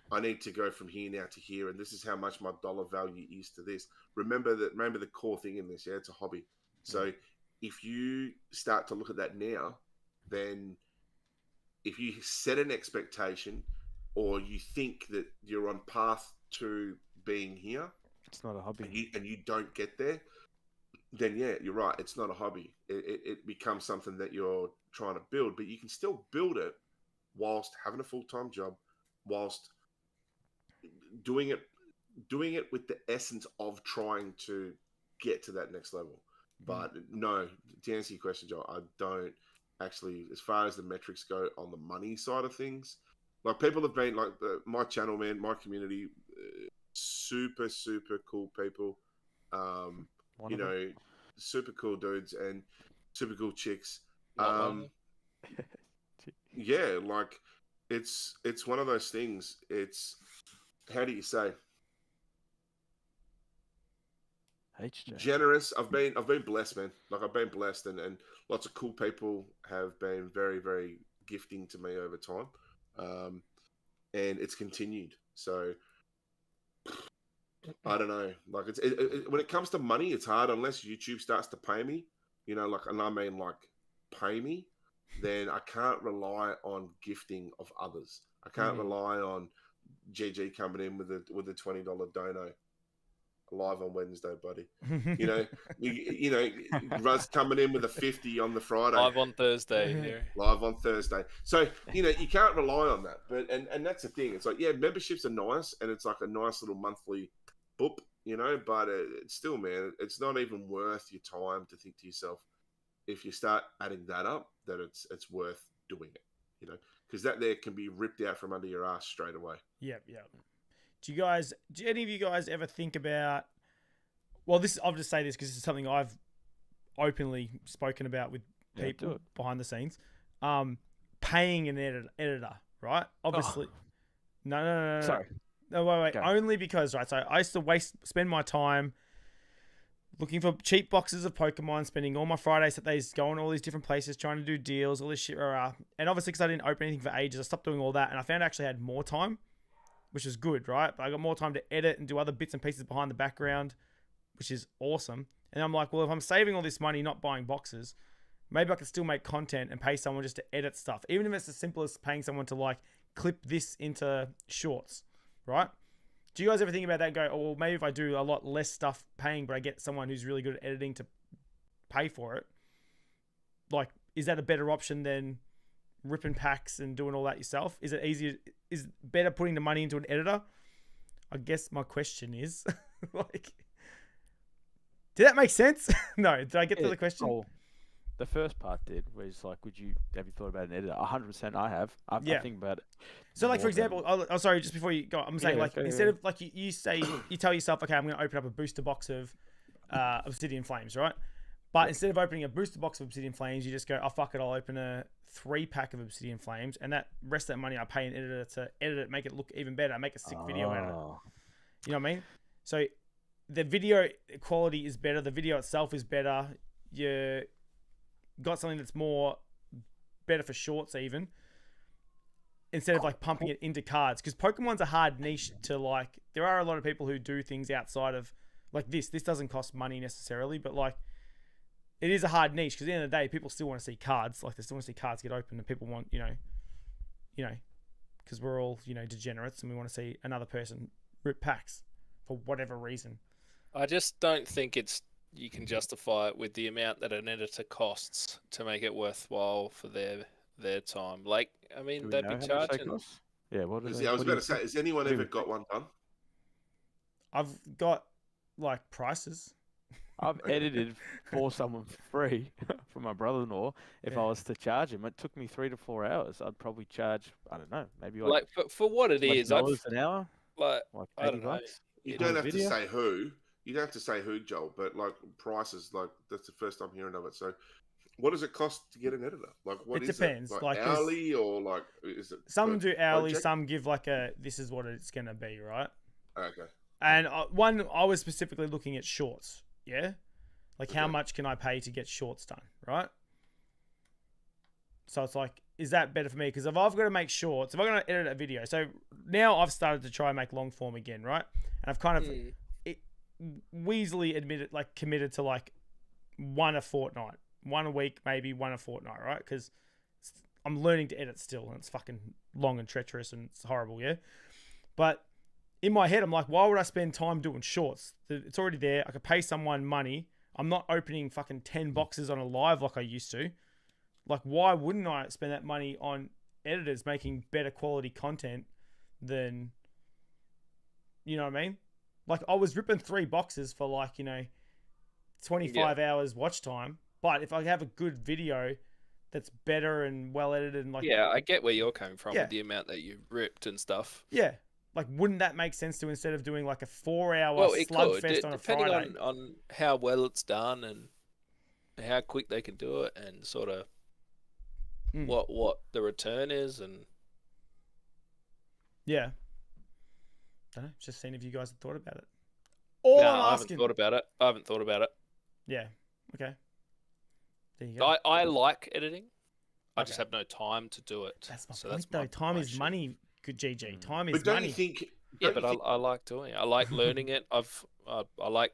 S2: I need to go from here now to here, and this is how much my dollar value is to this. Remember the core thing in this, it's a hobby. So if you start to look at that now, then if you set an expectation, or you think that you're on path to being here,
S3: it's not a hobby,
S2: and you don't get there, then you're right. It's not a hobby. It becomes something that you're trying to build, but you can still build it whilst having a full-time job, whilst doing it with the essence of trying to get to that next level. But no, to answer your question, Joe, I don't actually, as far as the metrics go on the money side of things. Like, people have been, like, my channel, man, my community, super, super cool people. You know, super cool dudes and super cool chicks. Yeah, like, it's one of those things. It's, how do you say?
S3: HJ.
S2: Generous. I've been blessed, man. Like, I've been blessed, and lots of cool people have been very, very gifting to me over time. And it's continued. So I don't know. Like, when it comes to money, it's hard unless YouTube starts to pay me. You know, like, and I mean, like, pay me. Then I can't rely on gifting of others. I can't rely on GG coming in with a $20 dono live on Wednesday, buddy. You know, you know, Ruzz coming in with a 50 on the Friday.
S4: Live on Thursday here.
S2: Live on Thursday. So, you know, you can't rely on that. But and that's the thing. It's like, memberships are nice, and it's like a nice little monthly boop, you know, but it's still, man, it's not even worth your time to think to yourself, if you start adding that up, that it's worth doing it, you know, because that there can be ripped out from under your ass straight away.
S1: Yep. Do any of you guys ever think about, well, I'll just say this because this is something I've openly spoken about with people behind the scenes, paying an editor, right? Obviously. No.
S3: Sorry.
S1: No, wait. Go. Only because, right, so I used to spend my time looking for cheap boxes of Pokemon, spending all my Friday Saturdays going to all these different places, trying to do deals, all this shit. And obviously, because I didn't open anything for ages, I stopped doing all that, and I found I actually had more time, which is good, right? But I got more time to edit and do other bits and pieces behind the background, which is awesome. And I'm like, well, if I'm saving all this money not buying boxes, maybe I could still make content and pay someone just to edit stuff. Even if it's as simple as paying someone to, like, clip this into shorts, right? do you guys ever think about that and go, oh, well, maybe if I do a lot less stuff paying, but I get someone who's really good at editing to pay for it, like, is that a better option than ripping packs and doing all that yourself? Is it easier? Is it better putting the money into an editor? I guess my question is, like, did that make sense? No, did I get to the question?
S3: Oh, the first part did, where it's like, have you thought about an editor? 100% I have. I think about it.
S1: So, like, for example, oh, sorry, just before you go, I'm saying, instead of, like, you say, you tell yourself, okay, I'm going to open up a booster box of Obsidian Flames, right? But instead of opening a booster box of Obsidian Flames, you just go, oh, fuck it, I'll open a 3-pack of Obsidian Flames, and that rest of that money I pay an editor to edit it, make it look even better, make a sick video out of it. You know what I mean? So the video quality is better, the video itself is better, you got something that's more better for shorts even, instead of like pumping it into cards, because Pokemon's a hard niche to, like, there are a lot of people who do things outside of, like, this doesn't cost money necessarily, but, like, it is a hard niche, because at the end of the day, people still want to see cards, like, they still want to see cards get open, and people want, you know, because we're all, you know, degenerates, and we want to see another person rip packs for whatever reason.
S4: I just don't think you can justify it with the amount that an editor costs to make it worthwhile for their time. Like, I mean, they'd be charging.
S3: Yeah, what is
S2: I was about to say, has anyone ever got one done?
S1: I've got, like, prices.
S3: I've edited for someone for free for my brother-in-law. If I was to charge him, it took me 3 to 4 hours. I'd probably charge, I don't know, maybe
S4: like for what it is,
S3: $dollars an hour,
S4: like
S3: $80
S4: I don't know.
S2: You don't have to say who. You don't have to say who, Joel, but, like, prices, like, that's the first time hearing of it. So, what does it cost to get an editor? Like, what is it?
S1: Depends.
S2: Like hourly, or, like, is it?
S1: Some do hourly, some give, like, this is what it's going to be, right?
S2: Okay.
S1: And one, I was specifically looking at shorts, yeah? Like, how much can I pay to get shorts done, right? So it's like, is that better for me? Because if I've got to make shorts, if I'm going to edit a video, so now I've started to try and make long form again, right? And I've kind of wheezily committed to, like, 1 a fortnight, 1 a week, maybe 1 a fortnight, right? Because I'm learning to edit still, and it's fucking long and treacherous, and it's horrible, yeah? But in my head, I'm like, why would I spend time doing shorts? It's already there. I could pay someone money. I'm not opening fucking 10 boxes on a live like I used to. Like, why wouldn't I spend that money on editors making better quality content than, you know what I mean? Like, I was ripping 3 boxes for, like, you know, 25 hours watch time. But if I have a good video that's better and well edited and, like,
S4: yeah, I get where you're coming from with the amount that you ripped and stuff.
S1: Yeah. Like, wouldn't that make sense to, instead of doing, like, a 4-hour slugfest on a Friday?
S4: Depending on how well it's done and how quick they can do it, and sort of what the return is, and
S1: yeah, I don't know. Just seeing if you guys have thought about it.
S4: I haven't thought about it.
S1: Yeah. Okay. There you go.
S4: I like editing. I just have no time to do it.
S1: That's my point, though. Time is money. Good GG. Time is
S2: but don't
S1: money.
S2: You think?
S4: I like doing it. I like learning it. I like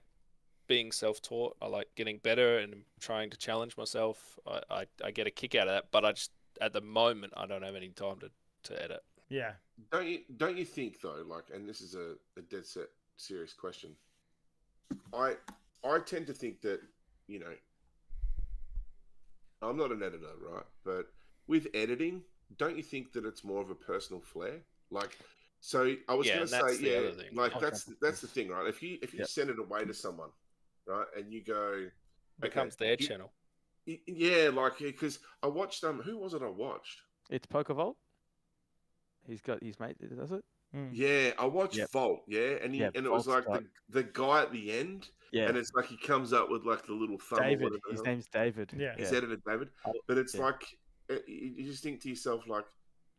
S4: being self-taught. I like getting better and trying to challenge myself. I get a kick out of that. But I just, at the moment, I don't have any time to edit.
S1: Yeah.
S2: Don't you think, though? Like, and this is a dead set serious question. I tend to think that, you know, I'm not an editor, right? But with editing, don't you think that it's more of a personal flair? Like, so I was going to say, like, that's the thing, right? If you send it away to someone, right, and you go,
S4: it becomes their channel.
S2: Yeah, like, because I watched who was it I watched?
S3: It's PokeVault. He's got his mate that does it.
S2: Yeah, I watched Vault, and it was like the guy at the end, and it's like he comes up with, like, the little thumb.
S3: David, his name's David.
S1: Yeah,
S2: he's edited David, but it's like you just think to yourself, like,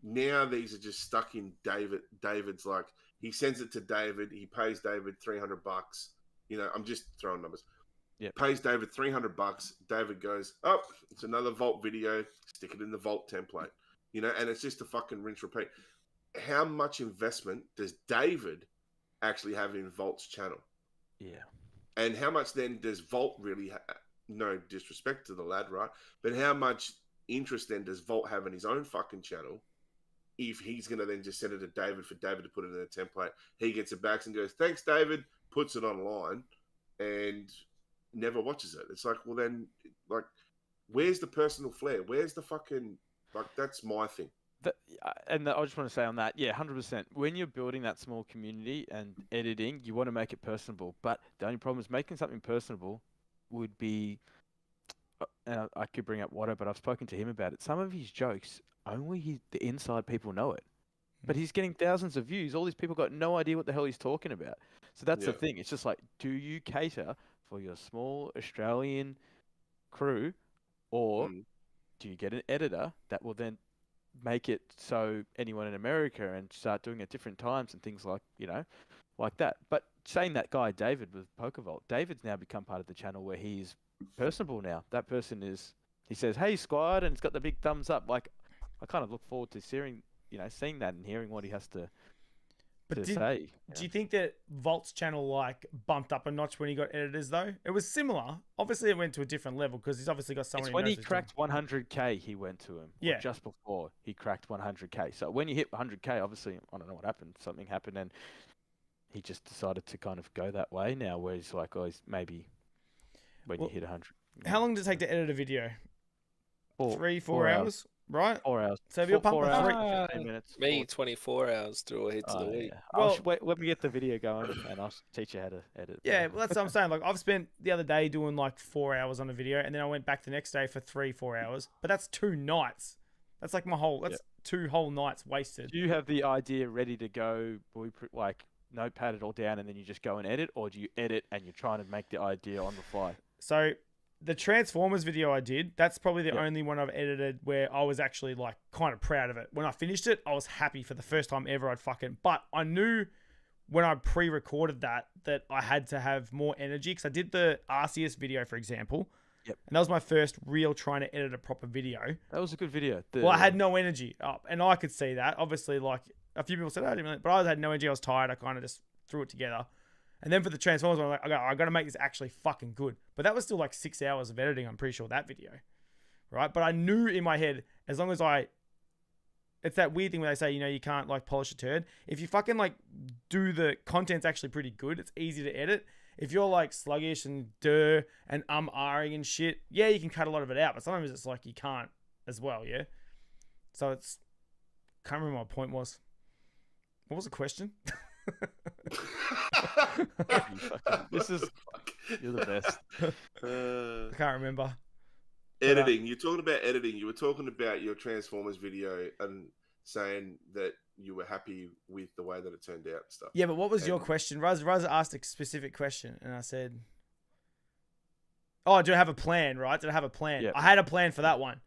S2: now these are just stuck in David's, like, he sends it to David, he pays David $300. You know, I'm just throwing numbers. Yeah, pays David $300. David goes, oh, it's another Vault video. Stick it in the Vault template. You know, and it's just a fucking rinse repeat. How much investment does David actually have in Vault's channel?
S3: Yeah.
S2: And how much then does Vault really no disrespect to the lad, right? But how much interest then does Vault have in his own fucking channel if he's going to then just send it to David for David to put it in a template, he gets it back and goes, thanks, David, puts it online and never watches it. It's like, well, then, like, where's the personal flair? Where's the fucking, like, that's my thing.
S3: I just want to say on that, yeah, 100%. When you're building that small community and editing, you want to make it personable. But the only problem is making something personable would be, and I could bring up WATTO, but I've spoken to him about it. Some of his jokes, only the inside people know it. But he's getting thousands of views. All these people got no idea what the hell he's talking about. So that's the thing. It's just like, do you cater for your small Australian crew, or do you get an editor that will then make it so anyone in America and start doing it at different times and things like, you know, like that. But saying that guy, David, with PokeVault, David's now become part of the channel where he's personable now. That person is, he says, hey, squad, and it's got the big thumbs up. Like, I kind of look forward to seeing that and hearing what he has to say.
S1: Do you think that Vault's channel like bumped up a notch when he got editors though? It was similar. Obviously, it went to a different level because he's obviously got someone.
S3: It's when he cracked 100K, he went to him.
S1: Yeah.
S3: Just before he cracked 100K. So when you hit 100K, obviously, I don't know what happened. Something happened, and he just decided to kind of go that way now. Where he's like, oh, maybe when you hit 100.
S1: How long does it take to edit a video? 3-4 hours. Right?
S3: 4 hours.
S1: So if you're pumping
S3: 4 hours,
S1: 3
S3: minutes.
S4: Me, 24 hours through a hits of the week.
S3: Yeah. Well, let me get the video going and I'll teach you how to edit.
S1: Yeah, well, that's what I'm saying. Like, I've spent the other day doing like 4 hours on a video, and then I went back the next day for 3-4 hours. But that's 2 nights. That's like that's 2 whole nights wasted.
S3: Do you have the idea ready to go, like notepad it all down, and then you just go and edit, or do you edit and you're trying to make the idea on the fly?
S1: So the Transformers video I did, that's probably the only one I've edited where I was actually like kind of proud of it. When I finished it, I was happy for the first time ever. But I knew when I pre-recorded that I had to have more energy, because I did the RCS video, for example.
S3: Yep.
S1: And that was my first real trying to edit a proper video.
S3: That was a good video.
S1: Well, I had no energy, and I could see that. Obviously, like a few people said, but I had no energy. I was tired. I kind of just threw it together. And then for the Transformers, I'm like, I got to make this actually fucking good. But that was still like 6 hours of editing, I'm pretty sure, that video. Right? But I knew in my head, as long as it's that weird thing where they say, you can't like polish a turd. If you fucking like do the content's actually pretty good, it's easy to edit. If you're like sluggish and and ahhing and shit, yeah, you can cut a lot of it out. But sometimes it's like you can't as well, yeah? So can't remember what my point was. What was the question?
S3: You're the best.
S1: I can't remember.
S2: Editing. You're talking about editing. You were talking about your Transformers video and saying that you were happy with the way that it turned out and stuff.
S1: Yeah, but what was your question? Raz asked a specific question, and I said, "Oh, do I have a plan? Right? Did I have a plan?
S3: Yep.
S1: I had a plan for that one.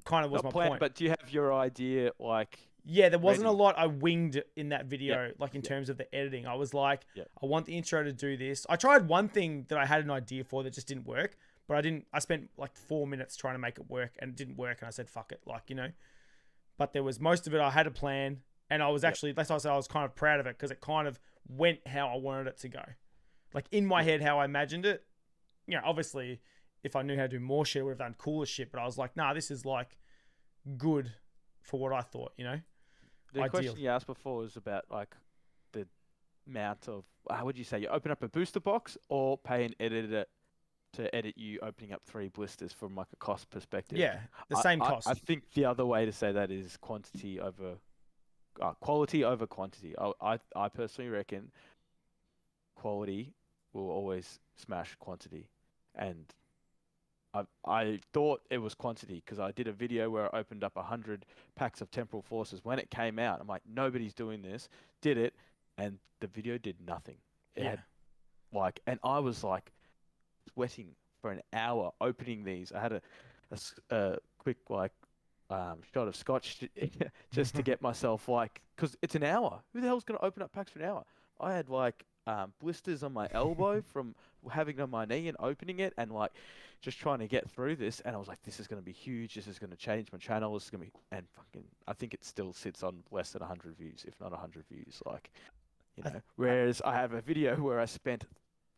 S1: Kind of was my
S3: plan,
S1: point.
S3: But do you have your idea like?
S1: Yeah, there wasn't
S3: ready?
S1: a lot I winged in that video, like in terms of the editing. I was like, I want the intro to do this. I tried one thing that I had an idea for that just didn't work, but I spent like 4 minutes trying to make it work, and it didn't work, and I said, fuck it, But there was most of it, I had a plan, and I was actually, that's why I said I was kind of proud of it, because it kind of went how I wanted it to go. Like in my head, how I imagined it. Obviously, if I knew how to do more shit, I would have done cooler shit, but I was like, nah, this is like good for what I thought,
S3: The
S1: ideal.
S3: question you asked before was about like the amount of, how would you say, you open up a booster box or pay an editor to edit you opening up 3 blisters from like a cost perspective?
S1: Yeah, the same cost.
S3: I think the other way to say that is quality over quantity. I personally reckon quality will always smash quantity, and I thought it was quantity because I did a video where I opened up 100 packs of Temporal Forces. When it came out, I'm like, nobody's doing this. Did it, and the video did nothing. It had, and I was like sweating for an hour opening these. I had a quick shot of scotch just to get myself because it's an hour. Who the hell's gonna open up packs for an hour? I had blisters on my elbow from having it on my knee and opening it, and just trying to get through this, and I was like, this is going to be huge, this is going to change my channel, this is going to be, and I think it still sits on less than 100 views, if not 100 views, whereas I have a video where I spent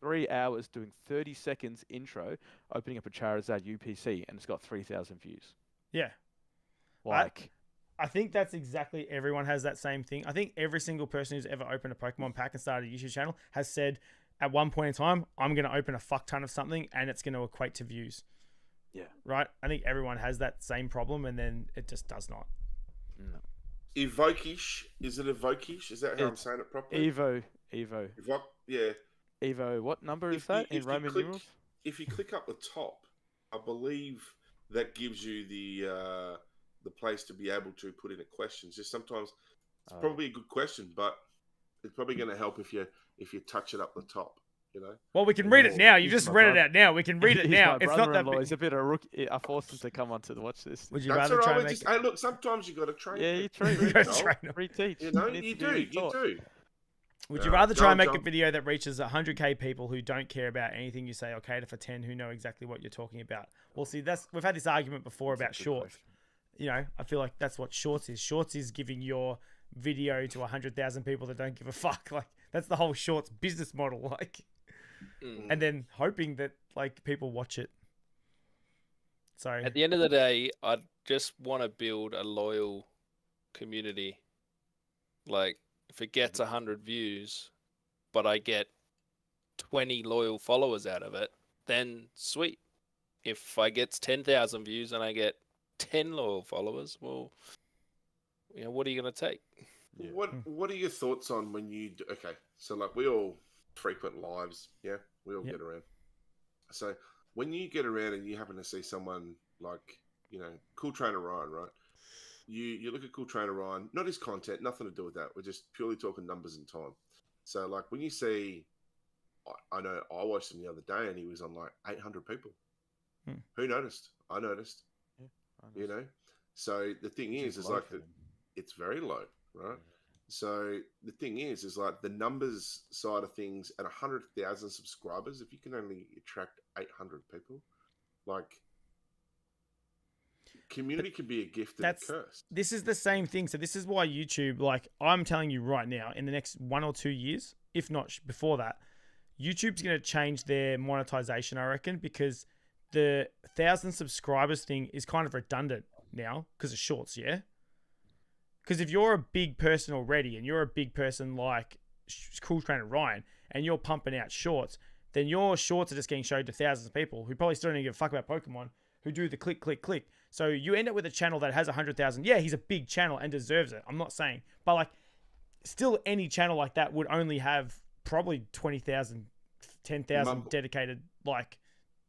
S3: 3 hours doing 30 seconds intro, opening up a Charizard UPC, and it's got 3,000 views.
S1: Yeah. I think that's exactly, everyone has that same thing. I think every single person who's ever opened a Pokemon pack and started a YouTube channel has said at one point in time, I'm going to open a fuck ton of something and it's going to equate to views.
S3: Yeah.
S1: Right? I think everyone has that same problem and then it just does not.
S3: No.
S2: Evokish, is it Evokish? Is that how I'm
S3: It's
S2: saying it properly?
S3: Evo.
S2: Yeah.
S3: Evo, what number is
S2: If you-
S3: that in
S2: if you
S3: Roman
S2: click-
S3: numerals?
S2: If you click up the top, I believe that gives you the place to be able to put in a question. Just sometimes it's probably a good question, but it's probably going to help if you touch it up the top. You know.
S1: Well, we can read it now. You
S3: He's
S1: just
S3: my
S1: read it
S3: brother.
S1: out now. We can read it
S3: He's
S1: now.
S3: my
S1: It's not that
S3: brother-in-law.
S1: big.
S3: He's a bit of a rookie. I forced him to come on to watch this.
S1: Would you
S2: That's
S1: rather
S2: all
S1: try
S2: right.
S1: and make
S2: Hey, look, sometimes you got to train.
S3: Yeah, you
S2: people.
S3: train.
S1: You gotta
S2: Joel.
S1: train 'em.
S3: Reteach.
S2: You know,
S3: Needs
S2: you
S3: to be
S2: do. You
S3: retaught.
S2: do.
S1: Would you rather try and make a
S2: John.
S1: video that reaches 100k people who don't care about anything you say, or cater for 10 who know exactly what you're talking about? Well, see, we've had this argument before about
S3: That's a good
S1: shorts.
S3: question.
S1: You know, I feel like that's what shorts is. Shorts is giving your video to 100,000 people that don't give a fuck. Like, that's the whole shorts business model. Like, and then hoping that like people watch it. So
S4: At the end of the day, I just want to build a loyal community. Like, if it gets 100 views, but I get 20 loyal followers out of it, then sweet. If I get 10,000 views and I get 10 loyal followers, well, you know, what are you going to take?
S3: Yeah.
S2: What are your thoughts on when you do, okay? So like we all frequent lives, yeah. We all get around. So when you get around and you happen to see someone like, you know, Cool Trainer Ryan, right? You look at Cool Trainer Ryan, not his content, nothing to do with that. We're just purely talking numbers and time. So like when you see, I know I watched him the other day and he was on like 800 people. Who noticed? I noticed.
S3: Yeah,
S2: you know. So the thing is
S3: low
S2: like
S3: for
S2: that
S3: them.
S2: it's very low, right? So the thing is like the numbers side of things at 100,000 subscribers, if you can only attract 800 people, like community can be a gift and a curse.
S1: This is the same thing. So this is why YouTube, like I'm telling you right now, in the next 1 or 2 years, if not before that, YouTube's going to change their monetization, I reckon, because the 1,000 subscribers thing is kind of redundant now because of shorts, yeah? Because if you're a big person already and you're a big person like Cool Trainer Ryan and you're pumping out shorts, then your shorts are just getting showed to thousands of people who probably still don't even give a fuck about Pokemon, who do the click, click, click. So you end up with a channel that has 100,000. Yeah, he's a big channel and deserves it. I'm not saying. But like, still any channel like that would only have probably 20,000, 10,000 dedicated like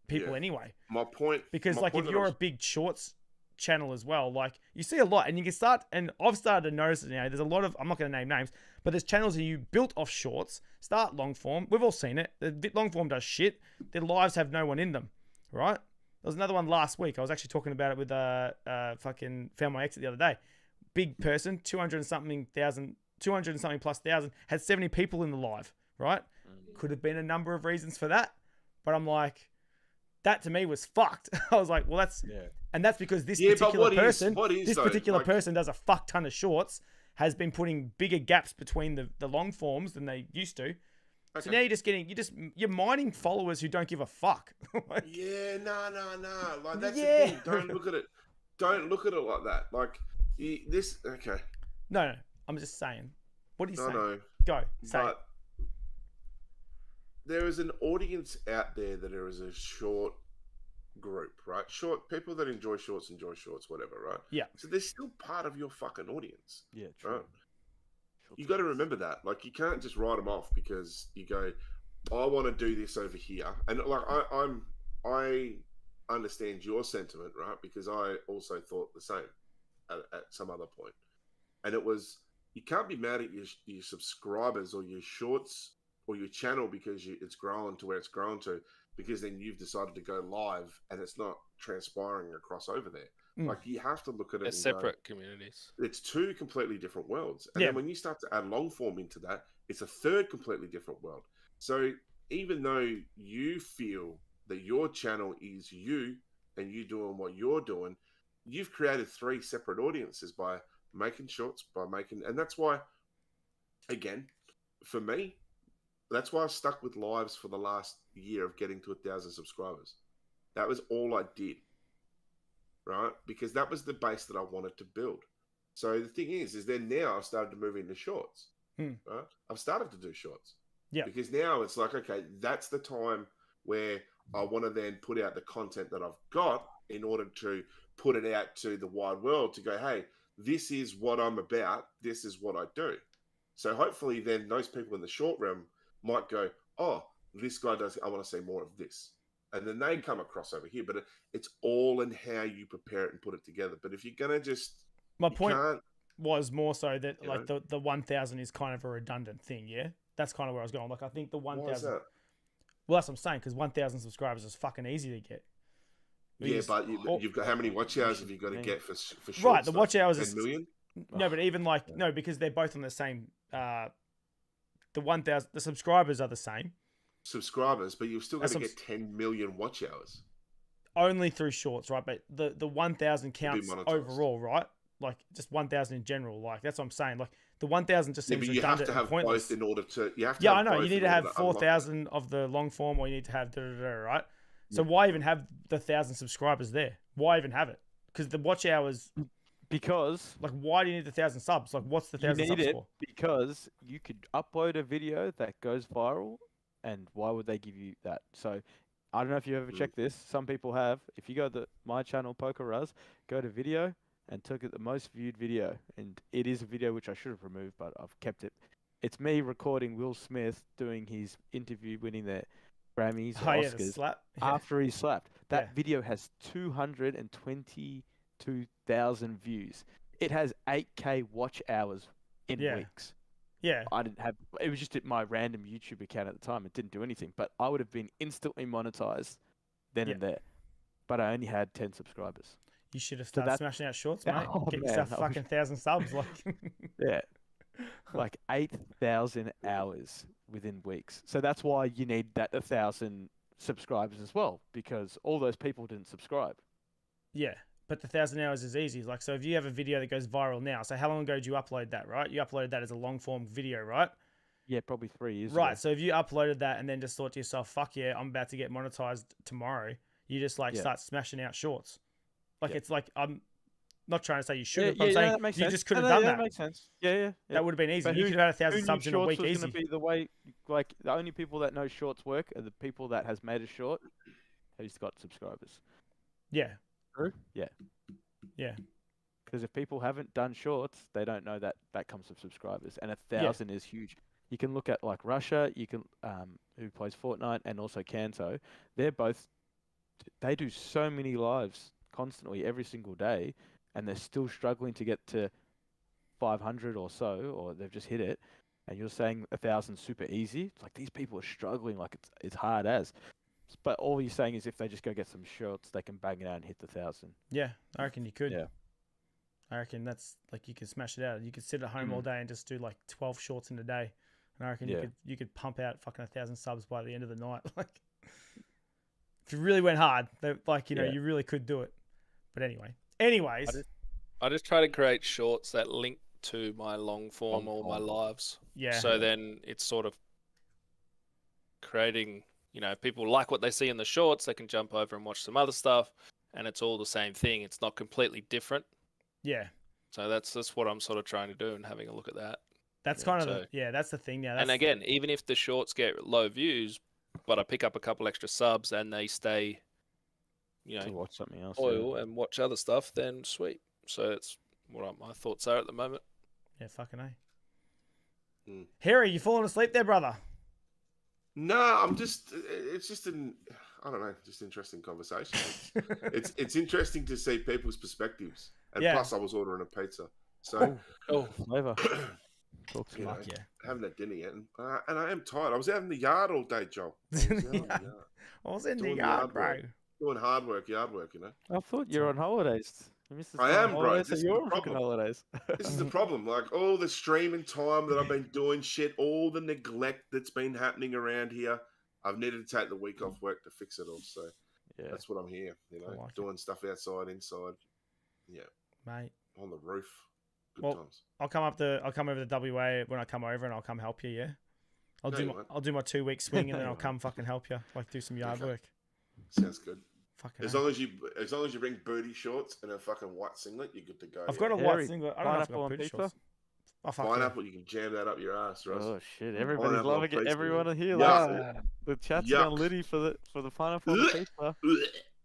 S1: people anyway.
S2: My point.
S1: Because
S2: my
S1: like
S2: point
S1: if you're
S2: that
S1: a big shorts channel as well, like you see a lot and you can start, and I've started to notice it now, there's a lot of, I'm not going to name names, but there's channels that you built off shorts, start long form. We've all seen it. The long form does shit. Their lives have no one in them, right? There was another one last week. I was actually talking about it with fucking FOUNDMYEXIT the other day. Big person, 200 and something plus thousand, had 70 people in the live, right? Could have been a number of reasons for that, but I'm like, that to me was fucked. I was like, well, that's, and that's because this particular person, person does a fuck ton of shorts, has been putting bigger gaps between the long forms than they used to. So now you're mining followers who don't give a fuck. Like,
S2: yeah, no. Like that's the thing. Don't look at it like that. Like okay.
S1: No. I'm just saying. What are you saying?
S2: No.
S1: Go. Say it.
S2: There is an audience out there that there is a short group, right? Short people that enjoy shorts, whatever, right?
S1: Yeah.
S2: So they're still part of your fucking audience.
S3: Yeah, true.
S2: Right? You got to remember that. Like, you can't just write them off because you go, I want to do this over here. And like, I understand your sentiment, right? Because I also thought the same at some other point. And it was, you can't be mad at your subscribers or your shorts or your channel because it's grown to where it's grown to, because then you've decided to go live and it's not transpiring across over there. Like, you have to look at it as
S4: separate communities.
S2: It's two completely different worlds. And then when you start to add long form into that, it's a third completely different world. So even though you feel that your channel is you and you doing what you're doing, you've created three separate audiences by making shorts, and that's why, again, for me, that's why I stuck with lives for the last year of getting to 1,000 subscribers. That was all I did, right? Because that was the base that I wanted to build. So the thing is then now I've started to move into shorts.
S1: Hmm.
S2: Right? I've started to do shorts.
S1: Yeah.
S2: Because now it's like, okay, that's the time where I want to then put out the content that I've got in order to put it out to the wide world to go, hey, this is what I'm about. This is what I do. So hopefully then those people in the short realm might go, oh, this guy does, I want to see more of this. And then they come across over here. But it's all in how you prepare it and put it together. But if you're going to just...
S1: My point was more so that like the 1,000 is kind of a redundant thing, yeah? That's kind of where I was going. Like, I think the 1,000...
S2: Why is that?
S1: Well, that's what I'm saying, because 1,000 subscribers is fucking easy to get.
S2: Yeah, but you've got... How many watch hours have you got to get for shorts?
S1: Right, the watch hours
S2: 10
S1: is...
S2: million?
S1: No, but even like... No, because they're both on the same... the 1,000... The subscribers are the same.
S2: Subscribers, but you've still got to get 10 million watch hours.
S1: Only through shorts, right? But the 1,000 counts overall, right? Like, just 1,000 in general. Like, that's what I'm saying. Like, the 1,000 just seems redundant and pointless.
S2: Both in order to... You have to
S1: yeah,
S2: have
S1: I know.
S2: both
S1: You need to have 4,000 of the long form, or you need to have right? So why even have the 1,000 subscribers there? Why even have it? Because the watch hours...
S3: Because...
S1: Like, why do you need the 1,000 subs? Like, what's the 1,000 subs for?
S3: Because you could upload a video that goes viral, and why would they give you that? So... I don't know if you ever checked this. Some people have. If you go to my channel, PokeRuzz, go to video and took it the most viewed video. And it is a video which I should have removed, but I've kept it. It's me recording Will Smith doing his interview, winning the Grammys, Oscars, after he slapped. That video has 222,000 views. It has 8K watch hours in weeks.
S1: Yeah.
S3: I didn't have... It was just at my random YouTube account at the time. It didn't do anything. But I would have been instantly monetized then and there. But I only had 10 subscribers.
S1: You should have started smashing out shorts, mate. Get yourself fucking 1,000 subs. Like.
S3: Yeah. Like 8,000 hours within weeks. So that's why you need that 1,000 subscribers as well. Because all those people didn't subscribe.
S1: Yeah. But the 1,000 hours is easy. Like, so if you have a video that goes viral now, so how long ago did you upload that, right? You uploaded that as a long form video, right?
S3: Yeah, probably 3 years
S1: Right.
S3: ago.
S1: So if you uploaded that and then just thought to yourself, fuck yeah, I'm about to get monetized tomorrow, you just like start smashing out shorts. Like, it's like, I'm not trying to say you should, but I'm saying you just could have done that.
S3: That makes sense. Yeah.
S1: That would have been easy. You could have had 1,000 subs in a week easy.
S3: Going to be the way, like, the only people that know shorts work are the people that has made a short who's got subscribers.
S1: Yeah.
S3: True? Yeah.
S1: Yeah.
S3: Because if people haven't done shorts, they don't know that that comes with subscribers. And 1,000 is huge. You can look at like Russia, you can who plays Fortnite, and also Kanto. They do so many lives constantly every single day, and they're still struggling to get to 500 or so, or they've just hit it. And you're saying 1,000 super easy. It's like these people are struggling, like it's hard as. But all you're saying is if they just go get some shorts, they can bang it out and hit the 1,000.
S1: Yeah, I reckon you could.
S3: Yeah.
S1: I reckon that's like you could smash it out. You could sit at home all day and just do like 12 shorts in a day. And I reckon you could pump out fucking 1,000 subs by the end of the night. Like, if you really went hard, like, you know, you really could do it. But anyways.
S4: I just try to create shorts that link to my long form or my lives.
S1: Yeah.
S4: So then it's sort of creating, you know, people like what they see in the shorts, they can jump over and watch some other stuff, and it's all the same thing. It's not completely different.
S1: Yeah.
S4: So that's what I'm sort of trying to do and having a look at that.
S1: That's kind of that's the thing now.
S4: And again, even if the shorts get low views, but I pick up a couple extra subs and they stay, you know,
S3: to watch something else,
S4: loyal and watch other stuff, then sweet. So that's what my thoughts are at the moment.
S1: Yeah, fucking A. Harry, you falling asleep there, brother?
S2: No, I'm just. It's just I don't know, just interesting conversation. it's interesting to see people's perspectives, and plus I was ordering a pizza, so
S3: flavor.
S2: Haven't had dinner yet, and I am tired. I was out in the yard all day, Joel.
S1: I was in the yard, bro.
S2: Doing yard work, you know.
S3: I thought you're on holidays.
S2: I am, bro.
S3: This is the problem.
S2: This is the problem. Like all the streaming time that I've been doing shit, all the neglect that's been happening around here, I've needed to take the week off work to fix it all. So that's what I'm here, you know, doing stuff outside, inside. Yeah,
S1: mate.
S2: On the roof. Good times.
S1: I'll come over to WA when I come over, and I'll come help you. Yeah, I'll do my 2 week swing, and then I'll come fucking help you, like do some yard work.
S2: Sounds good.
S1: Fucking
S2: As long as you bring booty shorts and a fucking white singlet, you're good to go.
S1: I've got a
S3: Harry,
S1: white singlet. I don't know if I've
S3: pineapple
S1: got
S3: on
S1: booty
S3: pizza?
S1: shorts. Oh, fuck yeah.
S2: Pineapple, you can jam that up your ass, Russ.
S3: Oh shit! Everybody's
S2: Pineapple on
S3: loving it.
S2: pizza.
S3: Everyone here
S2: Yuck.
S3: loves it. The chat's
S2: Yuck.
S3: gone litty for the pineapple on the pizza.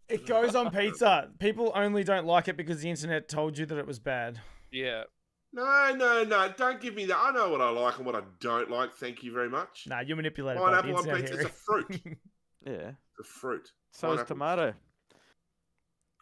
S1: It goes on pizza. People only don't like it because the internet told you that it was bad.
S4: Yeah.
S2: No. Don't give me that. I know what I like and what I don't like. Thank you very much.
S1: Nah, you manipulated by the
S2: Pineapple on
S1: internet,
S2: pizza.
S1: Harry.
S2: It's a fruit.
S3: Yeah.
S2: It's a fruit.
S3: So is
S2: Pineapple.
S3: tomato.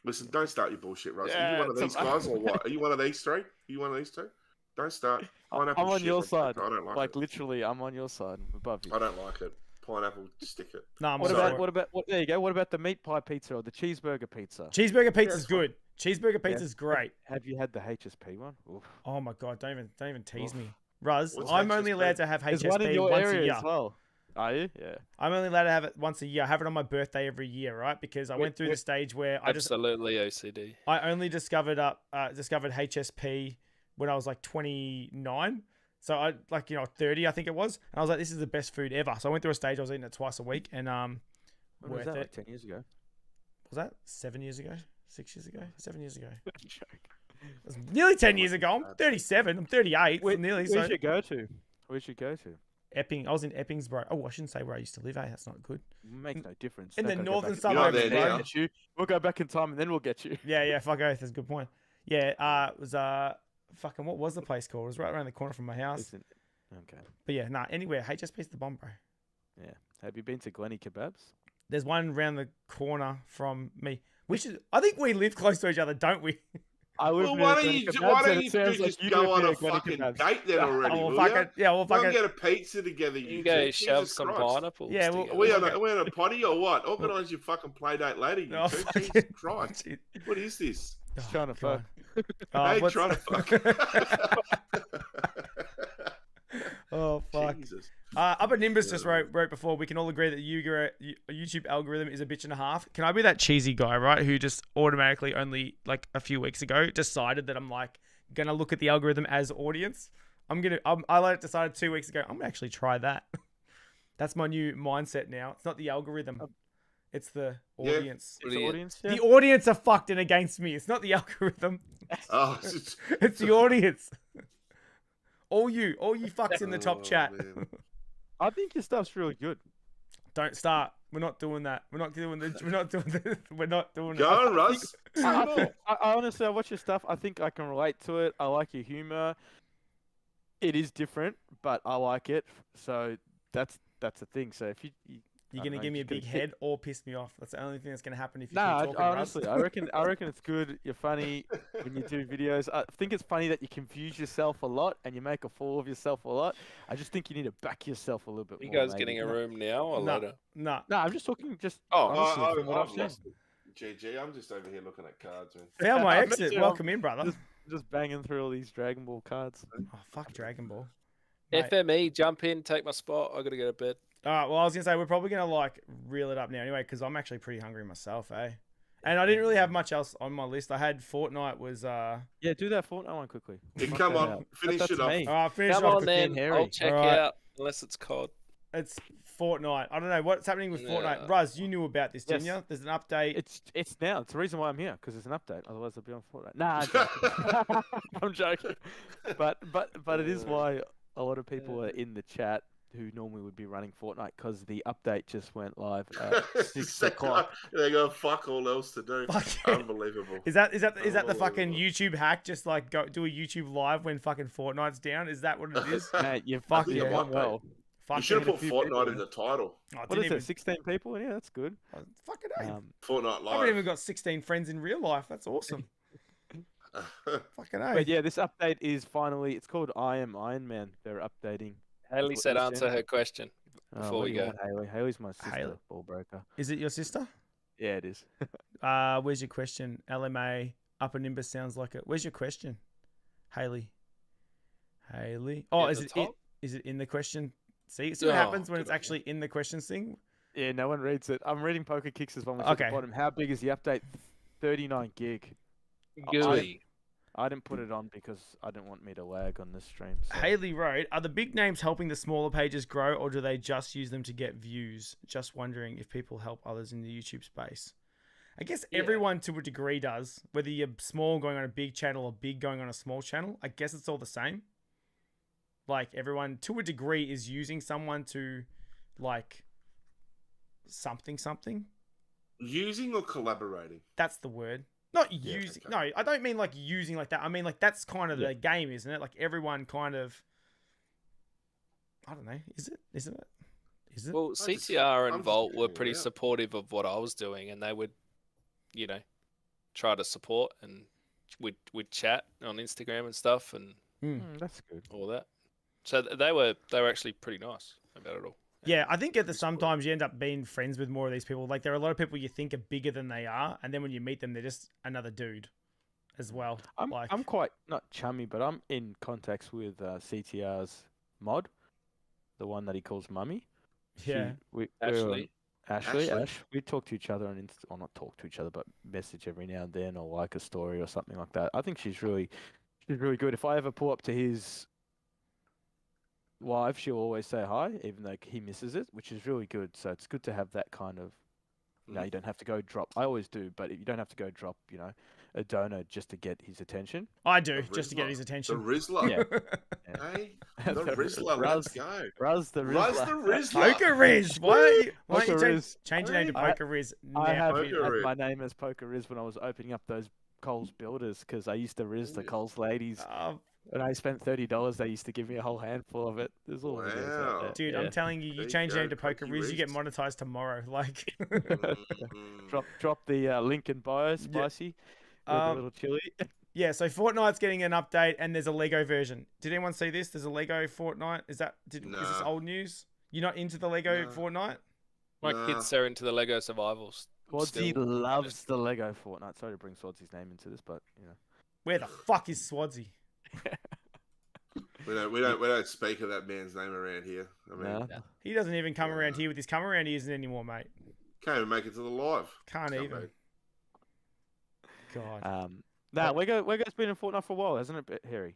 S2: Listen, don't start your bullshit, Russ. Are
S3: Yeah,
S2: you one of these
S3: tomato.
S2: guys or what? Are you one of these three? Are you one of these two? Don't start.
S3: I'm
S2: Pineapple
S3: on
S2: shit
S3: your
S2: on
S3: side.
S2: pizza. I don't like
S3: Like
S2: it.
S3: literally, I'm on your side, above you.
S2: I don't like it. Pineapple, stick it.
S1: Nah, I'm
S3: What
S1: sorry.
S3: about there you go. What about the meat pie pizza or the cheeseburger pizza?
S1: Cheeseburger pizza's
S2: it's fine.
S1: good. Cheeseburger pizza's great.
S3: Have you had the HSP one? Oof.
S1: Oh my god, don't even tease
S3: Oof.
S1: me. Ruz,
S2: What's
S1: I'm only
S2: HSP?
S1: allowed to have
S3: There's one in
S1: HSP
S3: your
S1: once a
S3: area
S1: year.
S3: as well. Are you? Yeah.
S1: I'm only allowed to have it once a year. I have it on my birthday every year, right? Because I went through the stage where
S4: Absolutely OCD.
S1: I only discovered HSP when I was like 29. So I 30, I think it was. And I was like, this is the best food ever. So I went through a stage I was eating it twice a week, and
S3: When was
S1: worth
S3: that?
S1: it.
S3: Like 10 years ago.
S1: Was that 7 years ago? 6 years ago? 7 years ago? It was nearly 10 years ago. I'm 37. I'm 38.
S3: Where,
S1: nearly.
S3: where'd
S1: So
S3: you go to? Where'd you go to?
S1: Epping. I was in Eppingsboro. Oh, I shouldn't say where I used to live. That's not good.
S3: Makes no difference.
S1: In
S3: Don't
S1: the
S3: go
S1: northern
S3: back-
S1: suburbs,
S2: You're not there
S1: bro.
S2: now.
S3: Get you. We'll go back in time and then we'll get you.
S1: Yeah, fuck oath. That's a good point. Yeah, it was fucking, what was the place called? It was right around the corner from my house.
S3: Listen, okay.
S1: But yeah, anywhere. HSP's the bomb, bro.
S3: Yeah. Have you been to Glenny Kebabs?
S1: There's one around the corner from me. I think we live close to each other, don't we?
S3: I live
S2: Well,
S3: near
S2: why don't
S3: Glenny
S2: you
S3: Kebabs and it sounds like
S2: just
S3: you
S2: go
S3: live
S2: on
S3: near
S2: a
S3: Glenny
S2: fucking
S3: Kebabs.
S2: date then already?
S1: Oh,
S2: will
S1: well,
S2: ya?
S1: fuck it. Yeah, well,
S2: Go
S1: fuck
S2: and
S1: it.
S2: get a pizza together.
S4: You
S2: You
S4: can go
S2: two.
S4: shove
S2: Jesus
S4: some
S2: Christ.
S4: pineapples.
S1: Yeah, well,
S4: together.
S2: We on a potty or what? Organise your fucking play date later. You
S1: Oh,
S2: two.
S1: fuck
S2: Jesus
S1: it.
S2: Christ! What is this?
S3: Just trying to
S1: God.
S3: fuck.
S2: Hey,
S1: what's-
S2: trying to fuck.
S1: Oh, fuck.
S2: Jesus.
S1: Up at Nimbus just wrote before, we can all agree that YouTube algorithm is a bitch and a half. Can I be that cheesy guy, right, who just automatically only like a few weeks ago decided that I'm like gonna look at the algorithm as audience? I decided 2 weeks ago I'm gonna actually try that. That's my new mindset now. It's not the algorithm, it's the
S2: Yeah.
S1: audience.
S3: It's the audience, yeah?
S1: The audience are fucked and against me. It's not the algorithm.
S2: Oh,
S1: It's the audience. All you fucks in the top
S2: Oh,
S1: chat.
S2: man.
S3: I think your stuff's really good.
S1: Don't start. We're not doing that. We're not doing it.
S2: Go on, Russ.
S3: I honestly, I watch your stuff. I think I can relate to it. I like your humor. It is different, but I like it. So that's the thing. So if
S1: You're
S3: I
S1: gonna
S3: don't
S1: give
S3: know,
S1: me a
S3: just
S1: big
S3: gonna
S1: head or piss me off. That's the only thing that's gonna happen if you
S3: nah,
S1: keep talking.
S3: honestly, I reckon it's good. You're funny when you do videos. I think it's funny that you confuse yourself a lot and you make a fool of yourself a lot. I just think you need to back yourself a little bit
S4: You
S3: more.
S4: guys getting a room now or
S1: No.
S4: later?
S1: Nah.
S3: No, I'm just talking.
S4: Oh,
S3: honestly, from what
S2: I've
S3: I've seen.
S2: lost it. GG, I'm just over here looking at cards, man.
S1: Found my
S3: I
S1: exit.
S3: mentioned
S1: Welcome in, brother.
S3: Just banging through all these Dragon Ball cards.
S1: Oh, fuck Dragon Ball. Mate.
S4: FME, jump in, take my spot. I gotta go to bed.
S1: All right. Well, I was gonna say we're probably gonna like reel it up now anyway because I'm actually pretty hungry myself, eh? And I didn't really have much else on my list. I had Fortnite was
S3: Yeah, do that Fortnite one quickly.
S2: Yeah,
S3: Knock
S2: come
S3: that
S2: on,
S3: out.
S2: finish
S3: That's
S2: it off.
S3: me.
S1: all right. Finish
S4: Come
S1: off.
S4: on then,
S3: Harry.
S4: I'll check
S1: Alright.
S4: out unless it's COD.
S1: It's Fortnite. I don't know what's happening with Fortnite.
S4: Yeah.
S1: Ruz, you knew about this, didn't
S3: Yes.
S1: you? There's an update.
S3: It's now. It's the reason why I'm here because it's an update. Otherwise, I'd be on Fortnite. Nah, I'm joking. I'm joking. But it is why a lot of people are in the chat who normally would be running Fortnite because the update just went live at 6 o'clock.
S2: They got fuck all else to do.
S1: Fuck yeah.
S2: Unbelievable.
S1: Is that the fucking
S2: Unbelievable.
S1: YouTube hack? Just like go do a YouTube live when fucking Fortnite's down? Is that what it is?
S3: Mate, you
S1: Fuck
S3: fucking
S1: yeah.
S3: done well.
S2: You
S1: Fuck
S2: should have
S3: a
S2: put
S3: few
S2: Fortnite
S3: people,
S2: in the title.
S1: I
S3: What
S1: didn't
S3: is
S1: even,
S3: it? 16 people? Yeah, that's good.
S1: fucking A.
S2: Fortnite
S1: I haven't
S2: live.
S1: even got 16 friends in real life. That's awesome. Fucking A.
S3: But yeah, this update is finally. It's called I Am Iron Man. They're updating.
S4: Haley
S3: What
S4: said
S3: you
S4: answer
S3: said.
S4: her question
S3: Oh,
S4: before
S3: what
S4: we
S3: do you
S4: go.
S3: want, Haley? Haley's my sister,
S1: Haley.
S3: ball breaker.
S1: Is it your sister?
S3: Yeah, it is.
S1: Where's your question? LMA, Upper Nimbus sounds like it. Where's your question? Haley. Oh,
S4: At
S1: is
S4: the
S1: it
S4: top?
S1: is it in the question? See what
S4: Oh,
S1: happens when
S4: good
S1: it's
S4: on you.
S1: actually in the questions thing?
S3: Yeah, no one reads it. I'm reading Poker Kicks as one at
S1: Okay.
S3: the bottom. How big is the update? 39 gig.
S4: Gooey.
S3: I didn't put it on because I didn't want me to lag on this stream. So.
S1: Haley wrote, are the big names helping the smaller pages grow or do they just use them to get views? Just wondering if people help others in the YouTube space. I guess
S4: Yeah.
S1: everyone to a degree does, whether you're small going on a big channel or big going on a small channel. I guess it's all the same. Like everyone to a degree is using someone to like something.
S2: Using or collaborating?
S1: That's the word. Not
S3: Yeah,
S1: using.
S2: okay.
S1: No, I don't mean like using like that. I mean like that's kind of the game, isn't it? Like everyone kind of. I don't know. Is it? Isn't it? Is it?
S4: Well,
S2: just-
S4: CTR
S2: I'm
S4: and
S2: just
S4: Volt were
S2: figuring it
S4: pretty
S2: out.
S4: supportive of what I was doing, and they would, try to support, and we'd chat on Instagram and stuff, and
S3: That's good.
S4: all that. So they were actually pretty nice about it all.
S1: Yeah, I think at the
S2: Pretty spoiled.
S1: sometimes you end up being friends with more of these people. Like there are a lot of people you think are bigger than they are, and then when you meet them, they're just another dude, as well.
S3: I'm quite not chummy, but I'm in contacts with CTR's mod, the one that he calls Mummy.
S1: Yeah.
S3: We're
S4: Actually,
S2: Ashley?
S3: Ash. We talk to each other on or not talk to each other, but message every now and then, or like a story or something like that. I think she's really good. If I ever pull up to his wife, she'll always say hi, even though he misses it, which is really good. So it's good to have that kind of. You don't have to go drop. I always do, but you don't have to go drop. A donor just to get his attention.
S1: I do,
S2: The
S1: just to get
S2: Rizzler.
S1: his
S2: The
S1: attention.
S2: Rizzler.
S3: Yeah.
S2: Hey, the Rizzler. Let's go.
S3: Ruzz the
S2: Ruzz
S3: Rizzler.
S2: the Rizzler.
S1: PokeRuzz. Why don't you
S3: PokeRuzz.
S1: change your name to
S3: I-
S1: PokeRuzz
S3: I
S1: now?
S3: have
S2: PokeRuzz.
S3: my name as PokeRuzz when I was opening up those Coles builders because I used to rizz the
S2: Yeah.
S3: Coles ladies. When I spent $30, they used to give me a whole handful of it. There's all videos out
S2: Wow.
S3: there.
S1: Dude,
S3: Yeah.
S1: I'm telling you,
S2: There
S1: you
S2: you
S1: change your name
S2: go,
S1: to PokeRuzz, you get
S2: PokeRuzz.
S1: monetized tomorrow. Like,
S2: Mm.
S3: Drop the link in bio, spicy, with a
S1: Um,
S3: little chili.
S1: yeah. So Fortnite's getting an update, and there's a Lego version. Did anyone see this? There's a Lego Fortnite. Is this
S2: Nah.
S1: old news? You're not into the Lego
S2: Nah.
S1: Fortnite?
S4: my
S2: Nah.
S4: kids are into the Lego survivals.
S3: Swadsy
S4: still.
S3: loves the Lego Fortnite. Sorry to bring Swadsy's name into this, but
S1: Where the fuck is Swadsy?
S2: We don't speak of that man's name around here. I mean,
S3: Nah.
S1: He doesn't even come
S2: Yeah.
S1: around here with his come around. He isn't anymore, mate.
S2: can't even make it to the live.
S1: Can't
S2: Come
S1: even.
S2: back.
S1: God.
S3: Lego's been in Fortnite for a while, hasn't it, Harry?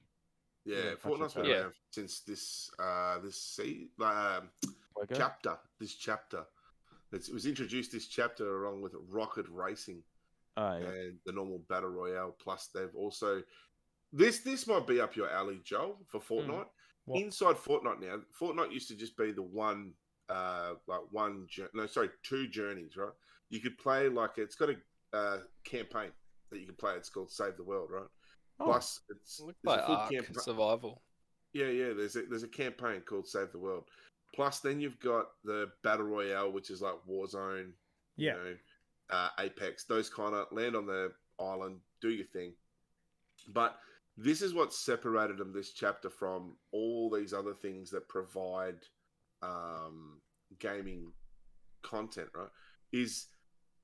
S2: Yeah,
S3: Yeah,
S2: Fortnite's been
S4: Yeah.
S2: around since this
S3: Lego?
S2: chapter. This chapter. It was introduced this chapter along with Rocket Racing
S3: Oh, yeah.
S2: and the normal Battle Royale. Plus, they've also this might be up your alley, Joel, for Fortnite.
S1: What?
S2: Inside Fortnite now, Fortnite used to just be the two journeys, right? You could play it's got a campaign that you can play. It's called Save the World, right?
S3: Oh.
S2: Plus,
S4: Look
S2: there's
S4: by
S2: a full
S4: Arc
S2: campaign.
S4: Survival.
S2: Yeah. There's a campaign called Save the World. Plus, then you've got the Battle Royale, which is like Warzone,
S1: Yeah.
S2: Apex, those kind of land on the island, do your thing. But this is what separated them this chapter from all these other things that provide gaming content, right? Is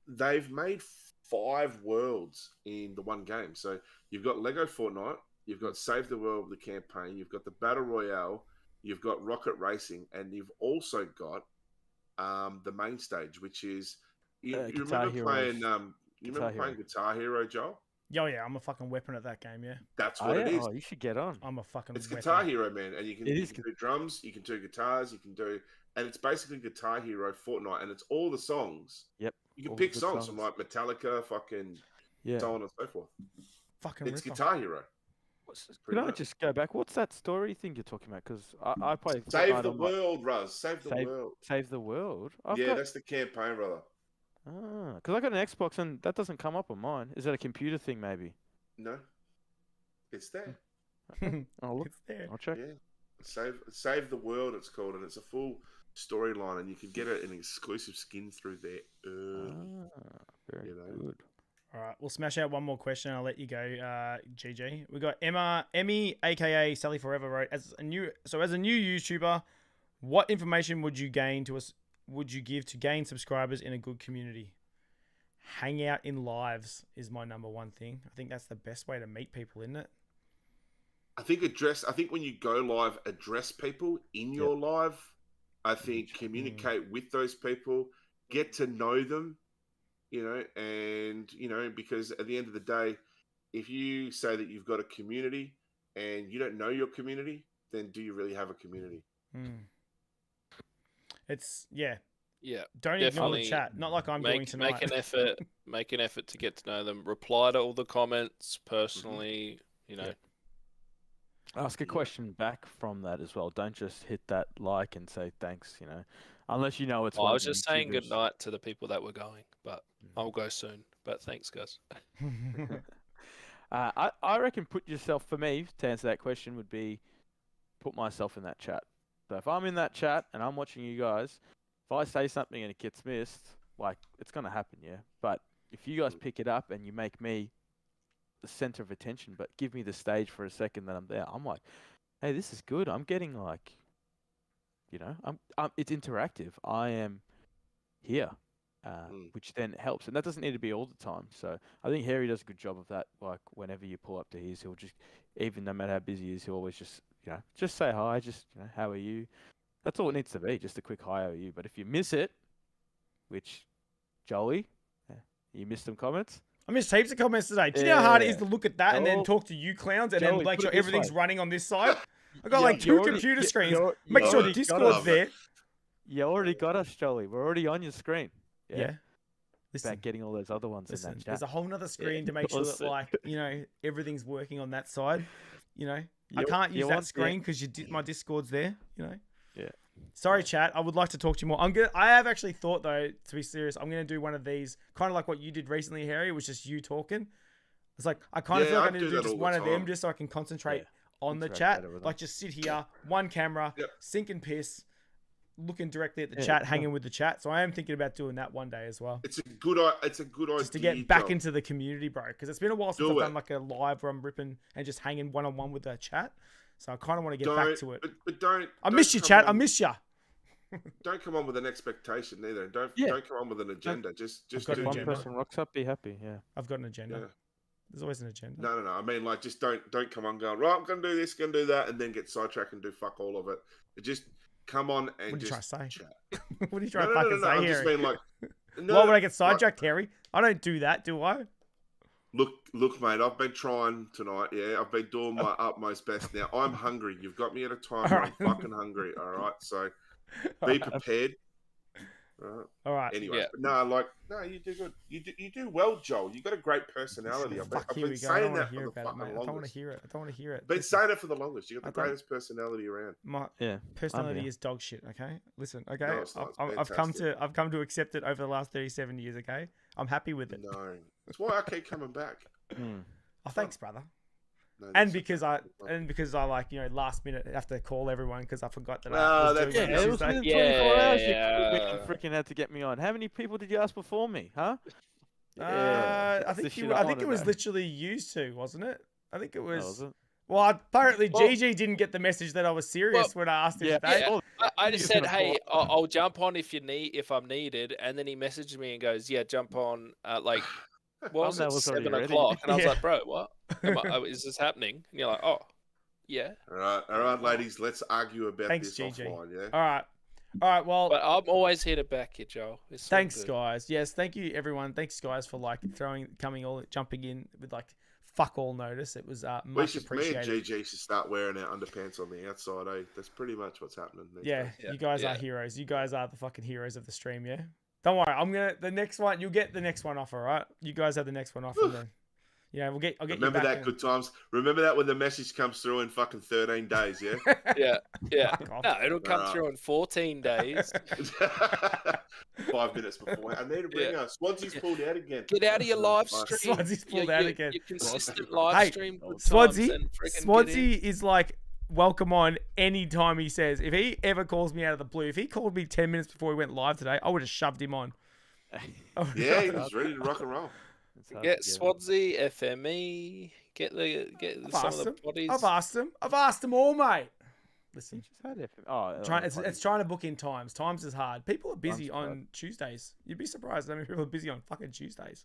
S2: they've made 5 worlds in the one game. So you've got Lego Fortnite, you've got Save the World, the campaign, you've got the Battle Royale, you've got Rocket Racing, and you've also got the main stage, which is you
S3: Guitar
S2: remember playing
S3: Heroes. Guitar Hero.
S2: Guitar Hero, Joel?
S1: Yo, yeah, I'm a fucking weapon at that game, yeah.
S2: That's
S3: Oh,
S2: what
S3: yeah?
S2: it is.
S3: Oh, you should get on.
S1: I'm a fucking
S2: It's
S1: weapon.
S2: Guitar Hero, man, and you can do drums, you can do guitars, and it's basically Guitar Hero Fortnite, and it's all the songs.
S3: Yep.
S2: You can
S3: all the
S2: pick
S3: good
S2: songs from like Metallica, fucking
S3: Yeah.
S2: so on and so forth.
S1: Fucking
S2: It's
S1: ripper.
S2: Guitar Hero.
S3: Can
S2: pretty
S3: I
S2: much.
S3: just go back? What's that story thing you're talking about? Because I play
S2: Save
S3: Fortnite
S2: the
S3: on my-
S2: world, Ruzz. Save the world.
S3: Save the world.
S2: Yeah, that's the campaign, brother.
S3: Because I got an Xbox and that doesn't come up on mine. Is that a computer thing, maybe?
S2: No, it's there.
S3: I'll look.
S1: It's there.
S3: I'll check.
S2: Yeah, save the world. It's called, and it's a full storyline, and you can get an exclusive skin through there.
S3: Very
S2: You know.
S3: good.
S1: All right, we'll smash out one more question. I'll let you go, GG. We got Emmy, aka Sally Forever, wrote as a new YouTuber, what information would you give to gain subscribers in a good community? Hang out in lives is my number one thing. I think that's the best way to meet people, isn't it?
S2: I think when you go live, address people in your live. I think communicate with those people, get to know them, because at the end of the day, if you say that you've got a community and you don't know your community, then do you really have a community?
S1: It's
S4: Yeah.
S1: Don't ignore the
S4: Definitely
S1: chat. Not like I'm doing tonight.
S4: Make an effort to get to know them. Reply to all the comments personally. You know.
S3: Ask a question back from that as well. Don't just hit that like and say thanks. You know, unless you know it's.
S4: I
S3: one
S4: was
S3: of the
S4: just saying
S3: YouTubers.
S4: good night to the people that were going, but I'll go soon. But thanks, guys.
S3: I reckon put yourself, for me, to answer that question, would be put myself in that chat. So if I'm in that chat and I'm watching you guys, if I say something and it gets missed, like, it's going to happen, yeah? But if you guys pick it up and you make me the center of attention, but give me the stage for a second that I'm there, I'm like, hey, this is good. I'm getting, like, you know, it's interactive. I am here. Which then helps, and that doesn't need to be all the time. So I think Harry does a good job of that. Like whenever you pull up to his, he'll just, even no matter how busy he is, he'll always just, you know, just say hi, just, you know, how are you? That's all it needs to be, just a quick hi, how are you? But if you miss it, which, Joey, you missed some comments.
S1: I missed heaps of comments today. Do you know how hard it is to look at that and then talk to you clowns and then make sure everything's running on this side? I've got like 2 computer screens. Make sure Discord's there.
S3: You already got us, Joey. We're already on your screen.
S1: Yeah. Listen,
S3: about getting all those other ones in that chat.
S1: There's a whole nother screen to make sure that, like, you know, everything's working on that side. You know, I can't use that screen because my Discord's there. You know.
S3: Yeah.
S1: Sorry, chat. I would like to talk to you more. I have actually thought, though, to be serious, I'm gonna do one of these, kind of like what you did recently, Harry. It was just you talking. It's like I kind of feel like I need to do just one of them, just so I can concentrate on the chat. Like just sit here, one camera, sink and piss. Looking directly at the chat, hanging with the chat. So I am thinking about doing that one day as well.
S2: It's a good idea.
S1: Just to get back into the community, bro. Because it's been a while since I've done like a live where I'm ripping and just hanging one-on-one with the chat. So I kind of want to get back to it.
S2: But don't.
S1: I miss you, chat. I miss you.
S2: Don't come on with an expectation either. Don't come on with an agenda. Just do
S3: one person rocks up, be happy. Yeah.
S1: I've got an agenda. Yeah. There's always an agenda.
S2: No. I mean, like, just don't come on going, right, I'm going to do this, going to do that, and then get sidetracked and do fuck all of it. Just come on and
S1: what are you
S2: just
S1: trying to say?
S2: Chat.
S1: What are you trying to fucking say,
S2: I'm
S1: Harry?
S2: just being like,
S1: why would I get sidetracked, Harry? I don't do that, do I?
S2: Look, mate, I've been trying tonight, yeah. I've been doing my utmost best. Now, I'm hungry. You've got me at a time where I'm fucking hungry, all right? So be prepared.
S1: All right.
S2: Anyway, no, you do good. You do well, Joel. You got a great personality. I've been saying that for the fucking longest.
S1: I don't want to hear it. I don't want to hear it.
S2: Been saying it for the longest. You got the greatest personality around.
S1: My personality is dog shit. Okay, listen. Okay,
S2: no,
S1: I've come to accept it over the last 37 years. Okay, I'm happy with it.
S2: No, that's why I keep coming back.
S1: Oh, thanks, brother.
S2: No,
S1: and because I like, you know, last minute have to call everyone because I forgot that.
S3: It was within 24 hours. You freaking had to get me on. How many people did you ask before me? Huh?
S1: I think it was literally used to, wasn't it? I think it was. Well, apparently Gigi didn't get the message that I was serious when I asked him today.
S4: I just said, hey, I'll jump on if I'm needed, and then he messaged me and goes, yeah, jump on like. What was it, 7 o'clock? And I was like, bro, what? Is this happening? And you're like, oh, yeah.
S2: All right, ladies, let's argue about this offline, yeah?
S1: All right, well.
S4: But I'm always here to back you, Joel.
S1: Thanks, guys. Yes, thank you, everyone. Thanks, guys, for like jumping in with like fuck all notice. It was much appreciated.
S2: Me and GG should start wearing our underpants on the outside, eh? That's pretty much what's happening.
S1: You guys are heroes. You guys are the fucking heroes of the stream, yeah? Don't worry, the next one. You'll get the next one off, all right? You guys have the next one off, and then I'll get.
S2: Remember
S1: you back
S2: that good times. Remember that when the message comes through in fucking 13 days, yeah?
S4: yeah. No, it'll come through in 14 days.
S2: 5 minutes before. I need to bring her. Swansea's pulled out again.
S4: Get out of your live stream.
S1: Swansea's pulled out again.
S4: Your consistent live stream.
S1: Swansea is like. Welcome on anytime he says. If he ever calls me out of the blue, if he called me 10 minutes before we went live today, I would have shoved him on.
S2: Yeah, he was ready to rock and roll.
S4: Get Swansea, FME, get some of the bodies.
S1: I've asked them all, mate. Listen, it's trying to book in times. Times is hard. People are busy on Tuesdays. You'd be surprised how many people are busy on fucking Tuesdays.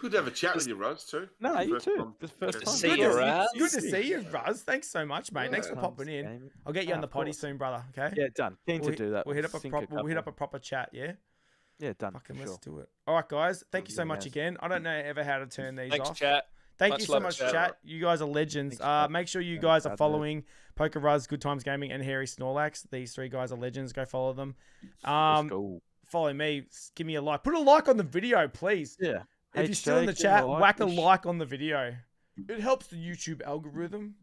S2: Good to have a chat with you, Ruzz, too.
S3: No, you too.
S4: Good to see you, Ruzz.
S1: Good to see you, Ruzz. Thanks so much, mate. Thanks for popping in. I'll get you on the potty soon, brother. Okay?
S3: Yeah, done. Keen to do that.
S1: We'll hit up a proper chat. Yeah.
S3: Yeah, done.
S1: Fucking let's do it. All right, guys. Thank you so much again. I don't know ever how to turn these off.
S4: Chat.
S1: Thank you so much, chat. You guys are legends. Make sure you guys are following PokeRuzz, Goodtimez Gaming, and Harry Snorlax. These 3 guys are legends. Go follow them. follow me, give me a like. Put a like on the video, please.
S3: Yeah.
S1: If you're still in the chat, whack a like on the video. It helps the YouTube algorithm.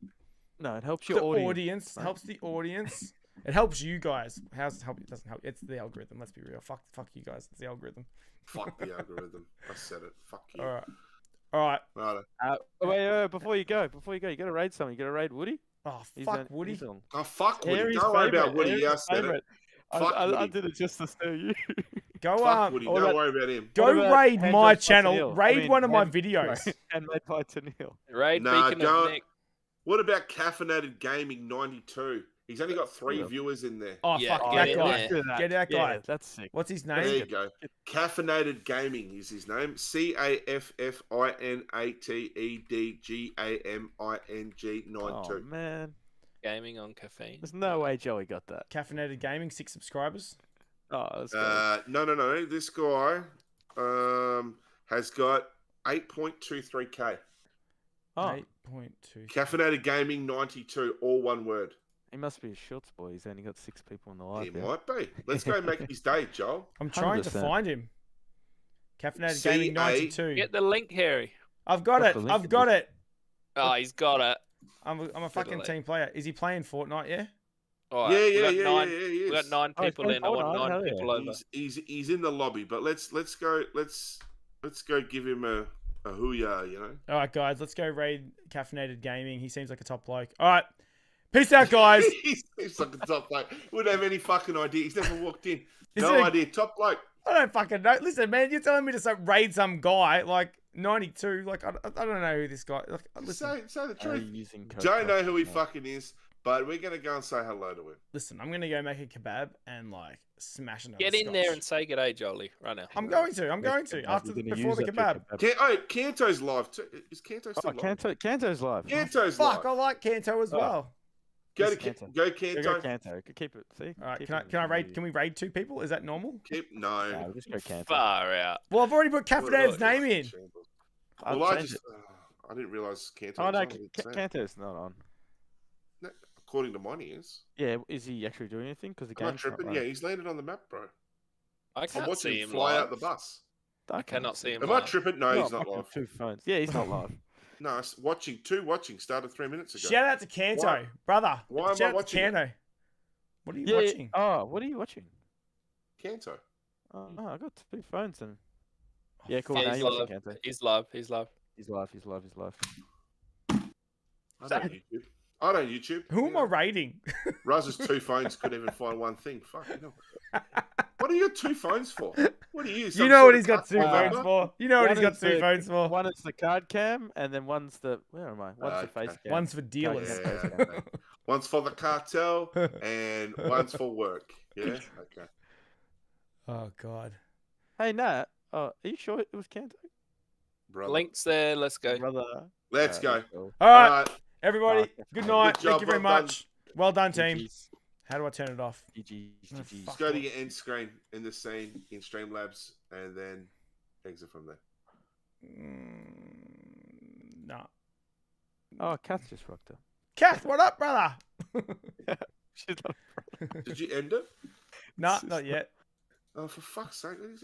S3: No, it helps
S1: The
S3: your audience.
S1: audience helps the audience. It helps you guys. How's it help? It doesn't help. It's the algorithm. Let's be real. Fuck you guys. It's the algorithm.
S2: Fuck the algorithm. I said it. Fuck you.
S1: All right.
S2: Righto.
S3: Wait, before you go, you gotta raid something. You gotta raid Woody.
S1: Oh, fuck Woody.
S2: Oh, fuck Woody.
S3: Harry's
S2: Don't worry about
S3: favourite,
S2: Woody.
S3: Harry's
S2: Yeah, I said it.
S3: favourite.
S2: Fuck
S3: I
S2: Woody.
S3: did it just to stir you.
S1: Go
S2: Fuck Woody. Don't worry about him.
S1: Go
S3: What about
S1: raid
S3: Hands
S1: my
S3: Up by
S1: channel.
S3: Tennille?
S1: Raid one of my videos.
S3: And made by Tennille.
S4: Raid
S2: Nah,
S4: Beacon of
S2: don't.
S4: Nick.
S2: What about Caffeinated Gaming 92? He's only got 3 viewers in there.
S1: Oh,
S4: Yeah,
S1: fuck
S4: get
S1: that
S4: in
S1: guy.
S4: there.
S1: Get that guy.
S3: Yeah, that's sick.
S1: What's his
S2: There
S1: name?
S2: you go. Caffeinated Gaming is his name. CAFFINATEDGAMING 92.
S3: Oh man,
S4: Gaming on caffeine.
S3: there's no way Joey got that.
S1: Caffeinated Gaming, 6 subscribers.
S3: Oh, let's go.
S2: No. This guy has got 8.23k.
S3: Oh,
S1: 8.2.
S2: Caffeinated Gaming 92, all one word.
S3: he must be a shorts boy. He's only got 6 people in the live.
S2: He
S3: Yeah.
S2: might be. Let's go make his day, Joel.
S1: I'm trying to
S3: 100%.
S1: find him. Caffeinated Gaming 92.
S4: Get the link, Harry.
S1: I've got
S3: Got
S1: it.
S3: the link
S1: I've
S3: in
S1: got
S3: this.
S1: it.
S4: Oh, he's got it.
S1: I'm a fucking
S4: Fiddly.
S1: team player. Is he playing Fortnite? Yeah.
S4: All right,
S2: Yeah,
S4: we got
S2: he
S4: We got
S2: is.
S4: 9
S3: Oh, he's
S4: people
S3: playing
S4: in. I want
S3: Fortnite,
S4: 9
S3: hell yeah.
S4: people over.
S2: He's in the lobby, but let's go give him a hoo-yah, you know.
S1: All right, guys. Let's go raid Caffeinated Gaming. He seems like a top bloke. All right. Peace out, guys.
S2: He's like a top bloke. Wouldn't have any fucking idea. He's never walked in.
S1: Is
S2: No
S1: it a-
S2: idea. Top bloke.
S1: I don't fucking know. Listen, man. You're telling me to raid some guy like 92. Like I don't know who this guy. Like, listen.
S2: Say the
S3: Are you
S2: truth.
S3: using code
S2: Don't know who he
S3: Podcast?
S2: fucking is, but we're gonna go and say hello to him.
S1: Listen, I'm gonna go make a kebab and like smash another
S4: Get in
S1: scotch.
S4: there and say good day, Jolie, right now.
S1: I'm going to.
S3: You're
S1: After
S3: gonna
S1: before
S3: use
S1: the
S3: up your
S1: kebab.
S2: Kanto's live too. Is Kanto still
S3: Oh,
S2: live?
S3: Kanto's live.
S2: Kanto's
S1: Fuck, I
S2: live.
S1: like Kanto as
S3: Oh.
S1: well.
S2: Go
S3: Yes,
S2: to
S3: Kanto.
S2: go Kanto.
S3: Go Kanto. Keep it. See.
S1: All right,
S3: Keep
S1: can I
S3: it
S1: can I raid?
S3: easy.
S1: Can we raid 2 people? Is that normal?
S2: No.
S3: No, we'll just go Kanto.
S4: Far out.
S1: Well, I've already put Caffeinated's name in.
S3: I'll
S2: Well, I
S3: change
S2: just
S3: it.
S2: I didn't realize Kanto.
S3: Oh
S2: was
S3: no,
S2: on. I didn't say it.
S3: Kanto's not on.
S2: No, according to mine, he is.
S3: Yeah, is he actually doing anything? Because the
S2: Am I
S3: game's not
S2: tripping? Yeah, he's landed on the map, bro.
S4: I
S2: I'm
S4: can't
S2: watching
S4: see
S2: him
S4: him
S2: fly
S4: live.
S2: out the bus.
S4: I cannot see him
S2: Am I
S4: live.
S2: tripping? No, he's not
S3: fucking
S2: live.
S3: 2 phones. Yeah, he's not live.
S2: No, it's watching started 3 minutes ago.
S1: Shout out to Kanto,
S2: Why-
S1: brother.
S2: why am I
S1: Shout out to
S2: watching it?
S1: Kanto. What are you
S3: Yeah.
S1: watching?
S3: Oh, what are you watching?
S2: Kanto.
S3: Oh, I got 2 phones and. Yeah, cool.
S4: Yeah,
S3: now
S4: he's
S3: you're watching
S4: live.
S3: Kanto.
S4: He's live. He's live.
S3: He's live. He's live. He's live.
S2: I don't YouTube. I don't YouTube.
S1: Who am I raiding?
S2: Ruzz's 2 phones couldn't even find one thing. Fuck, you know. What are your 2 phones for? What are you?
S1: You
S2: some
S1: know
S2: sort
S1: what
S2: of
S1: he's got 2
S2: customer
S1: phones
S2: member?
S1: for. You know what
S3: One
S1: he's got
S3: is
S1: 2
S3: the-
S1: phones for.
S3: One is the card cam, and then one's the. Where am I? One's the face
S2: Okay.
S3: cam.
S1: One's for dealers.
S3: Yeah.
S2: Okay. One's for the cartel and one's for work. Yeah. Okay.
S1: Oh God.
S3: Hey Nat, are you sure it was Kanto?
S2: Brother.
S4: Links there. Let's go.
S3: Brother.
S2: Let's go.
S3: Cool.
S1: All right,
S2: Alright,
S1: everybody.
S3: Fuck.
S1: Good night.
S2: Good job,
S1: Thank you very
S2: well done.
S1: much. Well done, team.
S3: GG's.
S1: How do I turn it off?
S3: GG's.
S1: Oh,
S3: GG's.
S1: fuck.
S2: go to your end screen in the scene in Streamlabs and then exit from there.
S1: No.
S3: Oh, Kath just rocked her.
S1: Kath, what up, brother?
S3: She's not.
S2: Did you end it?
S1: Nah, not yet.
S2: Oh, for fuck's sake.